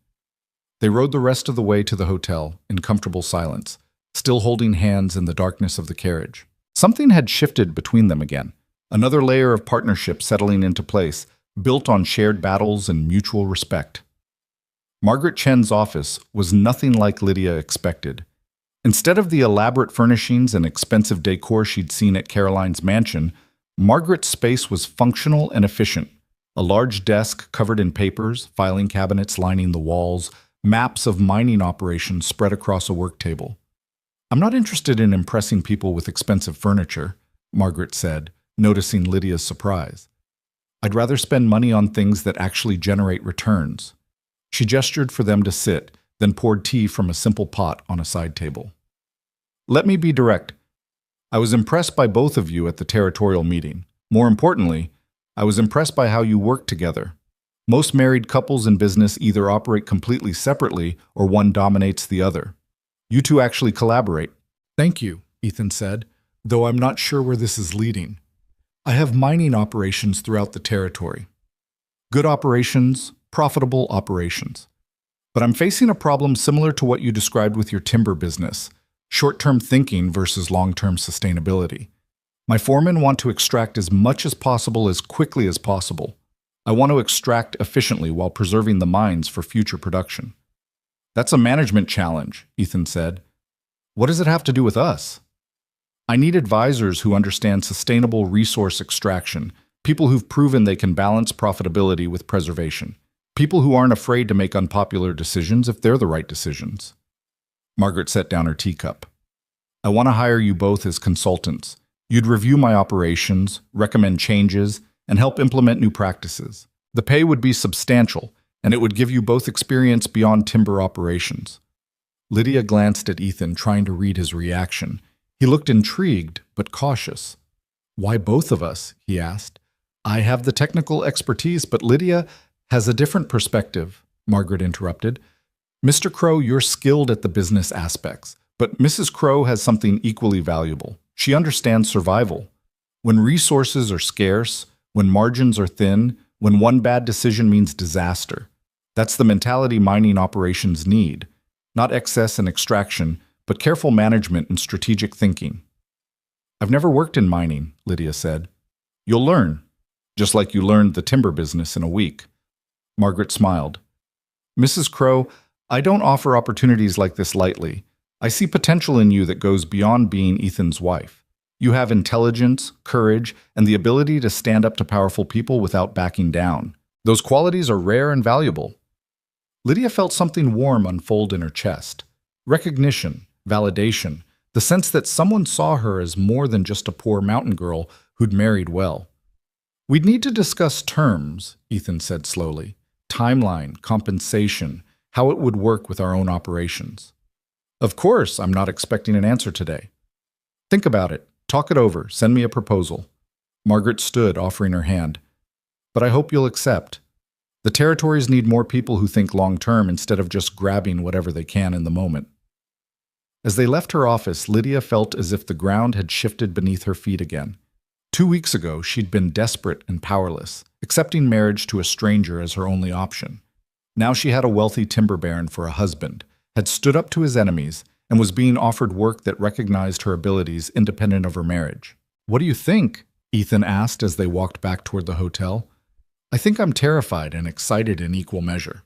They rode the rest of the way to the hotel in comfortable silence, still holding hands in the darkness of the carriage. Something had shifted between them again, another layer of partnership settling into place, built on shared battles and mutual respect. Margaret Chen's office was nothing like Lydia expected. Instead of the elaborate furnishings and expensive decor she'd seen at Caroline's mansion, Margaret's space was functional and efficient. A large desk covered in papers, filing cabinets lining the walls, maps of mining operations spread across a work table. "I'm not interested in impressing people with expensive furniture," Margaret said, noticing Lydia's surprise. "I'd rather spend money on things that actually generate returns." She gestured for them to sit, then poured tea from a simple pot on a side table. Let me be direct. I was impressed by both of you at the territorial meeting. More importantly, I was impressed by how you work together. Most married couples in business either operate completely separately or one dominates the other. You two actually collaborate. Thank you, Ethan said, though I'm not sure where this is leading. I have mining operations throughout the territory. Good operations, profitable operations. But I'm facing a problem similar to what you described with your timber business, short-term thinking versus long-term sustainability. My foremen want to extract as much as possible as quickly as possible. I want to extract efficiently while preserving the mines for future production. That's a management challenge, Ethan said. What does it have to do with us? I need advisors who understand sustainable resource extraction, people who've proven they can balance profitability with preservation, people who aren't afraid to make unpopular decisions if they're the right decisions. Margaret set down her teacup. I want to hire you both as consultants. You'd review my operations, recommend changes, and help implement new practices. The pay would be substantial, and it would give you both experience beyond timber operations. Lydia glanced at Ethan, trying to read his reaction. He looked intrigued, but cautious. Why both of us? He asked. I have the technical expertise, but Lydia has a different perspective, Margaret interrupted. Mr. Crow, you're skilled at the business aspects, but Mrs. Crow has something equally valuable. She understands survival. When resources are scarce, when margins are thin, when one bad decision means disaster. That's the mentality mining operations need. Not excess and extraction, but careful management and strategic thinking. I've never worked in mining, Lydia said. You'll learn, just like you learned the timber business in a week. Margaret smiled. Mrs. Crow, I don't offer opportunities like this lightly. I see potential in you that goes beyond being Ethan's wife. You have intelligence, courage, and the ability to stand up to powerful people without backing down. Those qualities are rare and valuable. Lydia felt something warm unfold in her chest. Recognition, validation, the sense that someone saw her as more than just a poor mountain girl who'd married well. We'd need to discuss terms, Ethan said slowly. Timeline, compensation, how it would work with our own operations. Of course, I'm not expecting an answer today. Think about it. Talk it over. Send me a proposal. Margaret stood, offering her hand. But I hope you'll accept. The territories need more people who think long-term instead of just grabbing whatever they can in the moment. As they left her office, Lydia felt as if the ground had shifted beneath her feet again. 2 weeks ago, she'd been desperate and powerless, accepting marriage to a stranger as her only option. Now she had a wealthy timber baron for a husband, had stood up to his enemies, and was being offered work that recognized her abilities independent of her marriage. What do you think? Ethan asked as they walked back toward the hotel. I think I'm terrified and excited in equal measure.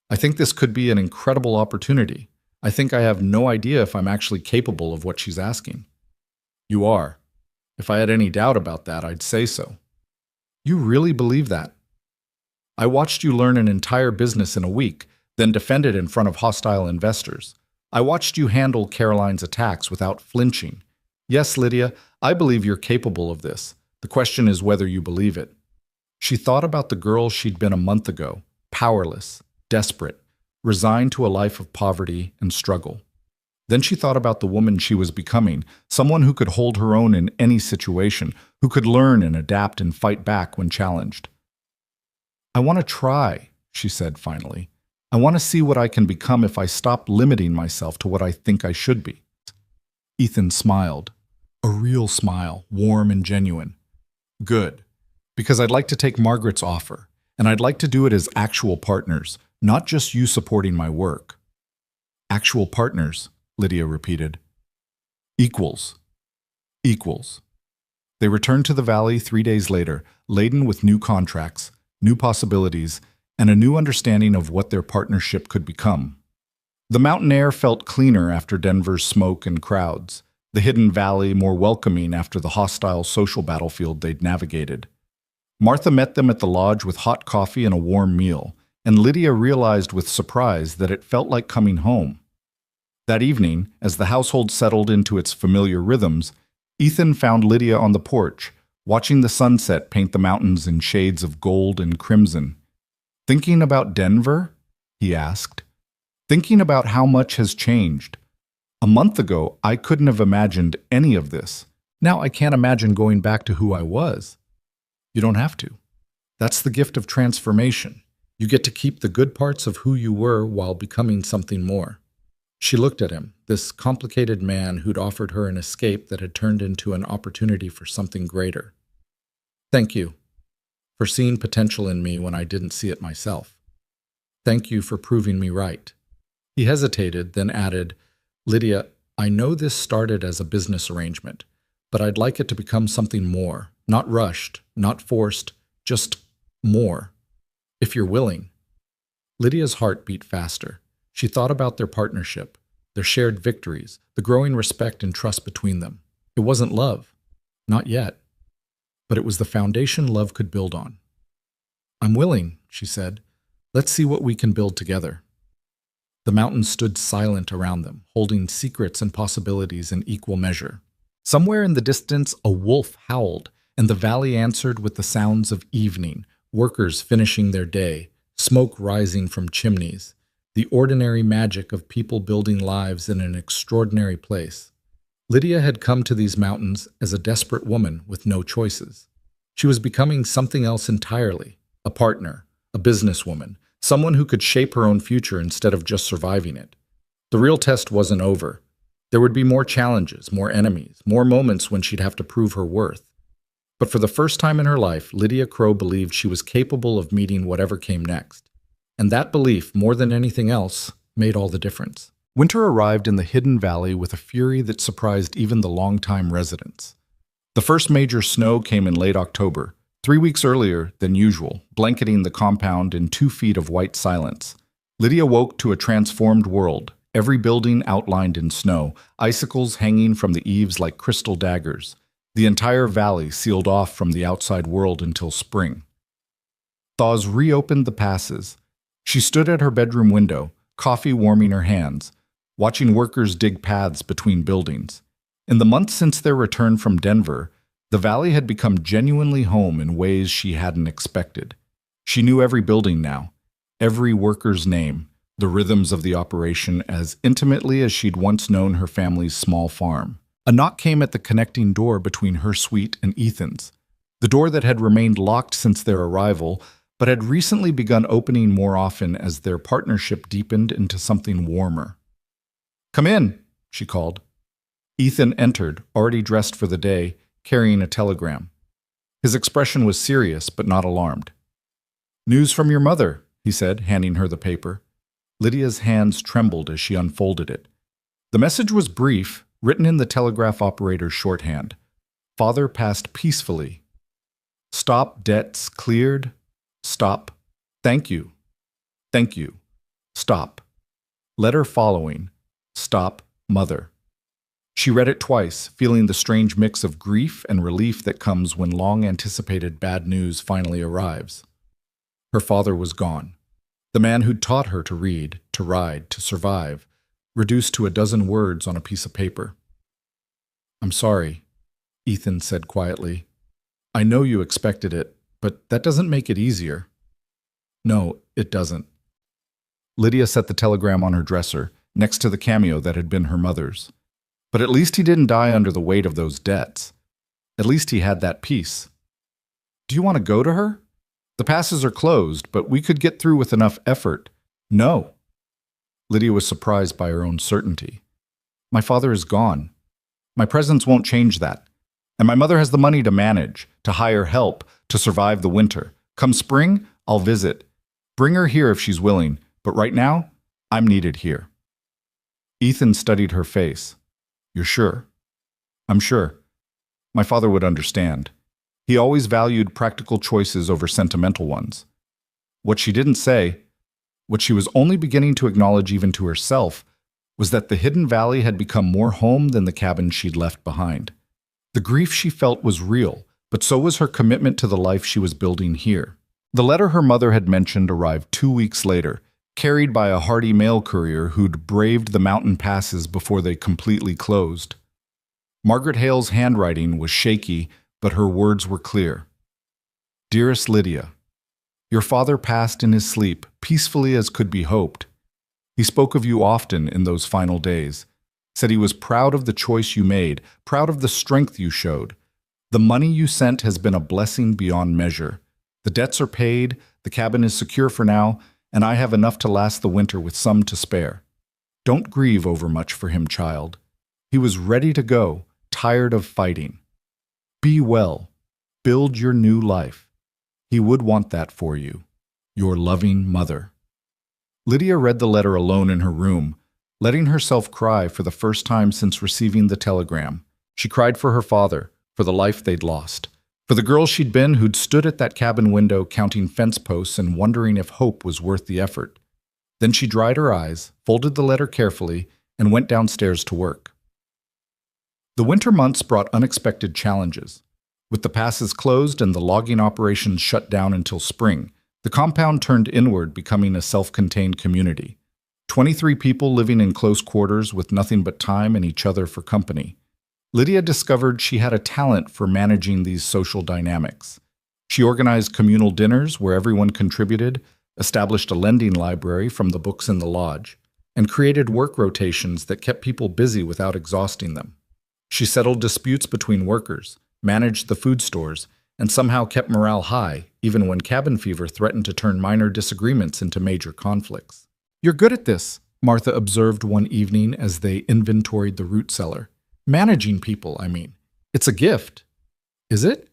I think this could be an incredible opportunity. I think I have no idea if I'm actually capable of what she's asking. You are. If I had any doubt about that, I'd say so. You really believe that? I watched you learn an entire business in a week, then defend it in front of hostile investors. I watched you handle Caroline's attacks without flinching. Yes, Lydia, I believe you're capable of this. The question is whether you believe it. She thought about the girl she'd been a month ago, powerless, desperate, resigned to a life of poverty and struggle. Then she thought about the woman she was becoming, someone who could hold her own in any situation, who could learn and adapt and fight back when challenged. I want to try, she said finally. I want to see what I can become if I stop limiting myself to what I think I should be. Ethan smiled. A real smile, warm and genuine. Good, because I'd like to take Margaret's offer, and I'd like to do it as actual partners, not just you supporting my work. Actual partners, Lydia repeated. Equals. Equals. They returned to the valley 3 days later, laden with new contracts, new possibilities, and a new understanding of what their partnership could become. The mountain air felt cleaner after Denver's smoke and crowds, the hidden valley more welcoming after the hostile social battlefield they'd navigated. Martha met them at the lodge with hot coffee and a warm meal, and Lydia realized with surprise that it felt like coming home. That evening, as the household settled into its familiar rhythms, Ethan found Lydia on the porch, watching the sunset paint the mountains in shades of gold and crimson. Thinking about Denver? He asked. Thinking about how much has changed. A month ago, I couldn't have imagined any of this. Now I can't imagine going back to who I was. You don't have to. That's the gift of transformation. You get to keep the good parts of who you were while becoming something more. She looked at him, this complicated man who'd offered her an escape that had turned into an opportunity for something greater. Thank you for seeing potential in me when I didn't see it myself. Thank you for proving me right. He hesitated, then added, Lydia, I know this started as a business arrangement, but I'd like it to become something more, not rushed, not forced, just more. If you're willing. Lydia's heart beat faster. She thought about their partnership, their shared victories, the growing respect and trust between them. It wasn't love. Not yet. But it was the foundation love could build on. I'm willing, she said. Let's see what we can build together. The mountains stood silent around them, holding secrets and possibilities in equal measure. Somewhere in the distance, a wolf howled, and the valley answered with the sounds of evening, workers finishing their day, smoke rising from chimneys, the ordinary magic of people building lives in an extraordinary place. Lydia had come to these mountains as a desperate woman with no choices. She was becoming something else entirely, a partner, a businesswoman, someone who could shape her own future instead of just surviving it. The real test wasn't over. There would be more challenges, more enemies, more moments when she'd have to prove her worth. But for the first time in her life, Lydia Crow believed she was capable of meeting whatever came next. And that belief, more than anything else, made all the difference. Winter arrived in the hidden valley with a fury that surprised even the longtime residents. The first major snow came in late October, 3 weeks earlier than usual, blanketing the compound in 2 feet of white silence. Lydia woke to a transformed world, every building outlined in snow, icicles hanging from the eaves like crystal daggers, the entire valley sealed off from the outside world until spring. Thaws reopened the passes. She stood at her bedroom window, coffee warming her hands, watching workers dig paths between buildings. In the months since their return from Denver, the valley had become genuinely home in ways she hadn't expected. She knew every building now, every worker's name, the rhythms of the operation as intimately as she'd once known her family's small farm. A knock came at the connecting door between her suite and Ethan's, the door that had remained locked since their arrival, but had recently begun opening more often as their partnership deepened into something warmer. "Come in," she called. Ethan entered, already dressed for the day, carrying a telegram. His expression was serious, but not alarmed. "News from your mother," he said, handing her the paper. Lydia's hands trembled as she unfolded it. The message was brief, written in the telegraph operator's shorthand. Father passed peacefully. Stop debts cleared. Stop. Thank you. Thank you. Stop. Letter following. Stop. Mother. She read it twice, feeling the strange mix of grief and relief that comes when long-anticipated bad news finally arrives. Her father was gone. The man who'd taught her to read, to ride, to survive, reduced to a dozen words on a piece of paper. "I'm sorry," Ethan said quietly. "I know you expected it, but that doesn't make it easier." "No, it doesn't." Lydia set the telegram on her dresser, next to the cameo that had been her mother's. But at least he didn't die under the weight of those debts. At least he had that peace. "Do you want to go to her? The passes are closed, but we could get through with enough effort." "No." Lydia was surprised by her own certainty. "My father is gone. My presence won't change that. And my mother has the money to manage, to hire help, to survive the winter. Come spring, I'll visit. Bring her here if she's willing, but right now, I'm needed here." Ethan studied her face. "You're sure?" "I'm sure. My father would understand. He always valued practical choices over sentimental ones." What she didn't say, what she was only beginning to acknowledge even to herself, was that the hidden valley had become more home than the cabin she'd left behind. The grief she felt was real, but so was her commitment to the life she was building here. The letter her mother had mentioned arrived 2 weeks later, carried by a hardy mail courier who'd braved the mountain passes before they completely closed. Margaret Hale's handwriting was shaky, but her words were clear. "Dearest Lydia, your father passed in his sleep, peacefully as could be hoped. He spoke of you often in those final days. Said he was proud of the choice you made, proud of the strength you showed. The money you sent has been a blessing beyond measure. The debts are paid, the cabin is secure for now, and I have enough to last the winter with some to spare. Don't grieve overmuch for him, child. He was ready to go, tired of fighting. Be well. Build your new life. He would want that for you. Your loving mother. Lydia read the letter alone in her room, letting herself cry for the first time since receiving the telegram. She cried for her father, for the life they'd lost, for the girl she'd been who'd stood at that cabin window counting fence posts and wondering if hope was worth the effort. Then she dried her eyes, folded the letter carefully, and went downstairs to work. The winter months brought unexpected challenges. With the passes closed and the logging operations shut down until spring, the compound turned inward, becoming a self-contained community. 23 people living in close quarters with nothing but time and each other for company. Lydia discovered she had a talent for managing these social dynamics. She organized communal dinners where everyone contributed, established a lending library from the books in the lodge, and created work rotations that kept people busy without exhausting them. She settled disputes between workers, managed the food stores, and somehow kept morale high, even when cabin fever threatened to turn minor disagreements into major conflicts. "You're good at this," Martha observed one evening as they inventoried the root cellar. "Managing people, I mean. It's a gift." "Is it?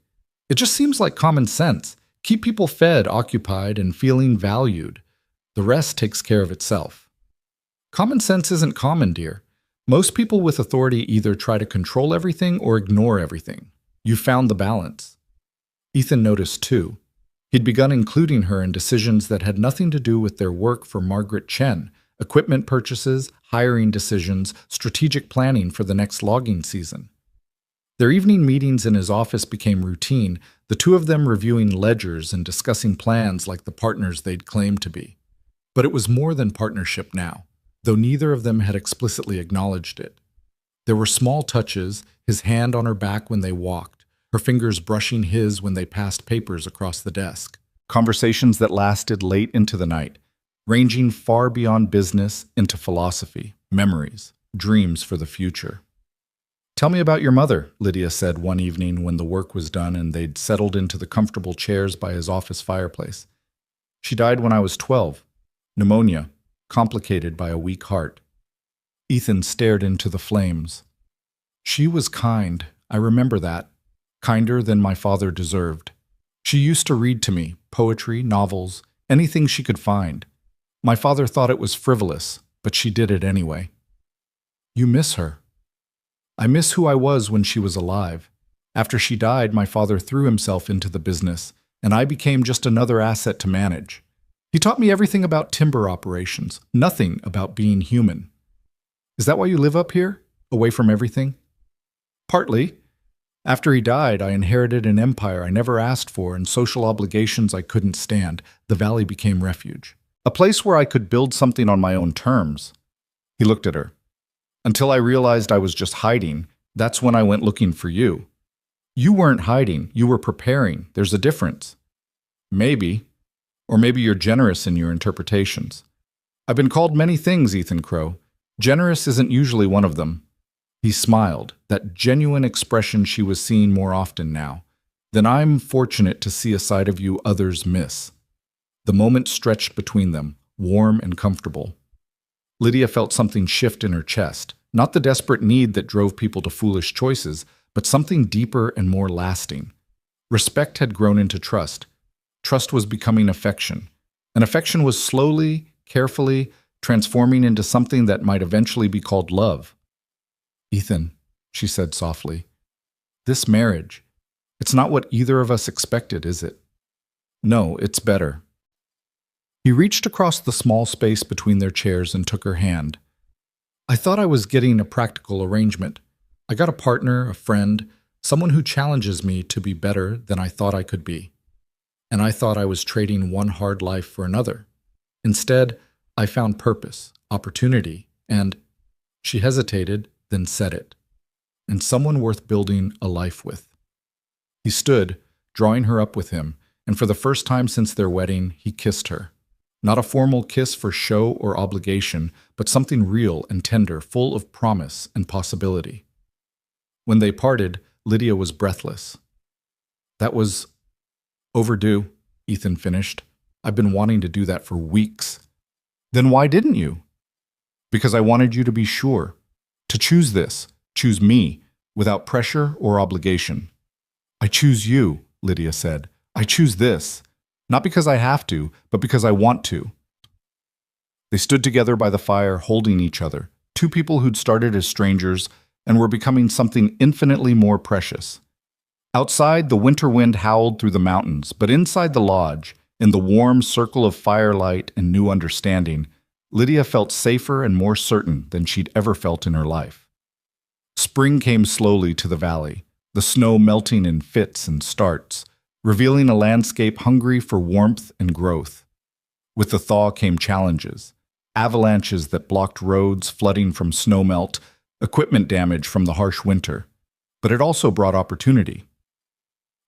It just seems like common sense. Keep people fed, occupied, and feeling valued. The rest takes care of itself." "Common sense isn't common, dear. Most people with authority either try to control everything or ignore everything. You found the balance." Ethan noticed too. He'd begun including her in decisions that had nothing to do with their work for Margaret Chen: equipment purchases, hiring decisions, strategic planning for the next logging season. Their evening meetings in his office became routine, the two of them reviewing ledgers and discussing plans like the partners they'd claimed to be. But it was more than partnership now, though neither of them had explicitly acknowledged it. There were small touches, his hand on her back when they walked, her fingers brushing his when they passed papers across the desk. Conversations that lasted late into the night, ranging far beyond business into philosophy, memories, dreams for the future. "Tell me about your mother," Lydia said one evening when the work was done and they'd settled into the comfortable chairs by his office fireplace. "She died when I was 12. Pneumonia, complicated by a weak heart." Ethan stared into the flames. "She was kind, I remember that. Kinder than my father deserved. She used to read to me, poetry, novels, anything she could find. My father thought it was frivolous, but she did it anyway." "You miss her." "I miss who I was when she was alive. After she died, my father threw himself into the business, and I became just another asset to manage. He taught me everything about timber operations, nothing about being human." "Is that why you live up here, away from everything?" "Partly. After he died, I inherited an empire I never asked for and social obligations I couldn't stand. The valley became refuge. A place where I could build something on my own terms." He looked at her. "Until I realized I was just hiding, that's when I went looking for you." "You weren't hiding, you were preparing. There's a difference." "Maybe. Or maybe you're generous in your interpretations." "I've been called many things, Ethan Crow. Generous isn't usually one of them." He smiled, that genuine expression she was seeing more often now. "Then I'm fortunate to see a side of you others miss." The moment stretched between them, warm and comfortable. Lydia felt something shift in her chest, not the desperate need that drove people to foolish choices, but something deeper and more lasting. Respect had grown into trust. Trust was becoming affection. And affection was slowly, carefully, transforming into something that might eventually be called love. "Ethan," she said softly, "this marriage, it's not what either of us expected, is it?" "No, it's better." He reached across the small space between their chairs and took her hand. "I thought I was getting a practical arrangement. I got a partner, a friend, someone who challenges me to be better than I thought I could be. And I thought I was trading one hard life for another. Instead, I found purpose, opportunity, and—" She hesitated, then said it. "And someone worth building a life with." He stood, drawing her up with him, and for the first time since their wedding, he kissed her. Not a formal kiss for show or obligation, but something real and tender, full of promise and possibility. When they parted, Lydia was breathless. That was overdue, Ethan finished. I've been wanting to do that for weeks. Then why didn't you? Because I wanted you to be sure. To choose this, choose me, without pressure or obligation. I choose you, Lydia said. I choose this. Not because I have to, but because I want to. They stood together by the fire, holding each other, two people who'd started as strangers and were becoming something infinitely more precious. Outside, the winter wind howled through the mountains, but inside the lodge, in the warm circle of firelight and new understanding, Lydia felt safer and more certain than she'd ever felt in her life. Spring came slowly to the valley, the snow melting in fits and starts, revealing a landscape hungry for warmth and growth. With the thaw came challenges, avalanches that blocked roads, flooding from snowmelt, equipment damage from the harsh winter. But it also brought opportunity.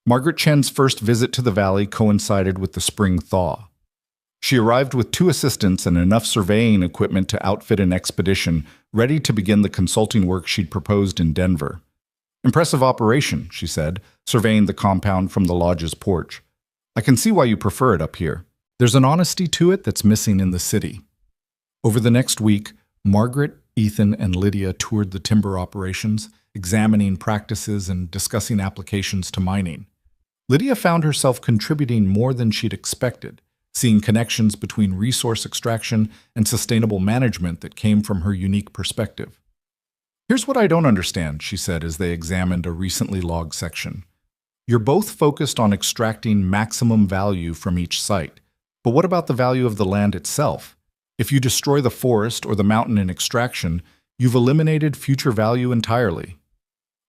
Margaret Chen's first visit to the valley coincided with the spring thaw. She arrived with 2 assistants and enough surveying equipment to outfit an expedition, ready to begin the consulting work she'd proposed in Denver. Impressive operation, she said, surveying the compound from the lodge's porch. I can see why you prefer it up here. There's an honesty to it that's missing in the city. Over the next week, Margaret, Ethan, and Lydia toured the timber operations, examining practices and discussing applications to mining. Lydia found herself contributing more than she'd expected, seeing connections between resource extraction and sustainable management that came from her unique perspective. Here's what I don't understand, she said as they examined a recently logged section. You're both focused on extracting maximum value from each site, but what about the value of the land itself? If you destroy the forest or the mountain in extraction, you've eliminated future value entirely.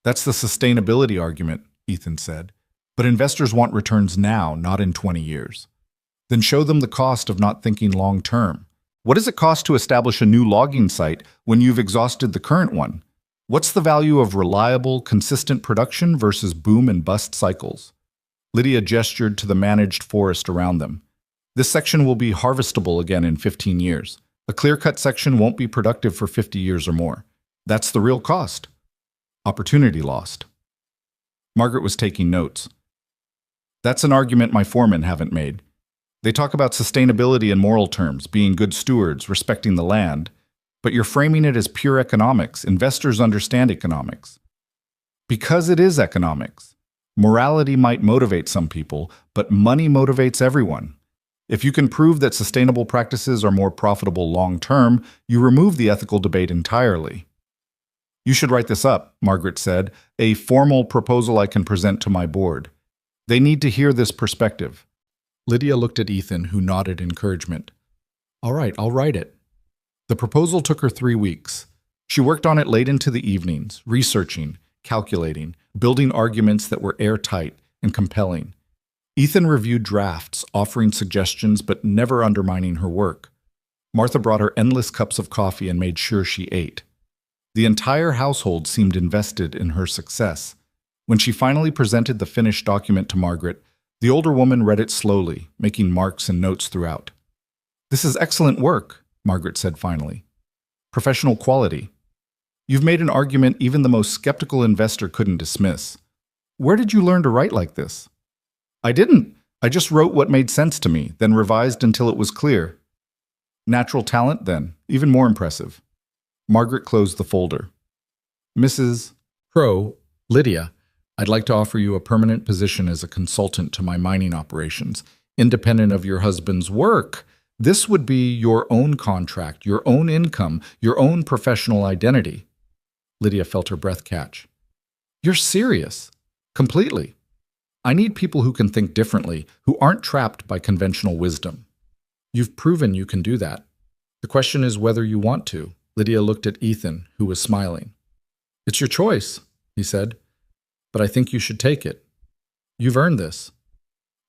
That's the sustainability argument, Ethan said. But investors want returns now, not in 20 years. Then show them the cost of not thinking long term. What does it cost to establish a new logging site when you've exhausted the current one? What's the value of reliable, consistent production versus boom and bust cycles? Lydia gestured to the managed forest around them. This section will be harvestable again in 15 years. A clear-cut section won't be productive for 50 years or more. That's the real cost. Opportunity lost. Margaret was taking notes. That's an argument my foremen haven't made. They talk about sustainability in moral terms, being good stewards, respecting the land, but you're framing it as pure economics. Investors understand economics. Because it is economics. Morality might motivate some people, but money motivates everyone. If you can prove that sustainable practices are more profitable long-term, you remove the ethical debate entirely. You should write this up, Margaret said, a formal proposal I can present to my board. They need to hear this perspective. Lydia looked at Ethan, who nodded encouragement. All right, I'll write it. The proposal took her 3 weeks. She worked on it late into the evenings, researching, calculating, building arguments that were airtight and compelling. Ethan reviewed drafts, offering suggestions but never undermining her work. Martha brought her endless cups of coffee and made sure she ate. The entire household seemed invested in her success. When she finally presented the finished document to Margaret, the older woman read it slowly, making marks and notes throughout. This is excellent work, Margaret said finally. Professional quality. You've made an argument even the most skeptical investor couldn't dismiss. Where did you learn to write like this? I didn't. I just wrote what made sense to me, then revised until it was clear. Natural talent, then. Even more impressive. Margaret closed the folder. Mrs. Crow, Lydia, I'd like to offer you a permanent position as a consultant to my mining operations, independent of your husband's work. This would be your own contract, your own income, your own professional identity. Lydia felt her breath catch. You're serious. Completely. I need people who can think differently, who aren't trapped by conventional wisdom. You've proven you can do that. The question is whether you want to. Lydia looked at Ethan, who was smiling. It's your choice, he said, but I think you should take it. You've earned this.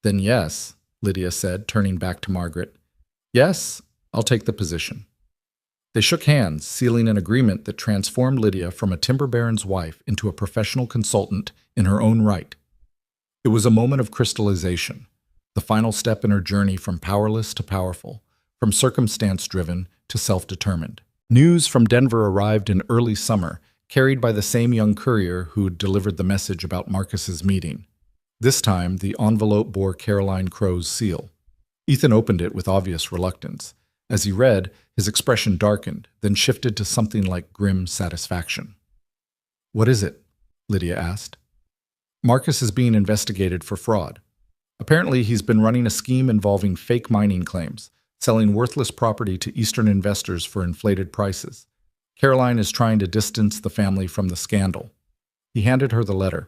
Then yes, Lydia said, turning back to Margaret. Yes, I'll take the position. They shook hands, sealing an agreement that transformed Lydia from a timber baron's wife into a professional consultant in her own right. It was a moment of crystallization, the final step in her journey from powerless to powerful, from circumstance-driven to self-determined. News from Denver arrived in early summer, carried by the same young courier who delivered the message about Marcus's meeting. This time, the envelope bore Caroline Crow's seal. Ethan opened it with obvious reluctance. As he read, his expression darkened, then shifted to something like grim satisfaction. "What is it?" Lydia asked. "Marcus is being investigated for fraud. Apparently, he's been running a scheme involving fake mining claims, selling worthless property to Eastern investors for inflated prices. Caroline is trying to distance the family from the scandal." He handed her the letter.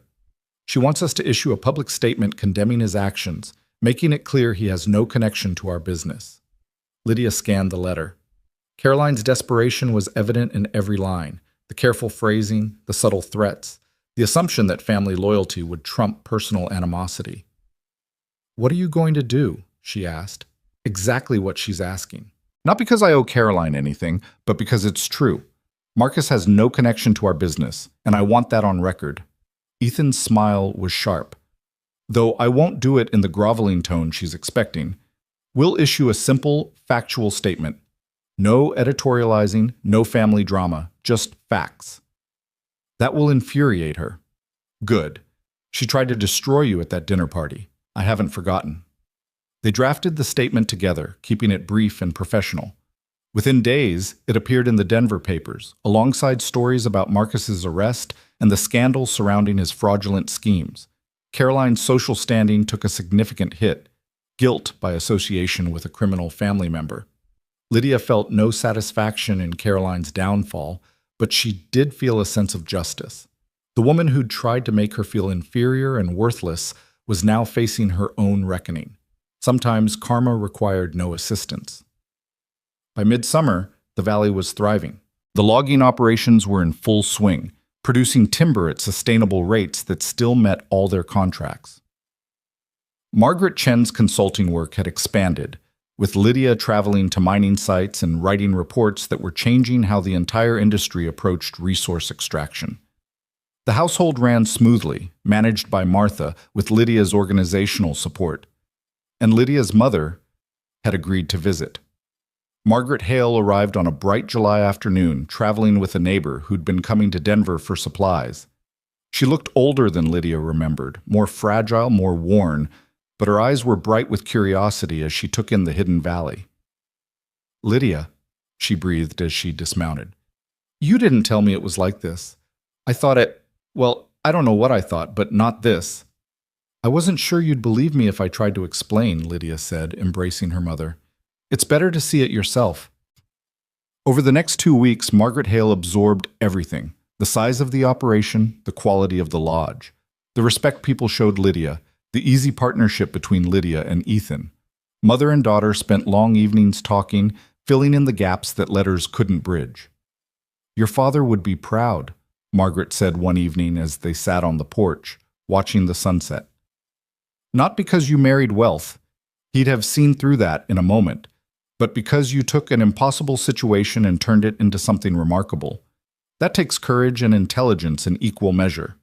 "She wants us to issue a public statement condemning his actions, making it clear he has no connection to our business." Lydia scanned the letter. Caroline's desperation was evident in every line, the careful phrasing, the subtle threats, the assumption that family loyalty would trump personal animosity. "What are you going to do?" she asked. Exactly what she's asking. Not because I owe Caroline anything, but because it's true. Marcus has no connection to our business, and I want that on record. Ethan's smile was sharp. Though I won't do it in the groveling tone she's expecting, we'll issue a simple, factual statement. No editorializing, no family drama, just facts. That will infuriate her. Good. She tried to destroy you at that dinner party. I haven't forgotten. They drafted the statement together, keeping it brief and professional. Within days, it appeared in the Denver papers, alongside stories about Marcus's arrest and the scandal surrounding his fraudulent schemes. Caroline's social standing took a significant hit, guilt by association with a criminal family member. Lydia felt no satisfaction in Caroline's downfall, but she did feel a sense of justice. The woman who'd tried to make her feel inferior and worthless was now facing her own reckoning. Sometimes karma required no assistance. By midsummer, the valley was thriving. The logging operations were in full swing, producing timber at sustainable rates that still met all their contracts. Margaret Chen's consulting work had expanded, with Lydia traveling to mining sites and writing reports that were changing how the entire industry approached resource extraction. The household ran smoothly, managed by Martha with Lydia's organizational support, and Lydia's mother had agreed to visit. Margaret Hale arrived on a bright July afternoon, traveling with a neighbor who'd been coming to Denver for supplies. She looked older than Lydia remembered, more fragile, more worn, but her eyes were bright with curiosity as she took in the hidden valley. "Lydia," she breathed as she dismounted. "You didn't tell me it was like this. I thought well, I don't know what I thought, but not this." "I wasn't sure you'd believe me if I tried to explain," Lydia said, embracing her mother. "It's better to see it yourself." Over the next 2 weeks, Margaret Hale absorbed everything: the size of the operation, the quality of the lodge, the respect people showed Lydia, the easy partnership between Lydia and Ethan. Mother and daughter spent long evenings talking, filling in the gaps that letters couldn't bridge. "Your father would be proud," Margaret said one evening as they sat on the porch, watching the sunset. "Not because you married wealth. He'd have seen through that in a moment. But because you took an impossible situation and turned it into something remarkable. That takes courage and intelligence in equal measure."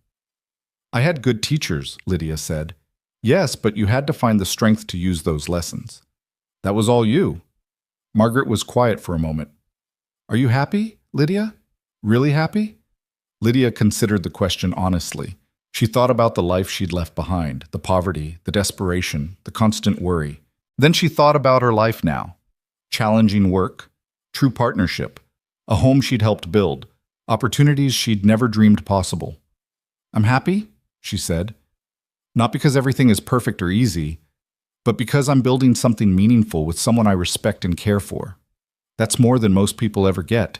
"I had good teachers," Lydia said. "Yes, but you had to find the strength to use those lessons. That was all you." Margaret was quiet for a moment. "Are you happy, Lydia? Really happy?" Lydia considered the question honestly. She thought about the life she'd left behind, the poverty, the desperation, the constant worry. Then she thought about her life now. Challenging work, true partnership, a home she'd helped build, opportunities she'd never dreamed possible. "I'm happy," she said. "Not because everything is perfect or easy, but because I'm building something meaningful with someone I respect and care for. That's more than most people ever get."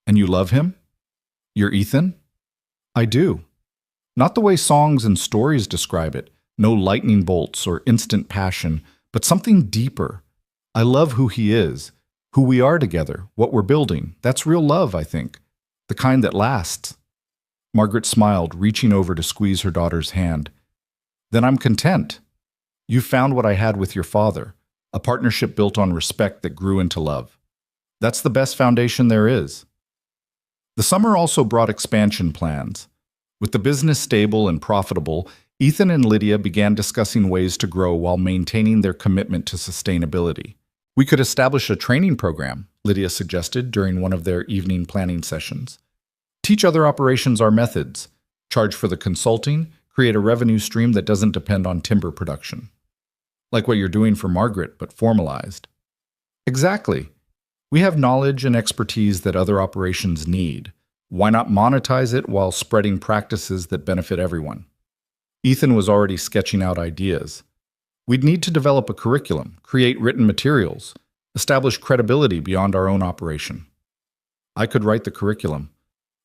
"And you love him? Your Ethan?" "I do. Not the way songs and stories describe it, no lightning bolts or instant passion, but something deeper. I love who he is, who we are together, what we're building. That's real love, I think. The kind that lasts." Margaret smiled, reaching over to squeeze her daughter's hand. "Then I'm content. You found what I had with your father, a partnership built on respect that grew into love. That's the best foundation there is." The summer also brought expansion plans. With the business stable and profitable, Ethan and Lydia began discussing ways to grow while maintaining their commitment to sustainability. We could establish a training program, Lydia suggested during one of their evening planning sessions. Teach other operations our methods, charge for the consulting, create a revenue stream that doesn't depend on timber production. Like what you're doing for Margaret, but formalized. Exactly. We have knowledge and expertise that other operations need. Why not monetize it while spreading practices that benefit everyone? Ethan was already sketching out ideas. We'd need to develop a curriculum, create written materials, establish credibility beyond our own operation. I could write the curriculum.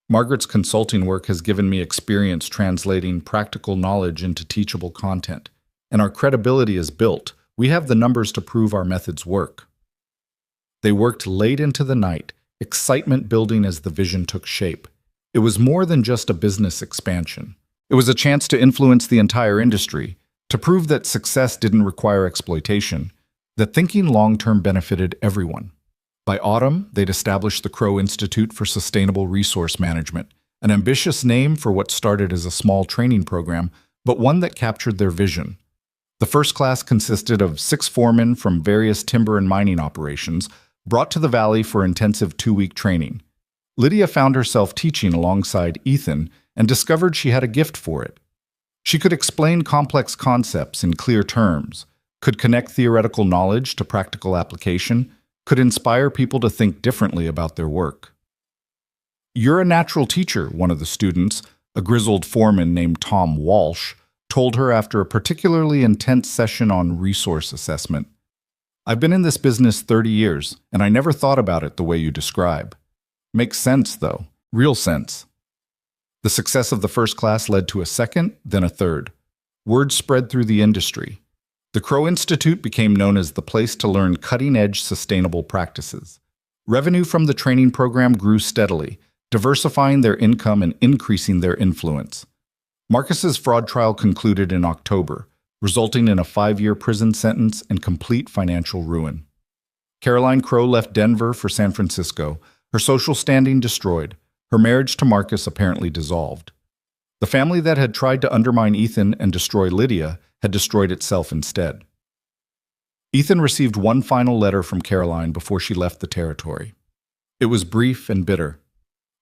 Margaret's consulting work has given me experience translating practical knowledge into teachable content, and our credibility is built. We have the numbers to prove our methods work. They worked late into the night, excitement building as the vision took shape. It was more than just a business expansion. It was a chance to influence the entire industry, to prove that success didn't require exploitation, that thinking long-term benefited everyone. By autumn, they'd established the Crow Institute for Sustainable Resource Management, an ambitious name for what started as a small training program, but one that captured their vision. The first class consisted of 6 foremen from various timber and mining operations, brought to the valley for intensive 2-week training. Lydia found herself teaching alongside Ethan and discovered she had a gift for it. She could explain complex concepts in clear terms, could connect theoretical knowledge to practical application, could inspire people to think differently about their work. "You're a natural teacher," one of the students, a grizzled foreman named Tom Walsh, told her after a particularly intense session on resource assessment. "I've been in this business 30 years, and I never thought about it the way you describe. Makes sense, though. Real sense." The success of the first class led to a second, then a third. Word spread through the industry. The Crow Institute became known as the place to learn cutting-edge sustainable practices. Revenue from the training program grew steadily, diversifying their income and increasing their influence. Marcus's fraud trial concluded in October, resulting in a 5-year prison sentence and complete financial ruin. Caroline Crow left Denver for San Francisco, her social standing destroyed, her marriage to Marcus apparently dissolved. The family that had tried to undermine Ethan and destroy Lydia had destroyed itself instead. Ethan received one final letter from Caroline before she left the territory. It was brief and bitter.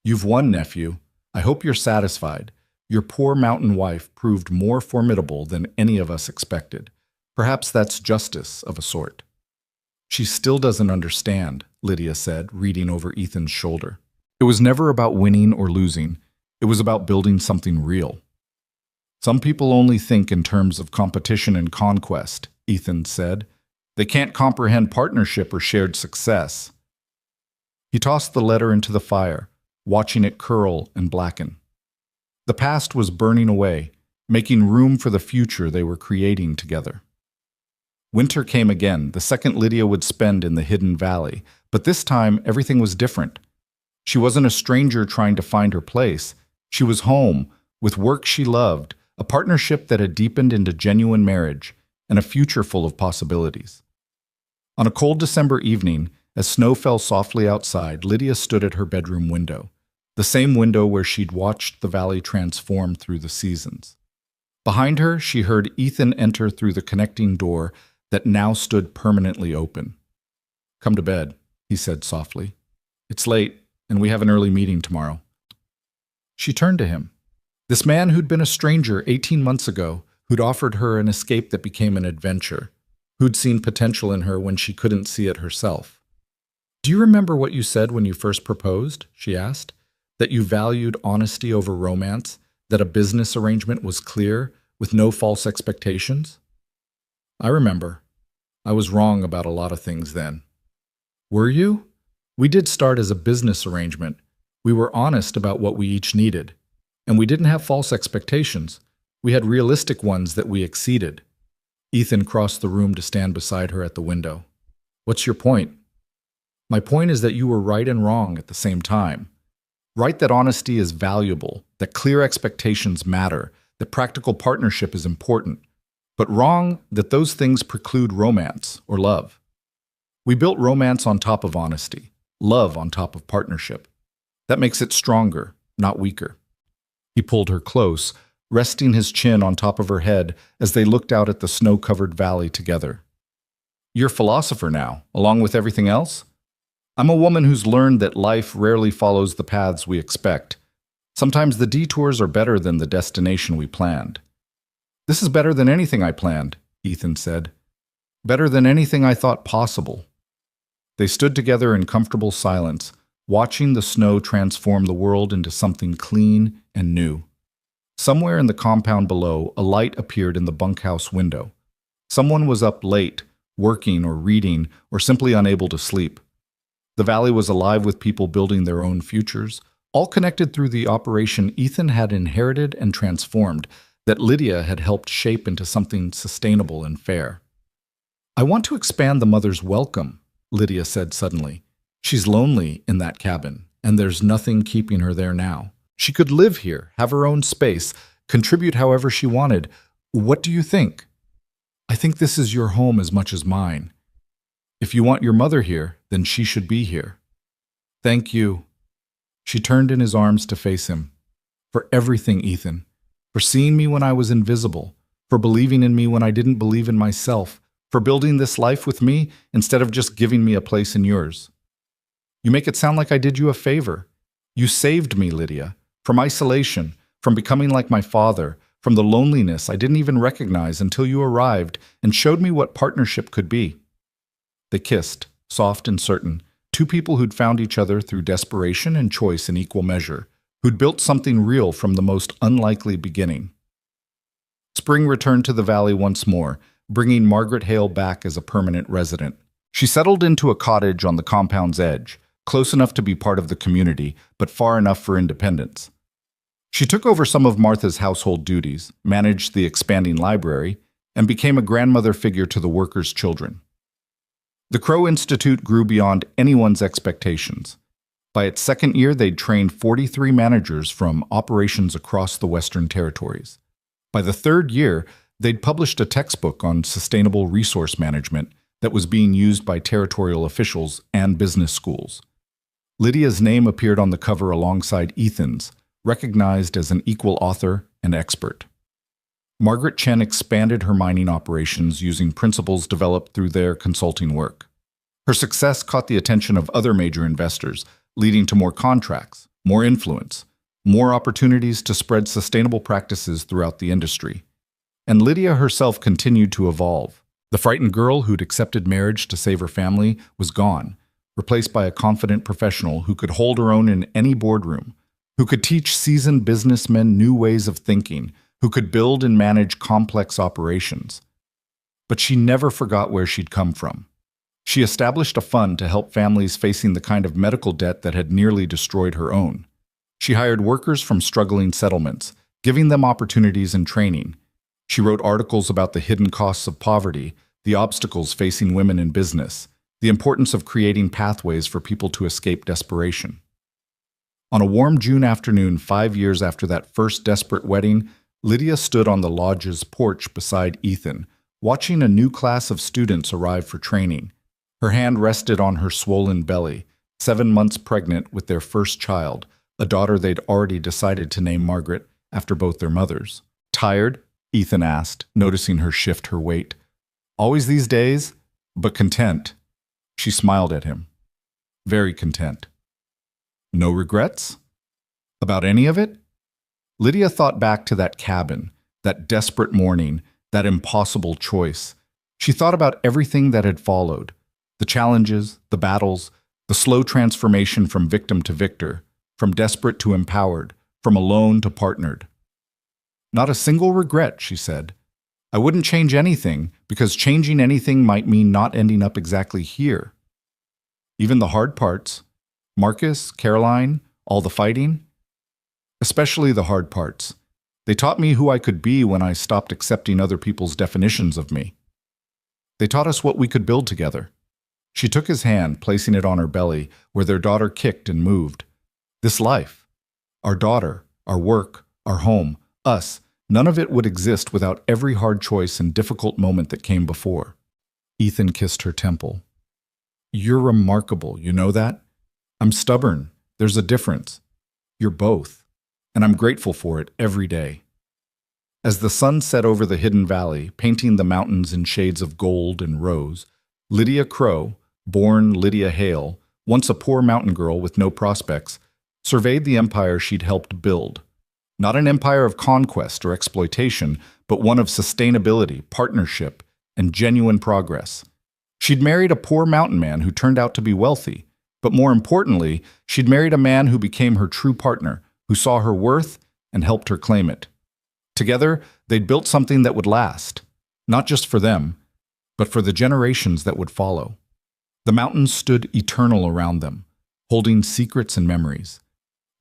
"You've won, nephew. I hope you're satisfied. Your poor mountain wife proved more formidable than any of us expected. Perhaps that's justice of a sort." "She still doesn't understand," Lydia said, reading over Ethan's shoulder. "It was never about winning or losing. It was about building something real." "Some people only think in terms of competition and conquest," Ethan said. "They can't comprehend partnership or shared success." He tossed the letter into the fire, watching it curl and blacken. The past was burning away, making room for the future they were creating together. Winter came again, the second Lydia would spend in the hidden valley, but this time everything was different. She wasn't a stranger trying to find her place. She was home, with work she loved, a partnership that had deepened into genuine marriage, and a future full of possibilities. On a cold December evening, as snow fell softly outside, Lydia stood at her bedroom window, the same window where she'd watched the valley transform through the seasons. Behind her, she heard Ethan enter through the connecting door that now stood permanently open. "Come to bed," he said softly. "It's late, and we have an early meeting tomorrow." She turned to him. This man who'd been a stranger 18 months ago, who'd offered her an escape that became an adventure, who'd seen potential in her when she couldn't see it herself. "Do you remember what you said when you first proposed?" she asked. "That you valued honesty over romance, that a business arrangement was clear, with no false expectations?" "I remember. I was wrong about a lot of things then." "Were you?" "We did start as a business arrangement. We were honest about what we each needed. And we didn't have false expectations. We had realistic ones that we exceeded." Ethan crossed the room to stand beside her at the window. "What's your point?" "My point is that you were right and wrong at the same time. Right that honesty is valuable, that clear expectations matter, that practical partnership is important. But wrong that those things preclude romance or love. We built romance on top of honesty, love on top of partnership. That makes it stronger, not weaker." He pulled her close, resting his chin on top of her head as they looked out at the snow-covered valley together. You're a philosopher now, along with everything else? I'm a woman who's learned that life rarely follows the paths we expect. Sometimes the detours are better than the destination we planned. This is better than anything I planned, Ethan said. Better than anything I thought possible. They stood together in comfortable silence, watching the snow transform the world into something clean and new. Somewhere in the compound below, a light appeared in the bunkhouse window. Someone was up late, working or reading, or simply unable to sleep. The valley was alive with people building their own futures, all connected through the operation Ethan had inherited and transformed, that Lydia had helped shape into something sustainable and fair. I want to expand the mother's welcome, Lydia said suddenly. She's lonely in that cabin, and there's nothing keeping her there now. She could live here, have her own space, contribute however she wanted. What do you think? I think this is your home as much as mine. If you want your mother here, then she should be here. Thank you. She turned in his arms to face him. For everything, Ethan. For seeing me when I was invisible. For believing in me when I didn't believe in myself. For building this life with me instead of just giving me a place in yours. You make it sound like I did you a favor. You saved me, Lydia, from isolation, from becoming like my father, from the loneliness I didn't even recognize until you arrived and showed me what partnership could be. They kissed, soft and certain, two people who'd found each other through desperation and choice in equal measure, who'd built something real from the most unlikely beginning. Spring returned to the valley once more, bringing Margaret Hale back as a permanent resident. She settled into a cottage on the compound's edge, close enough to be part of the community, but far enough for independence. She took over some of Martha's household duties, managed the expanding library, and became a grandmother figure to the workers' children. The Crow Institute grew beyond anyone's expectations. By its second year, they'd trained 43 managers from operations across the Western Territories. By the third year, they'd published a textbook on sustainable resource management that was being used by territorial officials and business schools. Lydia's name appeared on the cover alongside Ethan's, recognized as an equal author and expert. Margaret Chen expanded her mining operations using principles developed through their consulting work. Her success caught the attention of other major investors, leading to more contracts, more influence, more opportunities to spread sustainable practices throughout the industry. And Lydia herself continued to evolve. The frightened girl who'd accepted marriage to save her family was gone, replaced by a confident professional who could hold her own in any boardroom, who could teach seasoned businessmen new ways of thinking, who could build and manage complex operations. But she never forgot where she'd come from. She established a fund to help families facing the kind of medical debt that had nearly destroyed her own. She hired workers from struggling settlements, giving them opportunities and training. She wrote articles about the hidden costs of poverty, the obstacles facing women in business, the importance of creating pathways for people to escape desperation. On a warm June afternoon 5 years after that first desperate wedding, Lydia stood on the lodge's porch beside Ethan, watching a new class of students arrive for training. Her hand rested on her swollen belly, 7 months pregnant with their first child, a daughter they'd already decided to name Margaret after both their mothers. Tired? Ethan asked, noticing her shift her weight. Always these days, but content. She smiled at him. Very content. No regrets? About any of it? Lydia thought back to that cabin, that desperate morning, that impossible choice. She thought about everything that had followed, the challenges, the battles, the slow transformation from victim to victor, from desperate to empowered, from alone to partnered. Not a single regret, she said. I wouldn't change anything, because changing anything might mean not ending up exactly here. Even the hard parts, Marcus, Caroline, all the fighting, especially the hard parts. They taught me who I could be when I stopped accepting other people's definitions of me. They taught us what we could build together. She took his hand, placing it on her belly, where their daughter kicked and moved. This life, our daughter, our work, our home, us, none of it would exist without every hard choice and difficult moment that came before. Ethan kissed her temple. You're remarkable, you know that? I'm stubborn. There's a difference. You're both. And I'm grateful for it every day. As the sun set over the hidden valley, painting the mountains in shades of gold and rose, Lydia Crow, born Lydia Hale, once a poor mountain girl with no prospects, surveyed the empire she'd helped build. Not an empire of conquest or exploitation, but one of sustainability, partnership, and genuine progress. She'd married a poor mountain man who turned out to be wealthy, but more importantly, she'd married a man who became her true partner, who saw her worth and helped her claim it. Together, they'd built something that would last, not just for them, but for the generations that would follow. The mountains stood eternal around them, holding secrets and memories.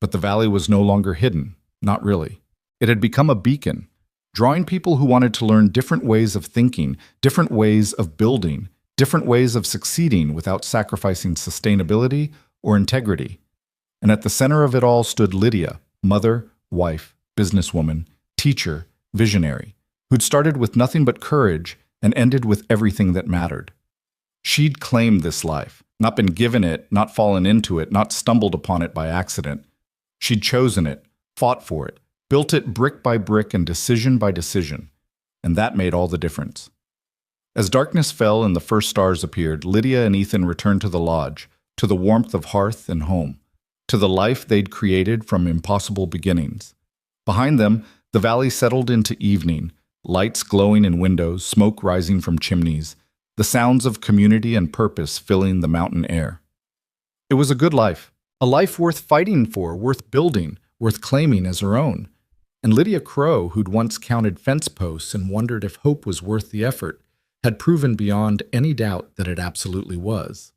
But the valley was no longer hidden, not really. It had become a beacon, drawing people who wanted to learn different ways of thinking, different ways of building, different ways of succeeding without sacrificing sustainability or integrity. And at the center of it all stood Lydia, mother, wife, businesswoman, teacher, visionary, who'd started with nothing but courage and ended with everything that mattered. She'd claimed this life, not been given it, not fallen into it, not stumbled upon it by accident. She'd chosen it, fought for it, built it brick by brick and decision by decision, and that made all the difference. As darkness fell and the first stars appeared, Lydia and Ethan returned to the lodge, to the warmth of hearth and home, to the life they'd created from impossible beginnings. Behind them, the valley settled into evening, lights glowing in windows, smoke rising from chimneys, the sounds of community and purpose filling the mountain air. It was a good life, a life worth fighting for, worth building, worth claiming as her own. And Lydia Crow, who'd once counted fence posts and wondered if hope was worth the effort, had proven beyond any doubt that it absolutely was.